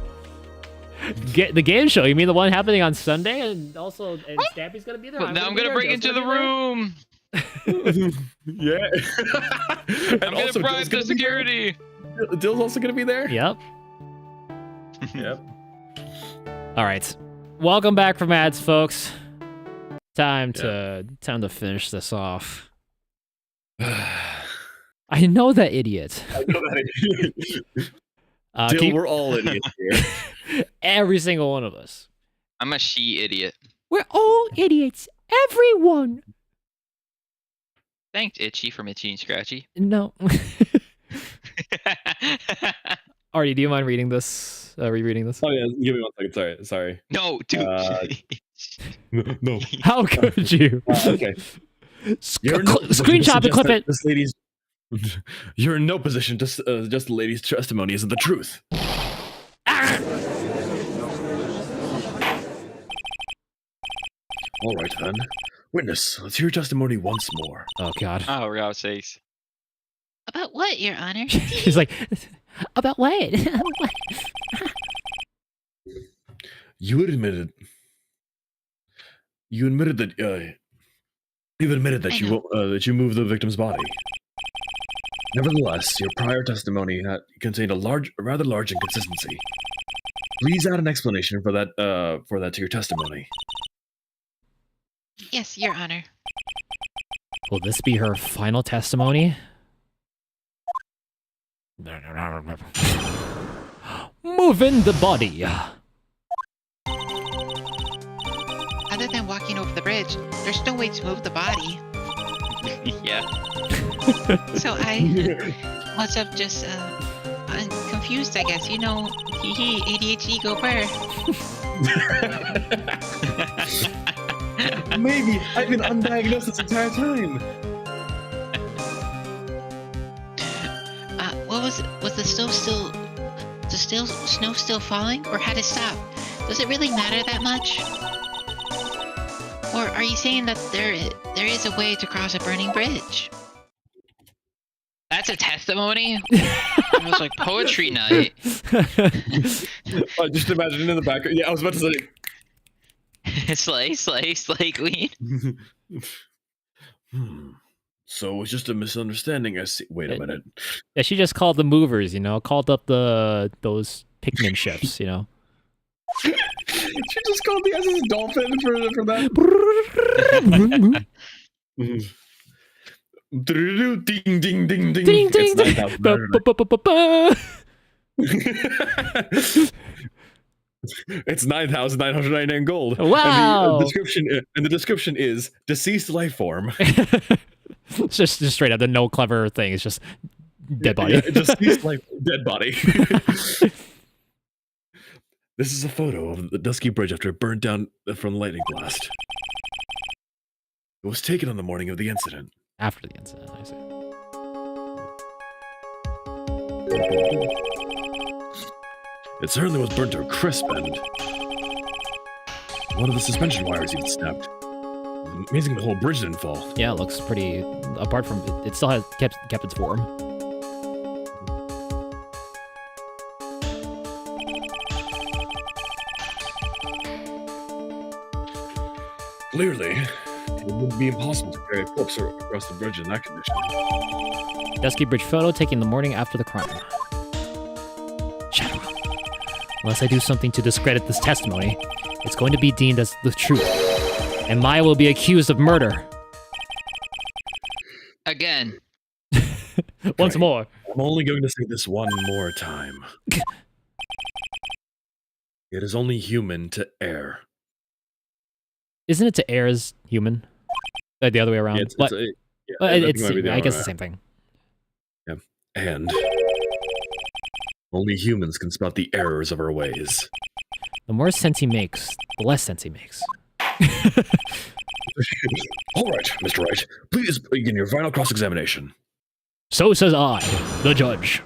Get the game show. You mean the one happening on Sunday? And also, and Stampy's gonna be there. Now I'm gonna break into the room. Yeah. I'm gonna bribe the security. Dill's also gonna be there. Yep. Yep. All right. Welcome back from ads, folks. Time to finish this off. I know that idiot. I know that Can Dill, you- we're all idiots here. Every single one of us. I'm a she idiot. We're all idiots. Everyone. Thanks, Itchy, from Itchy and Scratchy. No. Artie, do you mind reading this? Rereading this? Oh yeah, give me 1 second. Sorry. No, dude. No. How could you? Okay. Screenshot the clip it. This lady's. You're in no position to just the lady's testimony isn't the truth. All right then, witness. Let's hear your testimony once more. Oh God. Oh, God's sakes. About what, Your Honor? She's like, about what? You admitted that you've admitted that you moved the victim's body. Nevertheless, your prior testimony contained a rather large inconsistency. Please add an explanation for that to your testimony. Yes, Your Honor. Will this be her final testimony? Moving the body. Other than walking over the bridge, there's no way to move the body. Yeah. So I must have just I'm confused, I guess. You know, ADHD go burr. Maybe I've been undiagnosed this entire time. What was it? Was the snow still falling, or had it stopped? Does it really matter that much? Or are you saying that there is a way to cross a burning bridge? That's a testimony? It was like poetry night. Just imagine in the background. Yeah, I was about to say. Slay, queen. So it's just a misunderstanding. I see. Wait a minute. Yeah, she just called the movers, called up those Pikmin ships, She just called the SS dolphin for that. Ding ding ding ding. Ding, ding, It's ding. 9,000. It's 9,999 gold. Wow. And the description is deceased life form. It's just straight up the no clever thing. It's just dead body. Yeah, deceased life dead body. This is a photo of the dusky bridge after it burned down from the lightning blast. It was taken on the morning of the incident. After the incident, I see. It certainly was burnt to a crisp, and one of the suspension wires even snapped. Amazing the whole bridge didn't fall. Yeah, it looks pretty. Apart from it still has kept its form. Clearly, it would be impossible to carry a corpse across the bridge in that condition. Dusky Bridge photo taken the morning after the crime. Shadow. Unless I do something to discredit this testimony, it's going to be deemed as the truth. And Maya will be accused of murder. Again. Once more. I'm only going to say this one more time. It is only human to err. Isn't it to err as human? The other way around. Yeah, But- I I guess the same thing. Yeah. And only humans can spot the errors of our ways. The more sense he makes, the less sense he makes. All right, Mr. Wright, please begin your final cross-examination. So says I, the judge.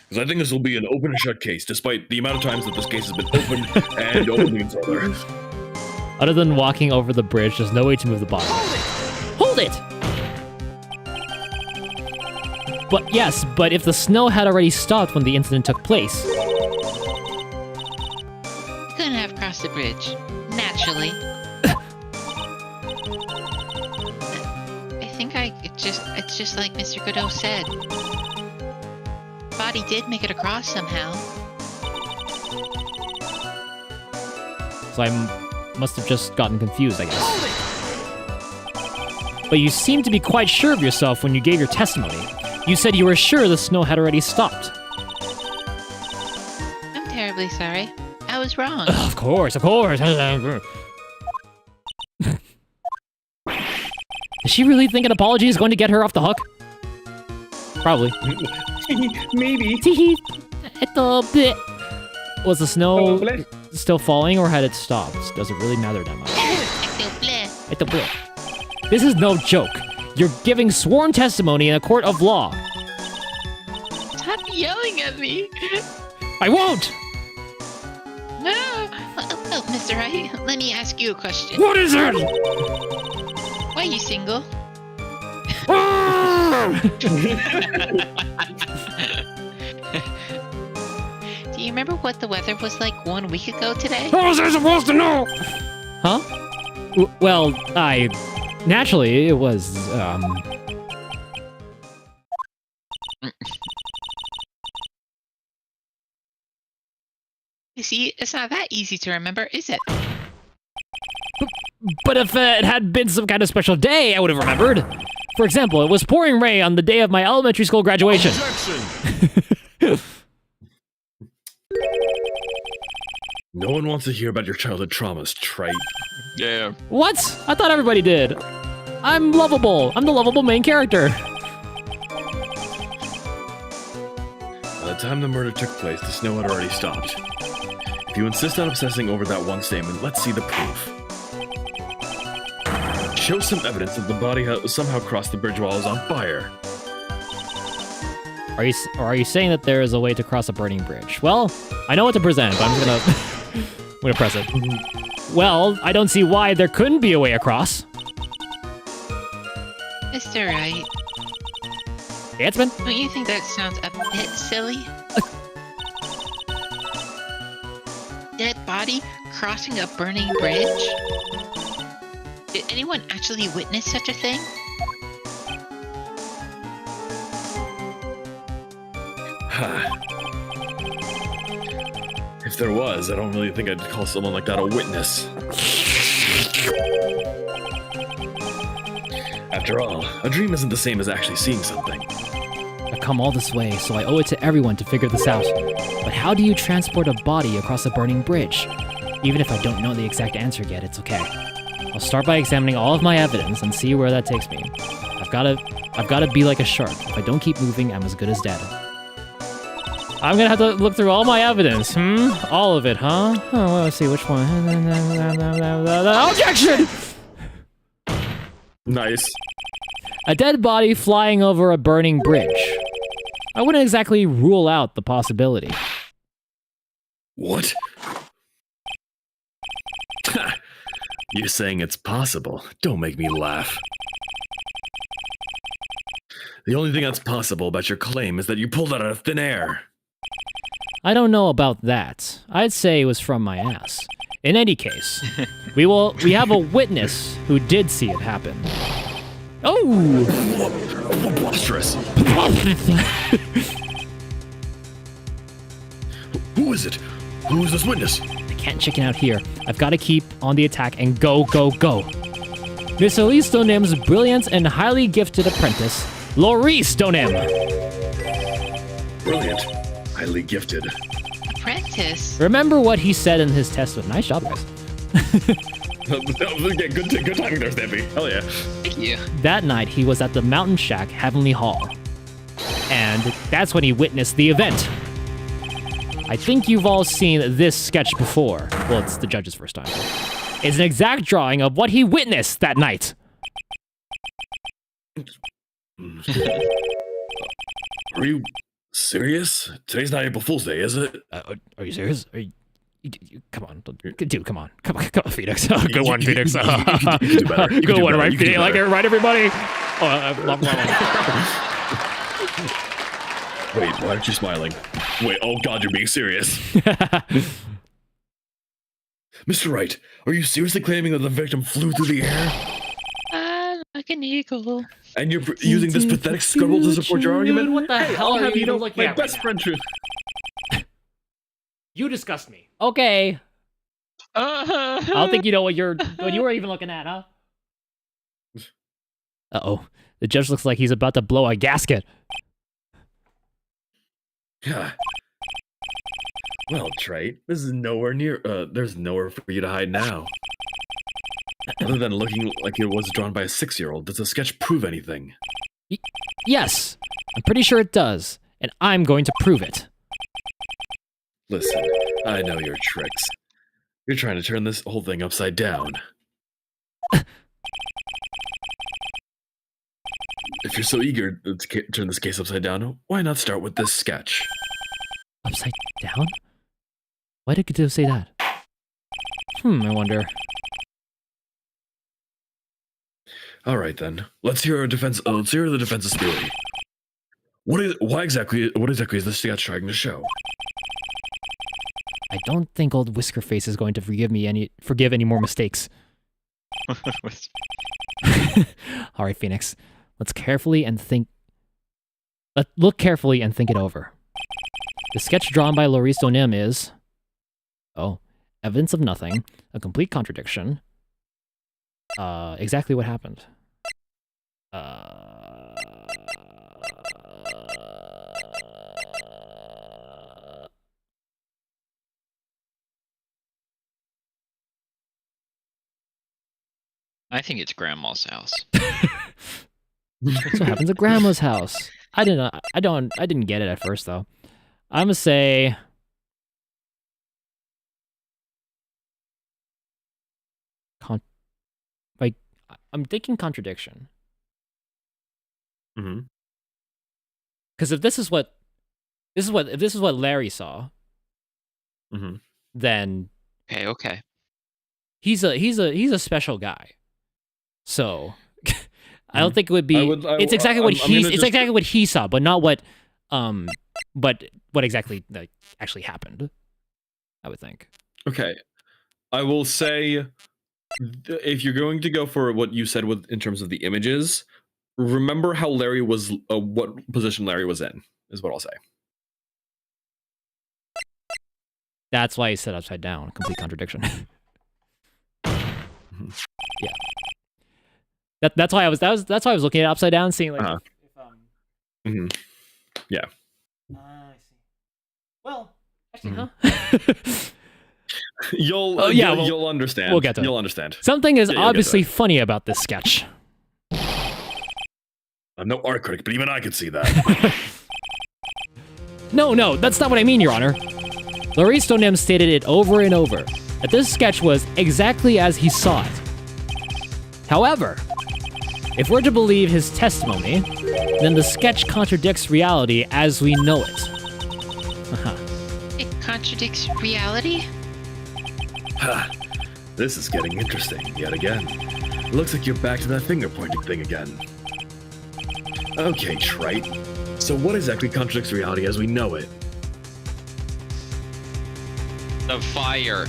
Because I think this will be an open and shut case, despite the amount of times that this case has been opened and opened and further. Other than walking over the bridge, there's no way to move the body. Hold it! But yes, but if the snow had already stopped when the incident took place, Couldn't have crossed the bridge. Naturally. I think it's just like Mr. Godot said. Body did make it across somehow. so I must have just gotten confused, I guess. But you seem to be quite sure of yourself when you gave your testimony. You said you were sure the snow had already stopped. I'm terribly sorry. I was wrong. Of course, of course. Does she really think an apology is going to get her off the hook? Probably. Maybe. bit. Was the snow still falling or had it stopped? Does it really matter that much? This is no joke. You're giving sworn testimony in a court of law. Stop yelling at me. I won't! No. Oh, Mr. Wright, let me ask you a question. What is it? Why are you single? Do you remember what the weather was like 1 week ago today? How was I supposed to know? Huh? Well, naturally, it was, You see, it's not that easy to remember, is it? But if it had been some kind of special day, I would have remembered. For example, it was pouring rain on the day of my elementary school graduation. No one wants to hear about your childhood traumas, trite. Yeah. What? I thought everybody did. I'm lovable. I'm the lovable main character. By the time the murder took place, the snow had already stopped. If you insist on obsessing over that one statement, let's see the proof. Show some evidence that the body somehow crossed the bridge while it was on fire. Are you saying that there is a way to cross a burning bridge? Well, I know what to present, but I'm just gonna I'm gonna press it. Well, I don't see why there couldn't be a way across. Mr. Wright, Yeah, it's been. don't you think that sounds a bit silly? Dead body crossing a burning bridge? Did anyone actually witness such a thing? If there was, I don't really think I'd call someone like that a witness. After all, a dream isn't the same as actually seeing something. I've come all this way, so I owe it to everyone to figure this out. But how do you transport a body across a burning bridge? Even if I don't know the exact answer yet, it's okay. I'll start by examining all of my evidence and see where that takes me. I've gotta be like a shark. If I don't keep moving, I'm as good as dead. I'm gonna have to look through all my evidence. All of it, huh? Oh, well, let's see which one. Objection! Nice. A dead body flying over a burning bridge. I wouldn't exactly rule out the possibility. What? You're saying it's possible. Don't make me laugh. The only thing that's possible about your claim is that you pulled it out of thin air. I don't know about that. I'd say it was from my ass. In any case, we have a witness who did see it happen. Oh! Preposterous. Who is it? Who is this witness? I can't chicken out here. I've got to keep on the attack and go, go, go. Miss Elise Donim's brilliant and highly gifted apprentice, Laurice Donim. Brilliant. Highly gifted. Apprentice. Remember what he said in his testament. Nice job, guys. Good timing there, Stampy. Hell yeah. Thank you. That night, he was at the Mountain Shack Heavenly Hall. And that's when he witnessed the event. I think you've all seen this sketch before. Well, it's the judge's first time. It's an exact drawing of what he witnessed that night. Are you serious? Today's not April Fool's Day, is it? Are you serious? Come on, dude, come on, Phoenix. Good one, Phoenix. You can do better. Good one, right, Phoenix? Like it, right, everybody? Wait, why aren't you smiling? Wait, oh god, you're being serious. Mr. Wright, are you seriously claiming that the victim flew through the air? Like an eagle. And you're using this pathetic scribble to support your argument? What the hell have you been looking my at best right friend truth. You disgust me. Okay. I don't think you know what you were even looking at, huh? Uh-oh. The judge looks like he's about to blow a gasket. Yeah. Well, Trite, this is nowhere near, there's nowhere for you to hide now. Other than looking like it was drawn by a 6-year-old, does the sketch prove anything? Yes, I'm pretty sure it does, and I'm going to prove it. Listen, I know your tricks. You're trying to turn this whole thing upside down. If you're so eager to turn this case upside down, why not start with this sketch? Upside down? Why did Gato say that? I wonder. All right then, let's hear the defense's theory. What exactly is this sketch trying to show? I don't think old Whiskerface is going to forgive any more mistakes. All right, Phoenix. Let's look carefully and think it over. The sketch drawn by Laurice Donim is evidence of nothing, a complete contradiction. Exactly what happened. I think it's Grandma's house. That's what happens at Grandma's house. I didn't get it at first though. I'm gonna say I'm thinking contradiction. Mm-hmm. Because if this is what Larry saw, then Okay. he's a special guy. So I don't think it would be. It's exactly what he saw, but not what exactly actually happened. I would think. Okay, I will say, if you're going to go for what you said in terms of the images, remember how Larry was, what position Larry was in, is what I'll say. That's why he said upside down. Complete contradiction. Yeah. That's why I was looking at it upside down, seeing like Yeah. I see. Well, actually, huh? You'll understand. We'll get to it. You'll understand. Something is obviously funny about this sketch. I'm no art critic, but even I could see that. No, that's not what I mean, Your Honor. Laurice Donim stated it over and over, that this sketch was exactly as he saw it. However, if we're to believe his testimony, then the sketch contradicts reality as we know it. It contradicts reality? Ha! This is getting interesting yet again. Looks like you're back to that finger-pointing thing again. Okay, Trite. So what exactly contradicts reality as we know it? The fire.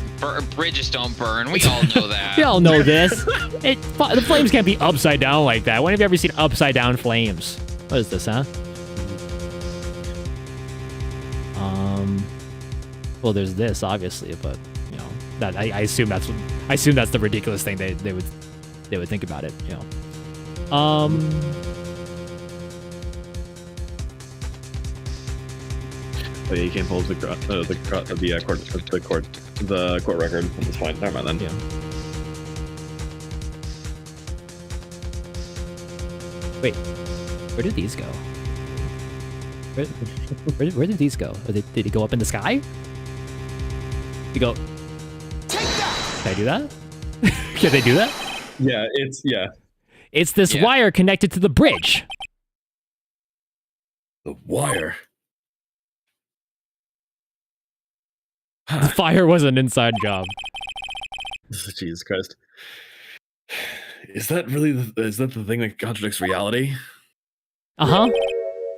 Bridges don't burn. We all know that. We all know this. The flames can't be upside down like that. When have you ever seen upside down flames? What is this, huh? Well, there's this, obviously, but you know that I assume that's the ridiculous thing they would think about it. You know. Oh yeah, you can't pull the court record. That's fine. Never mind then. Yeah. Wait, where did these go? Where did these go? Did they go up in the sky? You go. Take that! Can I do that? Can they do that? Yeah, It's this wire connected to the bridge. The wire. The fire was an inside job. Jesus Christ. Is that really the thing that contradicts reality? Uh-huh.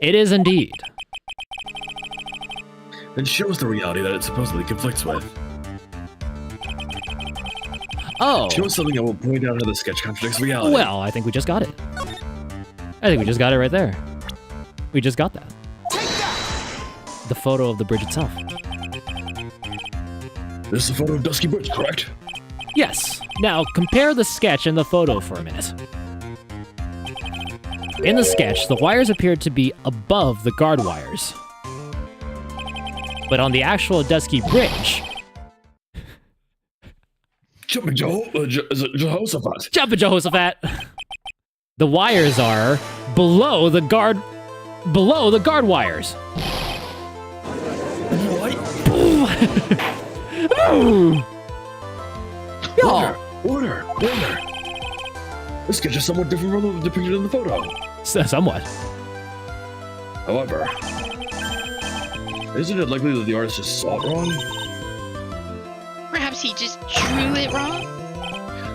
It is indeed. Then show us the reality that it supposedly conflicts with. Oh. Show us something that will point out how the sketch contradicts reality. Well, I think we just got it. I think we just got it right there. We just got that. The photo of the bridge itself. This is a photo of Dusky Bridge, correct? Yes. Now, compare the sketch and the photo for a minute. In the sketch, the wires appeared to be above the guard wires. But on the actual Dusky Bridge... Jumping Jehoshaphat. Jumping Jehoshaphat! The wires are below the guard wires. What? Order! This sketch is somewhat different from the depicted in the photo. Somewhat. However, isn't it likely that the artist just saw it wrong? Perhaps he just drew it wrong?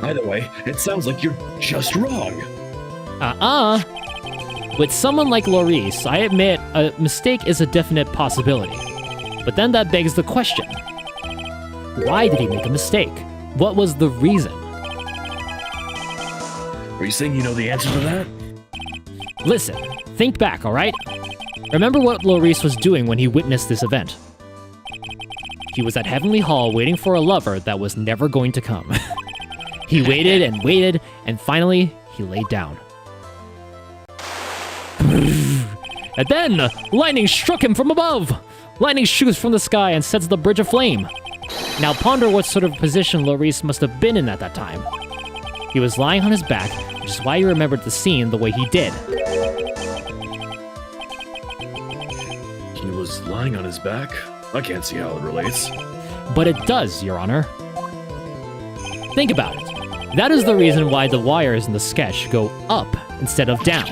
Either way, it sounds like you're just wrong. With someone like Laurice, I admit a mistake is a definite possibility. But then that begs the question. Why did he make a mistake? What was the reason? Are you saying you know the answer to that? Listen, think back, alright? Remember what Laurice was doing when he witnessed this event. He was at Heavenly Hall waiting for a lover that was never going to come. He waited, and finally, he laid down. And then, lightning struck him from above! Lightning shoots from the sky and sets the bridge aflame. Now ponder what sort of position Laurice must have been in at that time. He was lying on his back, which is why he remembered the scene the way he did. He was lying on his back? I can't see how it relates. But it does, Your Honor. Think about it. That is the reason why the wires in the sketch go up instead of down.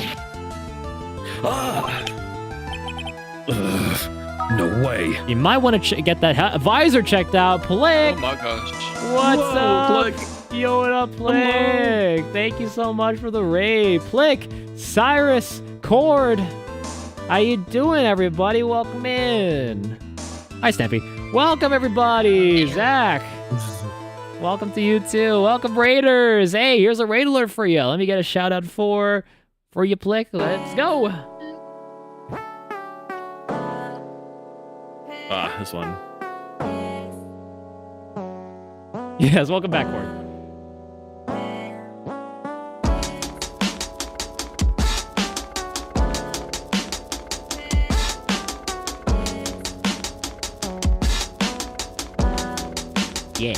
No way. You might want to get that visor checked out. Plick! Oh my gosh. What's up? Plick. Yo, what up, Plick? Thank you so much for the raid. Plick, Cyrus, Cord. How you doing, everybody? Welcome in. Hi, Stampy. Welcome, everybody. Zach. Welcome to you, too. Welcome, Raiders. Hey, here's a raid alert for you. Let me get a shout out for you, Plick. Let's go. This one. Yes, welcome back, Cord. Yeah.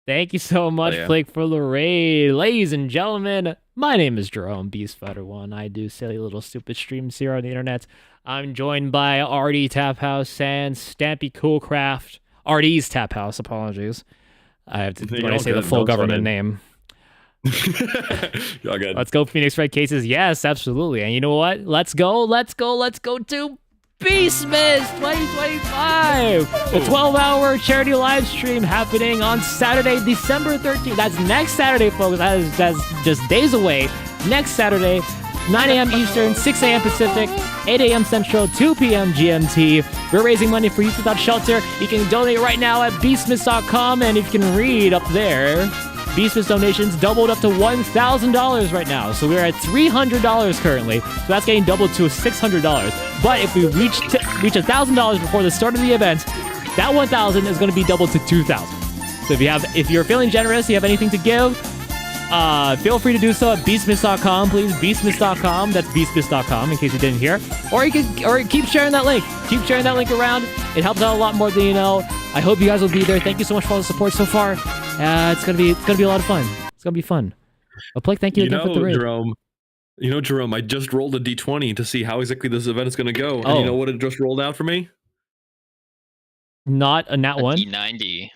Thank you so much, Blake, for the raid. Ladies and gentlemen, my name is Jerome Beastfighter1. I do silly little stupid streams here on the internet. I'm joined by RD Tap House and Stampy Coolcraft. RD's Tap House, apologies. I have to when I say the full government name. Y'all good. Let's go, Phoenix Red Cases. Yes, absolutely. And you know what? Let's go to Beastmas 2025, the 12-hour charity live stream happening on Saturday, December 13th. That's next Saturday, folks. That's just days away. Next Saturday, 9 a.m. Eastern, 6 a.m. Pacific, 8 a.m. Central, 2 p.m. GMT. We're raising money for Youth Without Shelter. You can donate right now at beastmas.com, and if you can read up there, Beastmas donations doubled up to $1,000 right now. So we're at $300 currently. So that's getting doubled to $600. But if we reach $1,000 before the start of the event, that $1,000 is going to be doubled to $2,000. So if you're feeling generous, you have anything to give, feel free to do so at beastmas.com, please. Beastmas.com. That's beastmas.com in case you didn't hear. Or keep sharing that link. Keep sharing that link around. It helps out a lot more than you know. I hope you guys will be there. Thank you so much for all the support so far. It's gonna be a lot of fun. It's gonna be fun. But Blake, thank you again for the raid. Jerome, I just rolled a d20 to see how exactly this event is gonna go. Oh. And you know what it just rolled out for me? Not a nat 1? D90.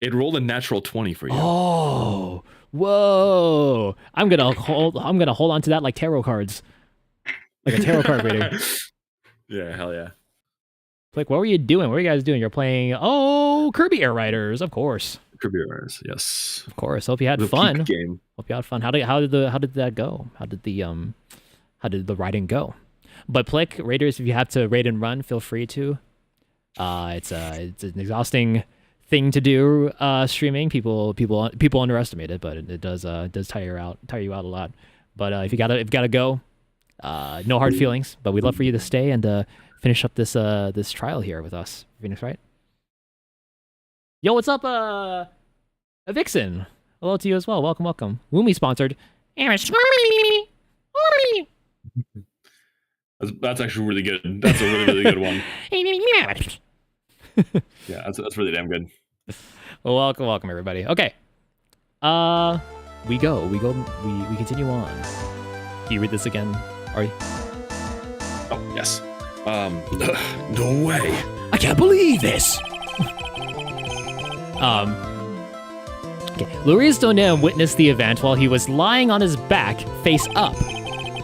It rolled a natural 20 for you. Oh, whoa! I'm gonna hold on to that like tarot cards, like a tarot card reader. Yeah, hell yeah. Blake, what were you doing? What were you guys doing? You're playing Kirby Air Riders, of course. Kirby Air Riders, yes. Of course. Hope you had The fun. peak game. Hope you had fun. How did that go? How did the riding go? But Blake, Raiders, if you have to raid and run, feel free to. It's an exhausting thing to do. Streaming, people underestimate it, but it does tire you out a lot. But if you gotta go, no hard feelings. But we'd love for you to stay and finish up this trial here with us, Phoenix, right? Yo, what's up, Vixen? Hello to you as well. Welcome. Woomy sponsored. That's actually really good. That's a really good one. Yeah, that's really damn good. Well, welcome everybody. Okay. We continue on. Can you read this again, Ari? Oh, yes. No way. I can't believe this. Okay. Louis Donem witnessed the event while he was lying on his back, face up.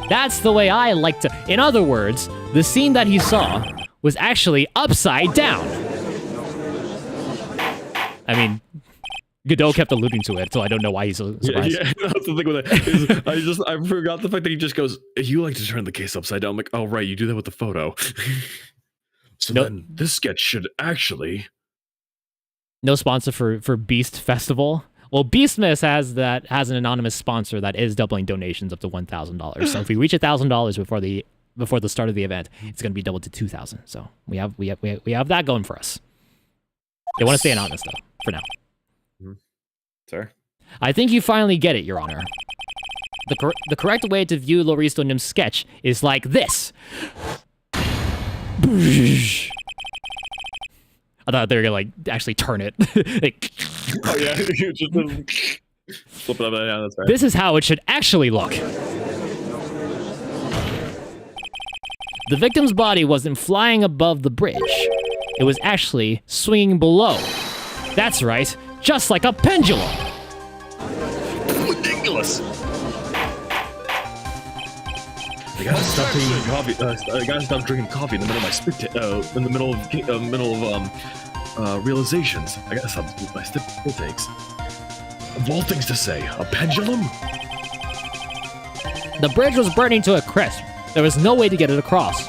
That's the way I like to. In other words, the scene that he saw was actually upside down. I mean, Godot kept alluding to it, so I don't know why he's so surprised. Yeah, that's the thing with it. I forgot the fact that he just goes, "You like to turn the case upside down." I'm like, "Oh right, you do that with the photo." So then this sketch should actually. No sponsor for Beast Festival. Well, Beastmas has an anonymous sponsor that is doubling donations up to $1,000. So if we reach $1,000 before the start of the event, it's going to be doubled to $2,000. So we have that going for us. They want to stay anonymous though, for now. Mm-hmm. Sir, I think you finally get it, Your Honor. The correct way to view Loris Donem's sketch is like this. I thought they were gonna like actually turn it. Like, oh yeah, just flip it up. Yeah, that's right. This is how it should actually look. The victim's body wasn't flying above the bridge. It was actually swinging below. That's right, just like a pendulum. Ridiculous. I gotta stop drinking coffee. I gotta stop drinking coffee in the middle of my in the middle of realizations. I gotta stop my spit takes. Of all things to say, a pendulum? The bridge was burning to a crisp. There was no way to get it across.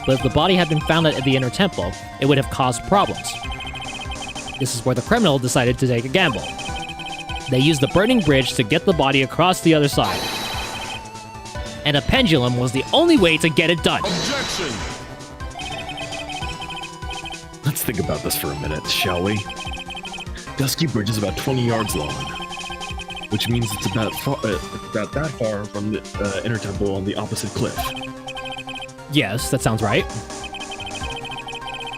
But if the body had been found at the inner temple, it would have caused problems. This is where the criminal decided to take a gamble. They used the burning bridge to get the body across the other side. And a pendulum was the only way to get it done. Objection! Let's think about this for a minute, shall we? Dusky Bridge is about 20 yards long, which means it's about that far from the inner temple on the opposite cliff. Yes, that sounds right.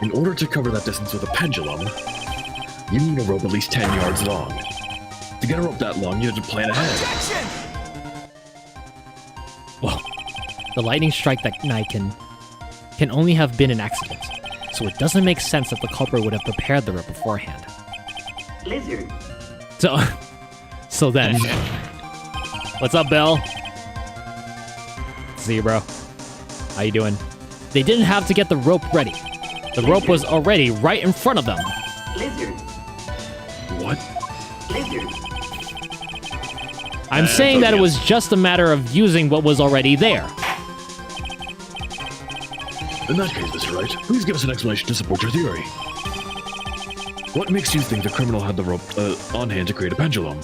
In order to cover that distance with a pendulum, you need a rope at least 10 yards long. To get a rope that long, you have to plan ahead. Well, the lightning strike that night can only have been an accident, so it doesn't make sense that the culprit would have prepared the rope beforehand. Lizard. So then, what's up, Bill? See you, bro. How you doing? They didn't have to get the rope ready. The rope was already right in front of them. Lizard. What? Lizard. I'm saying that it was just a matter of using what was already there. In that case, Mr. Wright, please give us an explanation to support your theory. What makes you think the criminal had the rope on hand to create a pendulum?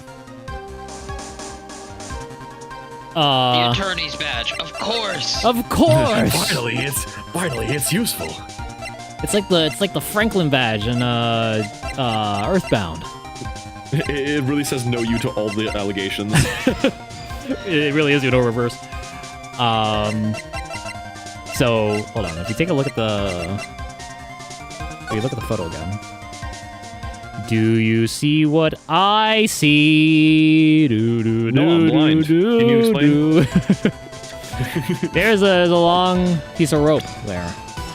The attorney's badge, of course. Of course. Finally, it's useful. It's like the Franklin badge in Earthbound. It really says no you to all the allegations. It really is, reverse. So hold on. If you take a look at the photo again. Do you see what I see? No, I'm blind. Can you explain? There's a long piece of rope there,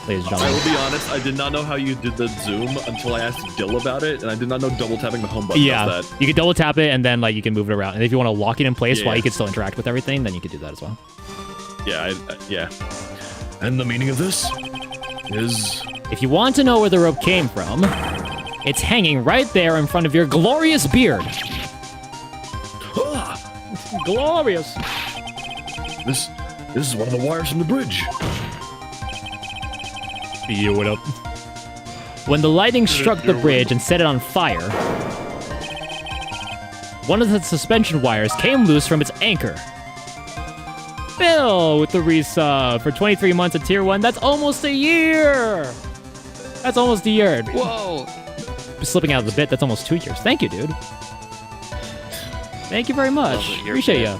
ladies and I gentlemen. will be honest, I did not know how you did the zoom until I asked Dill about it, and I did not know double tapping the home button does that. You can double tap it and then like you can move it around. And if you want to lock it in place while Yeah. you can still interact with everything, then you can do that as well. Yeah, yeah. And the meaning of this is... If you want to know where the rope came from, it's hanging right there in front of your glorious beard. Ah! Glorious. This is one of the wires from the bridge. Yeah, what up? When the lightning struck the bridge and set it on fire, one of the suspension wires came loose from its anchor. Bill with the resub for 23 months at tier 1. That's almost a year. That's almost a year. Whoa. Slipping out of the bit. That's almost 2 years. Thank you, dude. Thank you very much. Appreciate ya.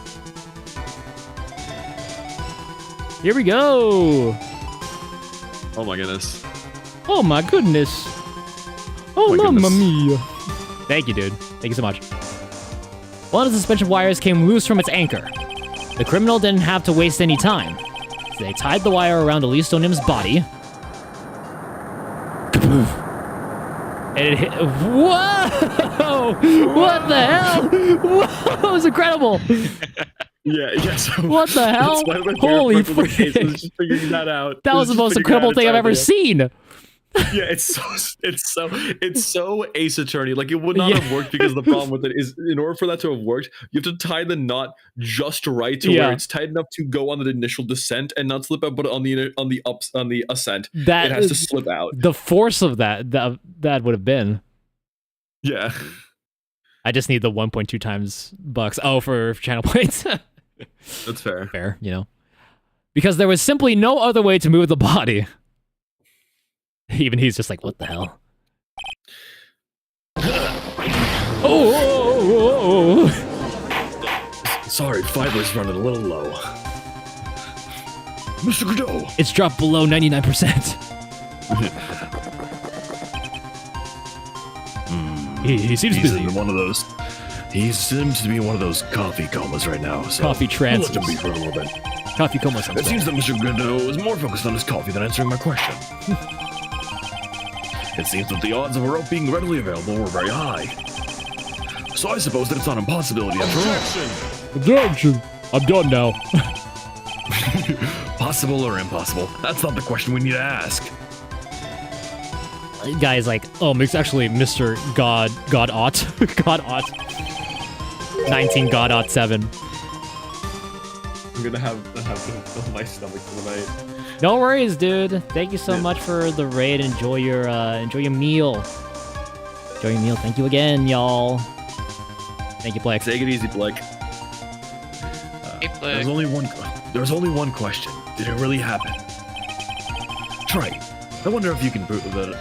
Here we go. Oh my goodness. Oh my goodness. Oh, My mamma goodness. mia. Thank you, dude. Thank you so much. One of the suspension wires came loose from its anchor. The criminal didn't have to waste any time. So they tied the wire around Elise Onim's body. And it hit. Whoa! What the hell? Whoa! That was incredible. Yeah, yes. What the hell? Holy frick. Just figuring that out. That was the most incredible thing I've ever seen. Yeah, it's so Ace Attorney. Like, it would not have worked because the problem with it is, in order for that to have worked, you have to tie the knot just right to where it's tight enough to go on the initial descent and not slip out, but on the ascent, it has to slip out. The force of that would have been. Yeah. I just need the 1.2 times bucks. Oh, for channel points. That's fair. Fair, because there was simply no other way to move the body. Even he's just like, what the hell? Oh! Sorry, fiber's running a little low. Mr. Godot! It's dropped below 99%. He seems busy. in one of those. He seems to be in one of those coffee comas right now. So Coffee trances. We'll let him be for a little bit. Coffee coma sounds It seems that Mr. Godot is more focused on his coffee than answering my question. It seems that the odds of a rope being readily available were very high. So I suppose that it's not an impossibility after all. Objection! I'm done now. Possible or impossible? That's not the question we need to ask. Guy's like, it's actually Mr. God Ought. God Ought. 19 God Ought 7. I'm gonna have my stomach for the night. No worries, dude. Thank you so much for the raid. Enjoy your meal. Enjoy your meal. Thank you again, y'all. Thank you, Blake. Take it easy, Blake. There's only one question. Did it really happen? Trey, I wonder if you can prove that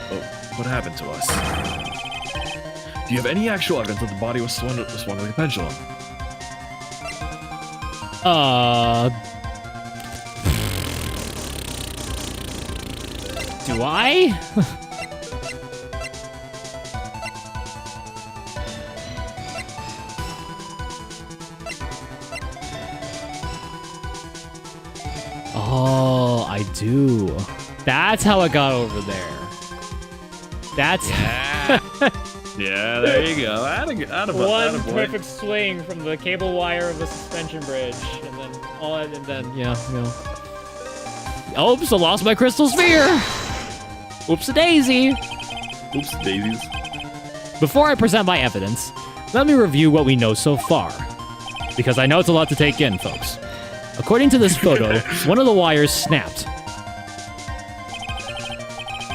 what happened to us. Do you have any actual evidence that the body was swung like a pendulum? Do I? Oh, I do. That's how it got over there. That's Yeah, there you go. one perfect swing from the cable wire of the suspension bridge, and then Oops, I lost my crystal sphere. Oops-a-daisy. Oops, daisies. Before I present my evidence, let me review what we know so far. because I know it's a lot to take in, folks. According to this photo, one of the wires snapped.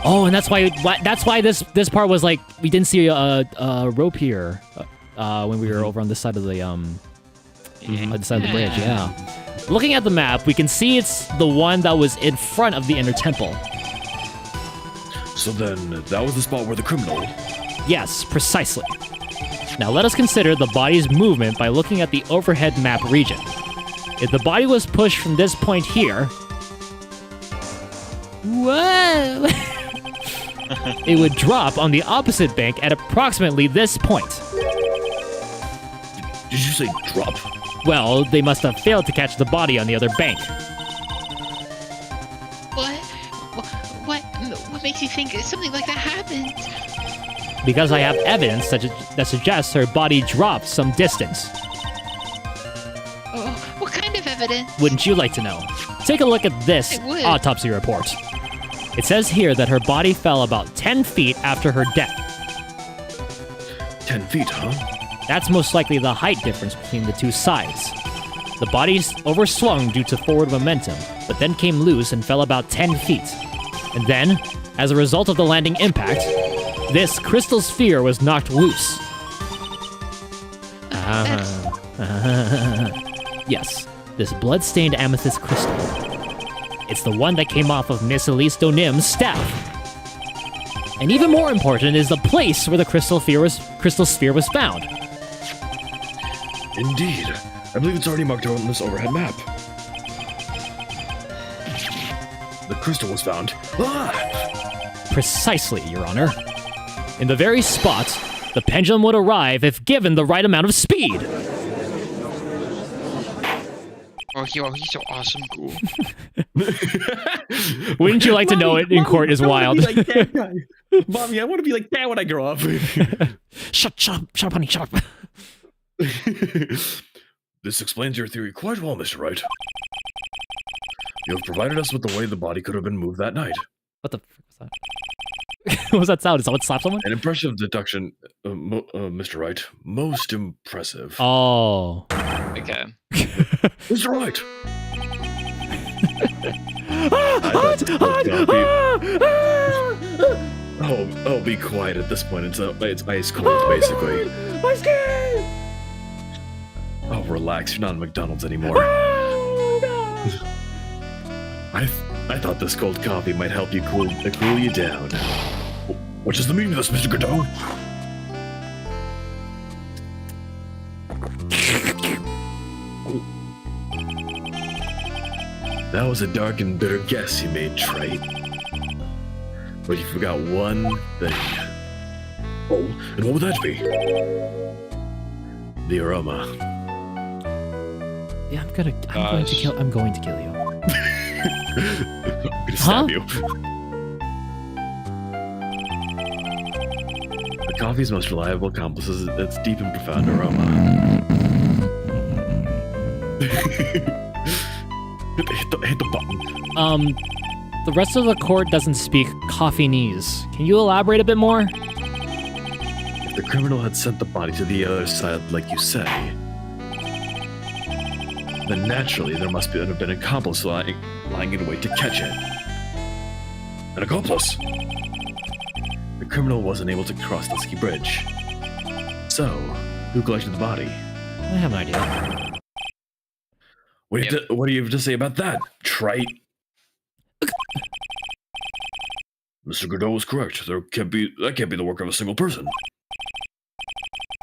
Oh, and that's why this part was like we didn't see a rope here when we were over on this side of the other side of the bridge. Yeah. Looking at the map, we can see it's the one that was in front of the inner temple. So then, that was the spot where the criminal... Yes, precisely. Now let us consider the body's movement by looking at the overhead map region. If the body was pushed from this point here... Whoa! It would drop on the opposite bank at approximately this point. Did you say drop? Well, they must have failed to catch the body on the other bank. What makes you think something like that happened? Because I have evidence that suggests her body dropped some distance. Oh, what kind of evidence? Wouldn't you like to know? Take a look at this I would. autopsy report. It says here that her body fell about 10 feet after her death. 10 feet, huh? That's most likely the height difference between the two sides. The body's overswung due to forward momentum, but then came loose and fell about 10 feet. And then, as a result of the landing impact, this crystal sphere was knocked loose. Yes, this blood-stained amethyst crystal. It's the one that came off of Miss Elise Donim's staff. And even more important is the place where the crystal sphere was found. Indeed. I believe it's already marked on this overhead map. The crystal was found. Precisely, Your Honor. In the very spot, the pendulum would arrive if given the right amount of speed. Oh, he's so awesome cool. Wouldn't you like to know it in court is wild? Like that guy. Mommy, I want to be like that when I grow up. Shut up, honey, shut up. This explains your theory quite well, Mr. Wright. You have provided us with the way the body could have been moved that night. What the frick was that? What was that sound? Did someone slap someone? An impressive deduction, Mr. Wright. Most impressive. Oh. Okay. Mr. Wright! Oh, be quiet at this point. It's ice cold, basically. My skin! Oh, relax. You're not in McDonald's anymore. I thought this cold coffee might help you cool you down. What is the meaning of this, Mr. Godot? That was a dark and bitter guess you made, Trey. But you forgot one thing. Oh, and what would that be? The aroma. Yeah, I'm going to kill you. I'm gonna stab you. The coffee's most reliable accomplice is its deep and profound aroma. hit the button. The rest of the court doesn't speak coffee-nese. Can you elaborate a bit more? If the criminal had sent the body to the other side, like you say, then naturally there must have been an accomplice lying in wait to catch it. An accomplice! The criminal wasn't able to cross the ski bridge. So, who collected the body? I have an idea. What do you have to say about that, Trite? Mr. Godot was correct. That can't be the work of a single person.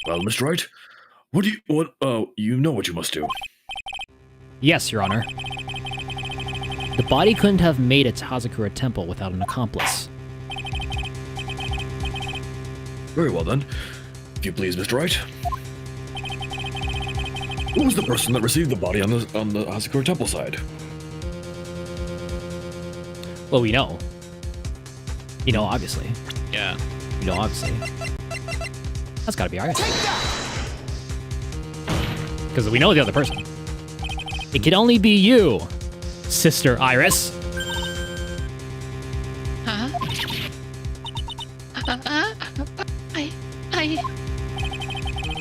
Well, Mr. Wright, you know what you must do. Yes, Your Honor. The body couldn't have made it to Hazakura Temple without an accomplice. Very well then. If you please, Mr. Wright. Who was the person that received the body on the Hazakura Temple side? Well, we know. You know, obviously. Yeah. You know, obviously. That's gotta be Iris. Because we know the other person. It can only be you, Sister Iris. Huh?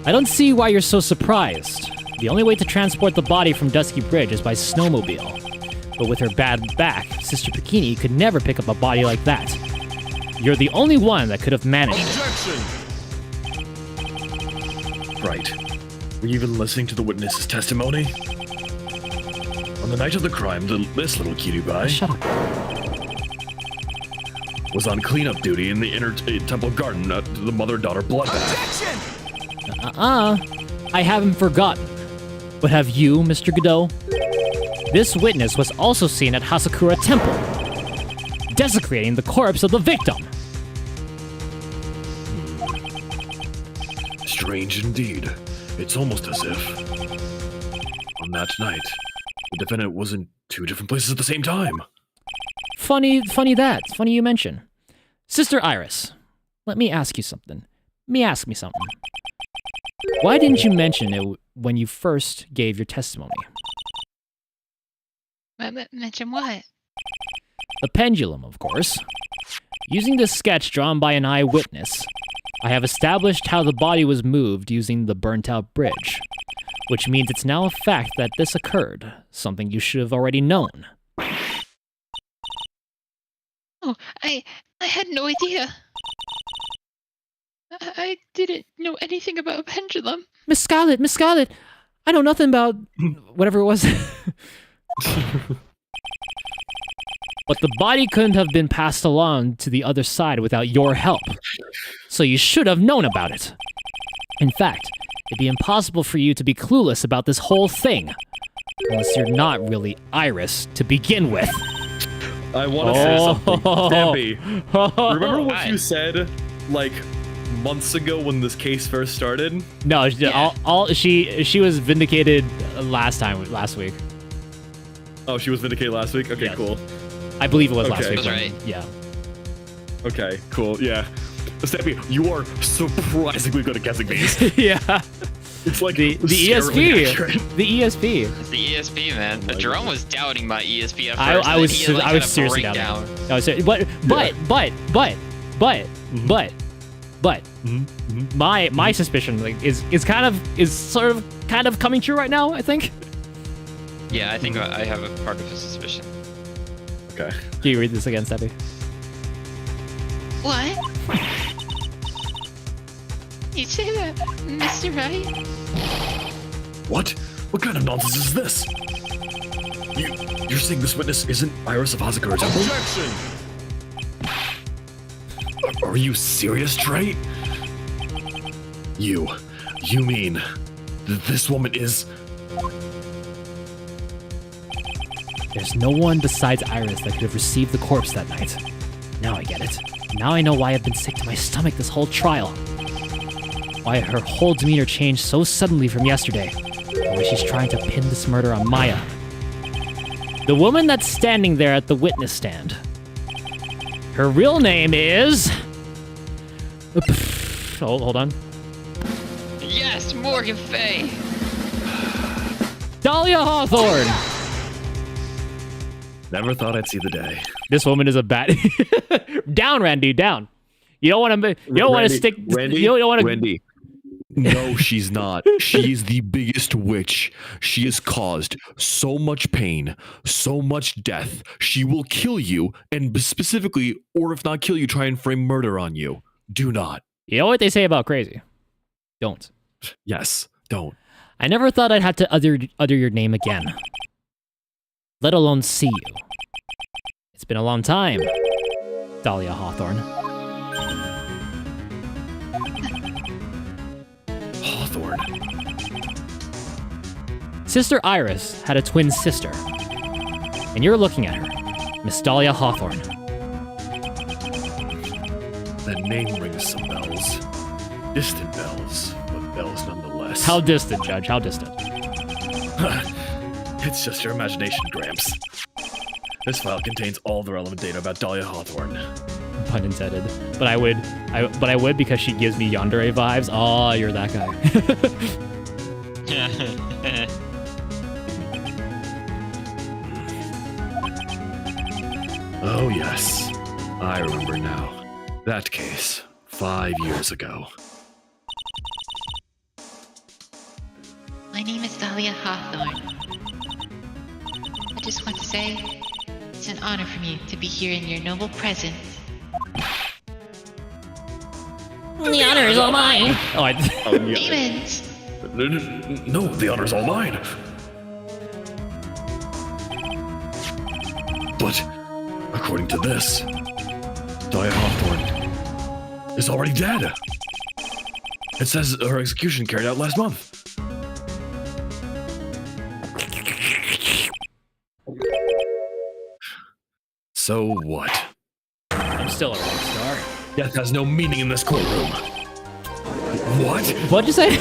I don't see why you're so surprised. The only way to transport the body from Dusky Bridge is by snowmobile. But with her bad back, Sister Bikini could never pick up a body like that. You're the only one that could have managed it. Right. Were you even listening to the witness's testimony? On the night of the crime, this little cutie pie Shut up. was on cleanup duty in the inner temple garden at the mother-daughter bloodbath. I haven't forgotten. But have you, Mr. Godot? This witness was also seen at Hasakura Temple, desecrating the corpse of the victim. Strange indeed. It's almost as if, on that night, the defendant was in two different places at the same time. Funny you mention. Sister Iris, let me ask you something. Ask me something. Why didn't you mention it when you first gave your testimony? Mention what? The pendulum, of course. Using this sketch drawn by an eyewitness, I have established how the body was moved using the burnt-out bridge, which means it's now a fact that this occurred, something you should have already known. Oh, I had no idea. I didn't know anything about a pendulum. Miss Scarlet, I know nothing about whatever it was. But the body couldn't have been passed along to the other side without your help. So you should have known about it. In fact, it'd be impossible for you to be clueless about this whole thing. Unless you're not really Iris to begin with. I want to say something. Stampy, remember what you said, like, months ago when this case first started? No, she was vindicated last week. Oh, she was vindicated last week? Okay, yes. Cool. I believe it was last week. That's right. Yeah. Okay, cool, yeah. Stampy, you are surprisingly good at guessing these. Yeah. It's like the scarily ESP. accurate. The ESP. It's the ESP, man. Jerome was doubting my ESP at first. I was seriously down. doubting. I was but my suspicion is sort of coming true right now, I think. Yeah, I think I have a part of a suspicion. Okay. Can you read this again, Steffi? What? You say that, Mr. Wright? What? What kind of nonsense is this? You're saying this witness isn't Iris of Hazakura Temple? Objection! Are you serious, Trey? You mean that this woman is... There's no one besides Iris that could have received the corpse that night. Now I get it. Now I know why I've been sick to my stomach this whole trial. Why her whole demeanor changed so suddenly from yesterday. And why she's trying to pin this murder on Maya. The woman that's standing there at the witness stand. Her real name is... Oh, hold on. Yes, Morgan Fay. Dahlia Hawthorne! Never thought I'd see the day. This woman is a bat. Down, Randy, down. You don't want to. You don't want to stick. Randy, you don't want to. Randy. No, she's not. She is the biggest witch. She has caused so much pain, so much death. She will kill you, and specifically, or if not kill you, try and frame murder on you. Do not. You know what they say about crazy? Don't. Yes, don't. I never thought I'd have to utter your name again. Let alone see you. It's been a long time, Dahlia Hawthorne. Hawthorne. Sister Iris had a twin sister, and you're looking at her, Miss Dahlia Hawthorne. That name rings some bells. Distant bells, but bells nonetheless. How distant, Judge? How distant? It's just your imagination, Gramps. This file contains all the relevant data about Dahlia Hawthorne. Pun intended. But I would because she gives me yandere vibes. Oh, you're that guy. Oh yes, I remember now. That case, 5 years ago. My name is Dahlia Hawthorne. I just want to say, it's an honor for me to be here in your noble presence. The honor is all mine. Demons! No, the honor's all mine. But, according to this, Dahlia Hawthorne is already dead. It says her execution carried out last month. So what? I'm still a rock star. Death has no meaning in this courtroom. What? What'd you say?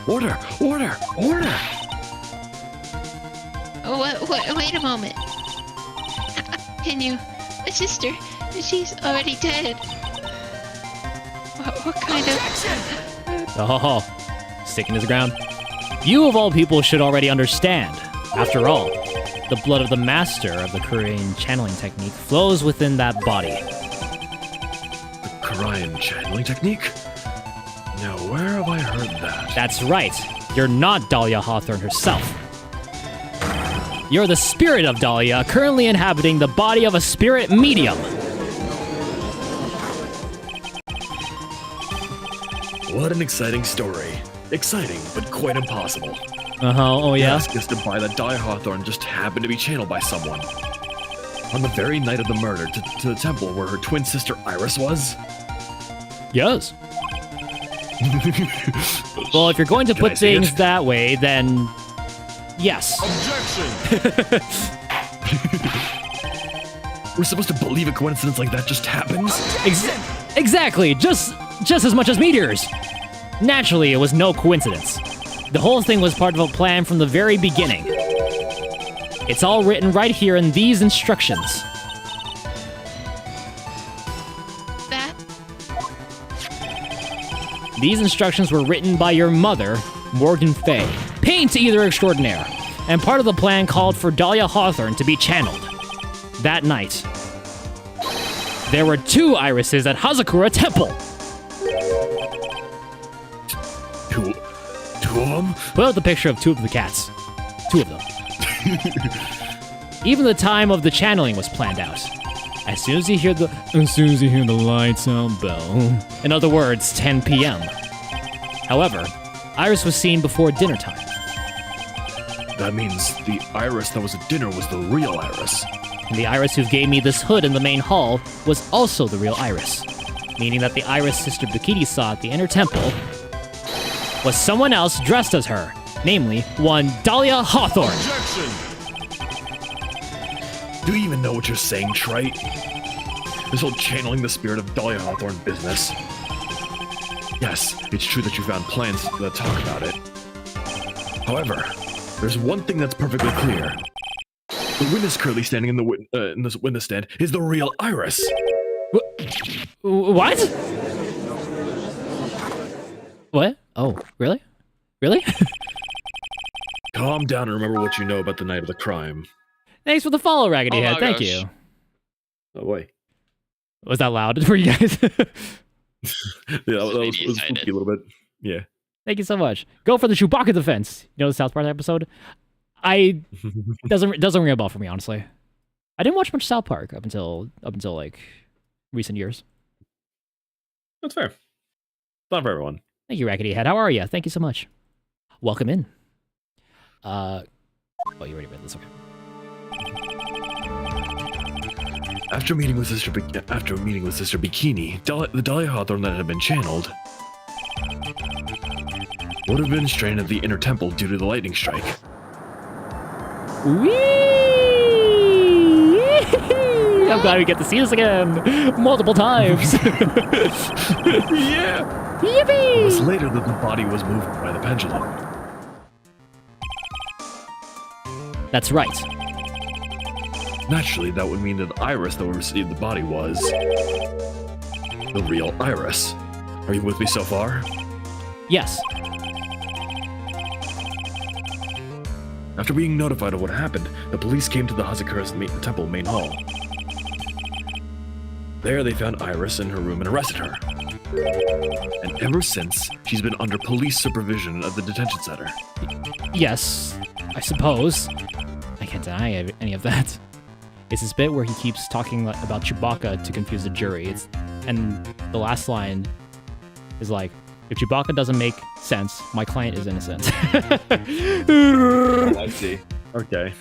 Order! Order! Order! Wait a moment. Can you... My sister, she's already dead. What kind of... Oh, sticking to the ground. You of all people should already understand. After all, the blood of the master of the Korean channeling technique flows within that body. The Korean channeling technique? Now, where have I heard that? That's right. You're not Dahlia Hawthorne herself. You're the spirit of Dahlia, currently inhabiting the body of a spirit medium. What an exciting story. Exciting, but quite impossible. Oh yeah? Ask us to buy that Dahlia Hawthorne just happened to be channeled by someone. On the very night of the murder, to the temple where her twin sister Iris was? Yes. Well, if you're going to put things that way, then... yes. Objection! We're supposed to believe a coincidence like that just happens? Exactly, just as much as meteors. Naturally, it was no coincidence. The whole thing was part of a plan from the very beginning. It's all written right here in these instructions. These instructions were written by your mother, Morgan Fay, paint eater extraordinaire, and part of the plan called for Dahlia Hawthorne to be channeled. That night, there were 2 irises at Hazakura Temple. Two of them? Put out the picture of 2 of the cats. 2 of them. Even the time of the channeling was planned out. As soon as you hear the lights out bell. In other words, 10 p.m. However, Iris was seen before dinner time. That means the Iris that was at dinner was the real Iris. And the Iris who gave me this hood in the main hall was also the real Iris. Meaning that the Iris Sister Bikini saw at the inner temple was someone else dressed as her. Namely, one Dahlia Hawthorne. Objection! Do you even know what you're saying, Trite? This whole channeling the spirit of Dahlia Hawthorne business. Yes, it's true that you found plans to talk about it. However, there's one thing that's perfectly clear. The witness currently standing in this witness stand is the real Iris. What? What? Oh, really? Really? Calm down and remember what you know about the night of the crime. Thanks for the follow, Raggedy Oh Head. my Thank gosh. you. Oh, wait. Was that loud for you guys? Yeah, that was spooky a little bit. Yeah. Thank you so much. Go for the Chewbacca defense. You know the South Park episode? Doesn't ring a bell for me, honestly. I didn't watch much South Park up until like recent years. That's fair. Not for everyone. Thank you, Raggedy Head. How are you? Thank you so much. Welcome in. Oh, you already read this. Okay. After meeting with Sister Bikini, the Dahlia Hawthorne that had been channeled would have been stranded at the inner temple due to the lightning strike. Whee! I'm glad we get to see this again multiple times. Yeah. Yippee! It was later that the body was moved by the pendulum. That's right. Naturally, that would mean that the Iris that received the body was the real Iris. Are you with me so far? Yes. After being notified of what happened, the police came to the Hazakura's temple main hall. There they found Iris in her room and arrested her. And ever since, she's been under police supervision at the detention center. Yes, I suppose. I can't deny any of that. It's this bit where he keeps talking about Chewbacca to confuse the jury. And the last line is like, if Chewbacca doesn't make sense, my client is innocent. Oh, I see. Okay.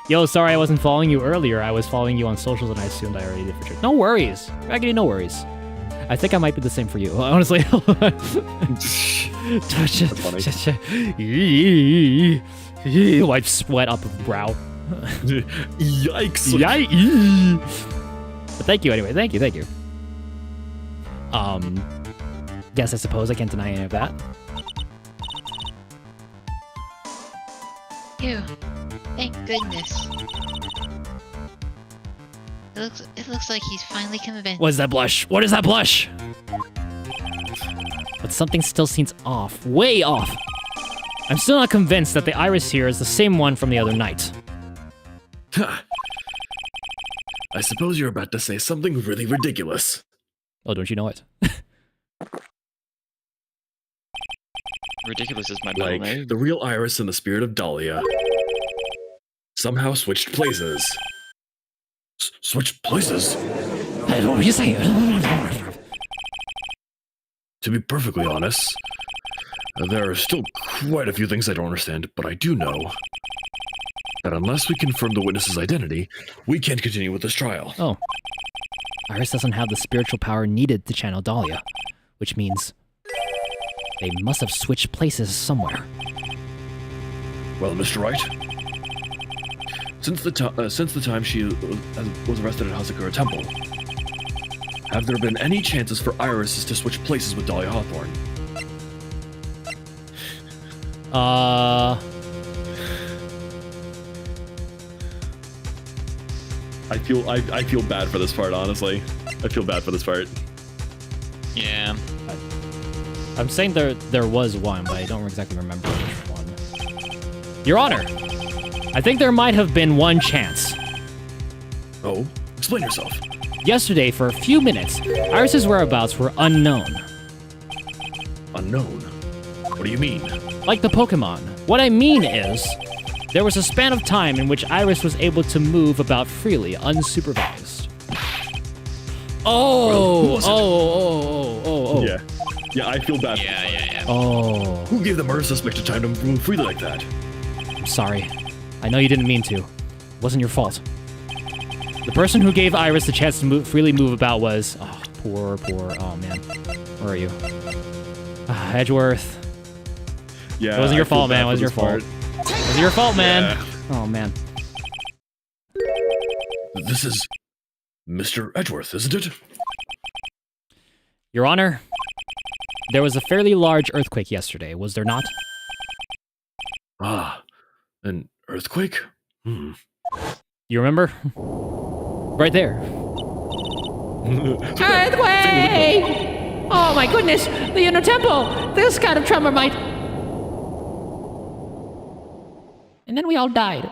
Yo, sorry I wasn't following you earlier. I was following you on socials and I assumed I already did for sure. No worries. Raggedy, no worries. I think I might be the same for you, honestly. Wipe sweat up of brow. Yikes. Yikes. But thank you anyway. Thank you. Yes, I suppose I can't deny any of that. Phew. Thank goodness. It looks like he's finally convinced. What is that blush? What is that blush? But something still seems off. Way off. I'm still not convinced that the iris here is the same one from the other night. I suppose you're about to say something really ridiculous. Oh, don't you know it? Ridiculous is my middle name. Like, the real Iris and the spirit of Dahlia somehow switched places. Switched places? What were you saying? To be perfectly honest, there are still quite a few things I don't understand, but I do know that unless we confirm the witness's identity, we can't continue with this trial. Oh. Iris doesn't have the spiritual power needed to channel Dahlia, which means they must have switched places somewhere. Well, Mr. Wright, since the time she was arrested at Hazakura Temple, have there been any chances for Iris to switch places with Dahlia Hawthorne? I feel bad for this part, honestly. I feel bad for this part. Yeah. I'm saying there was one, but I don't exactly remember which one. Your Honor, I think there might have been one chance. Oh, explain yourself. Yesterday, for a few minutes, Iris's whereabouts were unknown. Unknown? What do you mean? Like the Pokemon. What I mean is, there was a span of time in which Iris was able to move about freely, unsupervised. Oh! Yeah. Yeah, I feel bad. Yeah. Oh. Who gave the murder suspect a time to move freely like that? I'm sorry. I know you didn't mean to. It wasn't your fault. The person who gave Iris the chance to freely move about was... Oh, poor... Oh, man. Where are you? Edgeworth. Yeah, It wasn't your fault, man. It wasn't your fault. It wasn't your fault, man. Yeah. Oh, man. This is Mr. Edgeworth, isn't it? Your Honor, there was a fairly large earthquake yesterday, was there not? Ah, an earthquake? You remember? Right there. Earthquake! Oh my goodness, the inner temple! This kind of tremor might... And then we all died.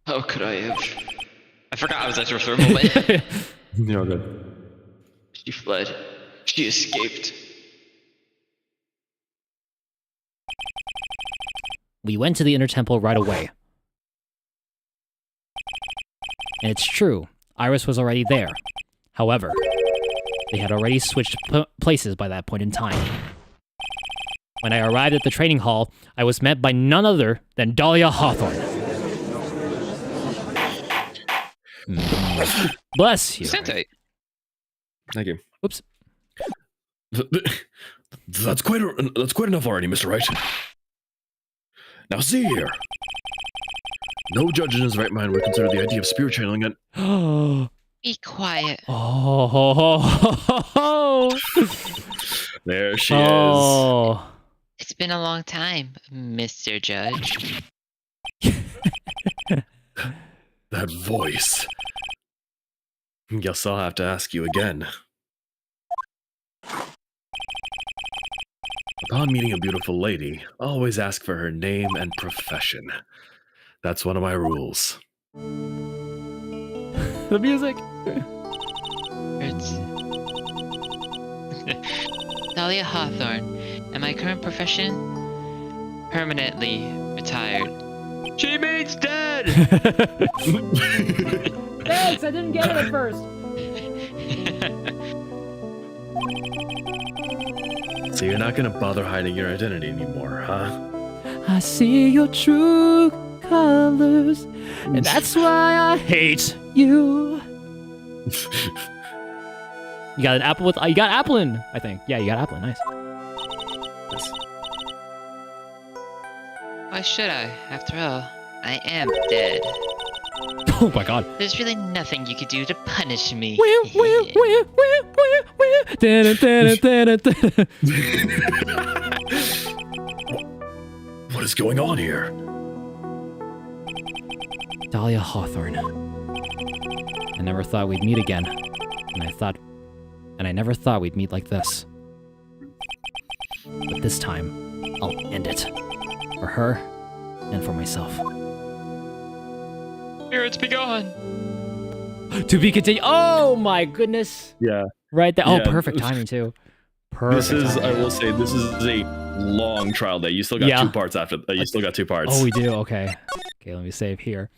How could I have? I forgot I was Edgeworth for a moment. You're good. She fled. She escaped. We went to the inner temple right away. And it's true, Iris was already there. However, they had already switched places by that point in time. When I arrived at the training hall, I was met by none other than Dahlia Hawthorne. Bless you. Sensei. Thank you. Oops. That's quite enough already, Mr. Wright. Now see here. No judge in his right mind would consider the idea of spirit channeling an... Be quiet. Oh. There she is. It's been a long time, Mr. Judge. That voice. Guess I'll have to ask you again. Upon meeting a beautiful lady, always ask for her name and profession. That's one of my rules. The music. It's Dahlia Hawthorne, and my current profession? Permanently retired. She means dead! Thanks, I didn't get it at first. So you're not gonna bother hiding your identity anymore, huh? I see your true colors, and that's why I hate you. You got an apple with. You got Applin, I think. Yeah, you got Applin. Nice. Why should I? After all, I am dead. Oh my god. There's really nothing you could do to punish me. What is going on here? Dahlia Hawthorne. I never thought we'd meet again. And I never thought we'd meet like this. But this time, I'll end it. For her, and for myself. Spirits be gone. To be continued. Oh my goodness. Yeah. Right there. Oh, Yeah. perfect timing too. Perfect. This is, timing. I will say, this is a long trial day. You still got Yeah. 2 parts after. You still got 2 parts. Oh, we do. Okay. Okay, let me save here.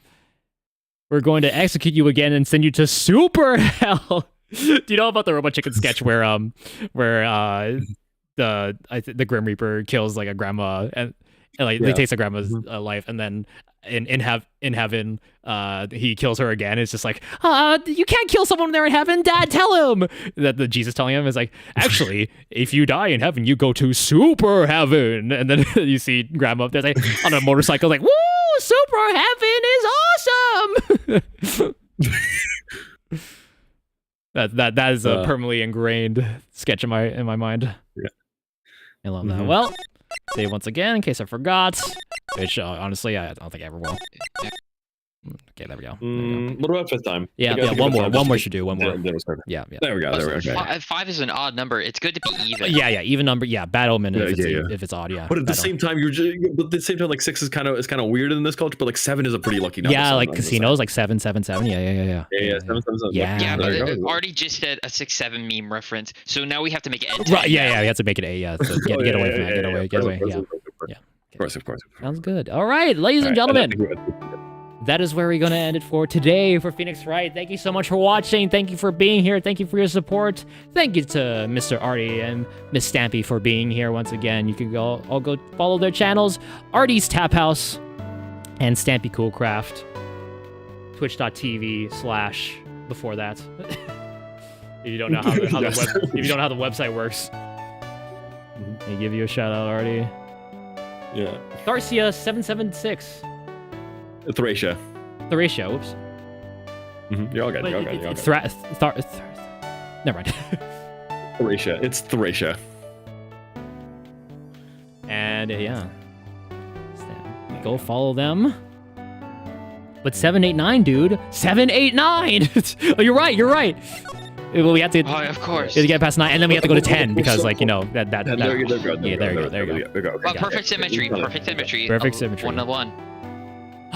We're going to execute you again and send you to super hell. Do you know about the Robot Chicken sketch where the Grim Reaper kills like a grandma and like they takes a grandma's life, and then in heaven he kills her again. It's just like, you can't kill someone when they're in heaven, Dad, tell him. That the Jesus telling him is like, actually, if you die in heaven, you go to super heaven. And then you see grandma up there like on a motorcycle like, woo, super heaven is awesome. that is a permanently ingrained sketch in my mind. Yeah. I love that. Well, say it once again in case I forgot. Which honestly, I don't think I ever will. Okay, there we go. What about 5th time? Yeah, one more should do. One more. Yeah. There we go. Okay. 5 is an odd number. It's good to be even. Yeah, even number. Yeah, bad omen if it's odd. Yeah. But at the same time, like 6 is kind of weird in this culture. But like 7 is a pretty lucky number. Yeah, like casinos, like 777. Yeah. Yeah. 7. Yeah, but There you go. Already just said a 6-7 meme reference, so now we have to make it end. Right. Yeah. We have to make it a. Yeah. So get away from that. Get away. Yeah. Of course. Sounds good. All right, ladies and gentlemen. That is where we're going to end it for today for Phoenix Wright. Thank you so much for watching. Thank you for being here. Thank you for your support. Thank you to Mr. Artie and Miss Stampy for being here once again. You can all go follow their channels, Artie's Tap House and Stampy Coolcraft, twitch.tv/ before that. If you don't know how the website works. They give you a shout out, Artie. Yeah. Tharcia776. Thracia. Whoops. You're all good. Never mind. Thracia. It's Thracia. And go follow them. But 789, dude. 789. Oh, you're right. Well, we have to. Oh, of course. To get past 9, and then we have to go to 10 because, like, that. There you go. There you go. Perfect symmetry. Perfect symmetry. 1-1.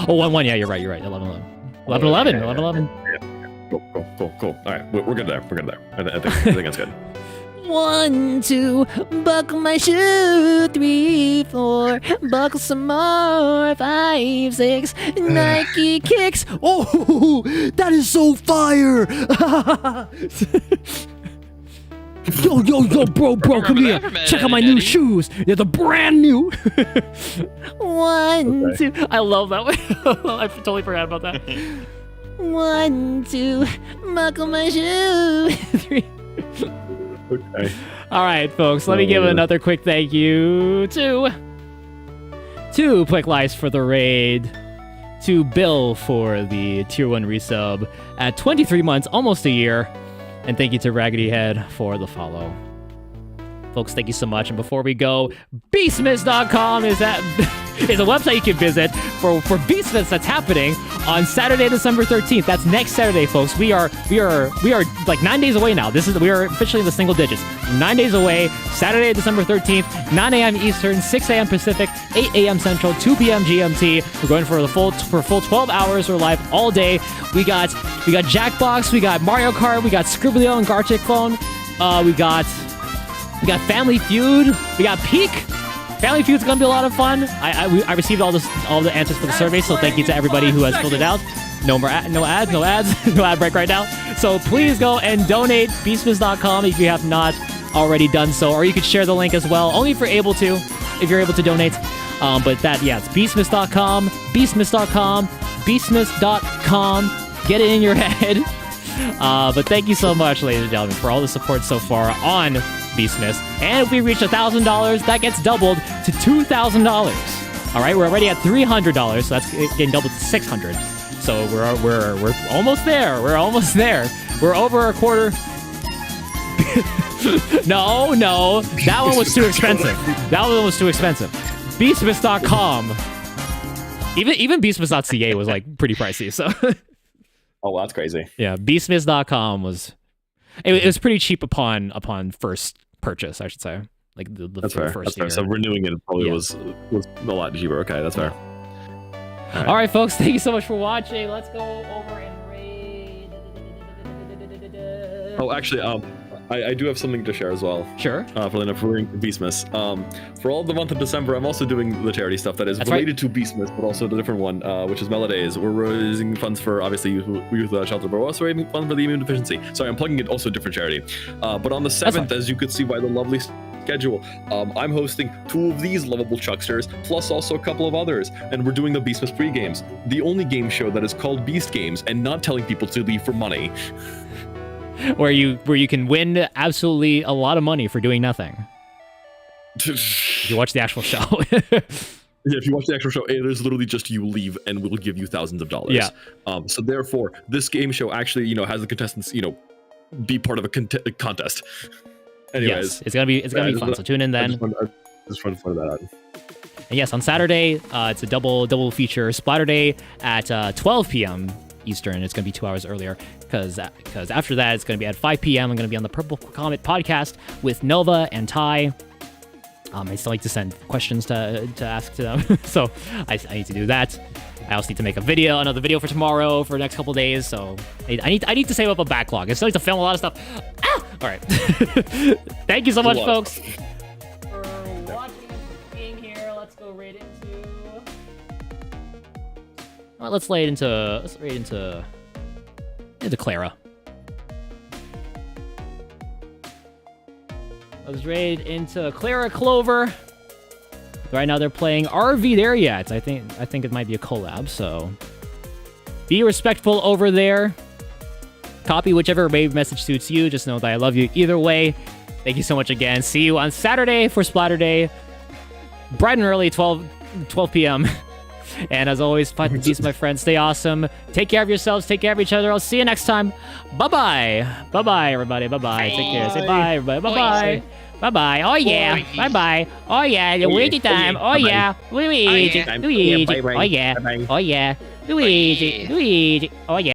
Oh, 1-1. Yeah, you're right. 11-11. 11-11. Yeah. Cool. All right, we're good there. I think that's good. 1, 2, buckle my shoe. 3, 4, buckle some more. 5, 6, Nike kicks. Oh, that is so fire! Yo, bro, come here. Check out my new shoes. They're the brand new. 1, 2. I love that one. I totally forgot about that. 1, 2, buckle my shoe. 3. Okay. All right, folks. Let me give another quick thank you to Quick Lice for the raid, to Bill for the tier 1 resub at 23 months, almost a year, and thank you to Raggedy Head for the follow. Folks, thank you so much. And before we go, beastmas.com is a website you can visit for Beastmas that's happening on Saturday, December 13th. That's next Saturday, folks. We are like 9 days away now. We are officially in the single digits. 9 days away, Saturday, December 13th, 9 a.m. Eastern, 6 a.m. Pacific, 8 a.m. Central, 2 p.m. GMT. We're going for a full 12 hours. We're live all day. We got Jackbox, we got Mario Kart, we got Scribblio and Gartic Phone. We got Family Feud. We got Peak. Family Feud's gonna be a lot of fun. I received all the answers for the survey, so thank you to everybody who has filled it out. No ads, no ad break right now. So please go and donate beastmas.com if you have not already done so, or you could share the link as well, only if you're able to donate. But it's beastmas.com, beastmas.com. Get it in your head. But thank you so much, ladies and gentlemen, for all the support so far on Beastmas. And if we reach $1,000, that gets doubled to $2,000. All right, we're already at $300, so that's getting doubled to $600. So we're almost there. We're almost there. We're over a quarter. No, that one was too expensive. Beastmas.com. Even Beastmas.ca was like pretty pricey. So. Oh, well, that's crazy. Yeah, beastmas.com was pretty cheap upon first purchase, I should say. Like that's fair. First That's fair. So renewing it probably was a lot cheaper. Okay, that's fair. All right, folks, thank you so much for watching. Let's go over and raid. Oh, actually, I do have something to share as well. Sure. For Beastmas. For all the month of December, I'm also doing the charity stuff that is related to Beastmas, but also the different one, which is Meladays. We're raising funds for, obviously, youth shelter, but we're also raising funds for the immune deficiency. Sorry, I'm plugging it also a different charity. But on the 7th, as you could see by the lovely schedule, I'm hosting 2 of these lovable chucksters, plus also a couple of others, and we're doing the Beastmas pre-games, the only game show that is called Beast Games, and not telling people to leave for money. Where you can win absolutely a lot of money for doing nothing. If you watch the actual show. Yeah, if you watch the actual show, it is literally just you leave and we'll give you thousands of dollars. Yeah. So therefore, this game show actually, has the contestants, be part of a contest. Anyways, yes, it's gonna be fun. So tune in then. I just wanted to point that out. And yes, on Saturday, it's a double feature Splatter Day at 12 p.m. Eastern. It's going to be 2 hours earlier because after that, it's going to be at 5 p.m. I'm going to be on the Purple Comet podcast with Nova and Ty. I still like to send questions to ask to them, so I need to do that. I also need to make another video for tomorrow for the next couple days. So I need to save up a backlog. I still need to film a lot of stuff. All right. Thank you so much, folks, for watching and for being here. Let's go right into. Well, let's raid into Clara. Let's raid into Clara Clover. Right now they're playing RV There Yet. I think it might be a collab, so be respectful over there. Copy whichever rave message suits you. Just know that I love you either way. Thank you so much again. See you on Saturday for Splatter Day. Bright and early, 12 p.m. And as always, fight the beast, my friends. Stay awesome. Take care of yourselves. Take care of each other. I'll see you next time. Bye-bye. Bye-bye, everybody. Bye-bye. Take care. Say bye, everybody. Bye-bye. Bye-bye. Oh, yeah. Bye-bye. Oh, yeah. Luigi time. Oh, yeah. Luigi. Luigi. Oh, yeah. Oh, yeah. Luigi. Luigi. Oh, yeah.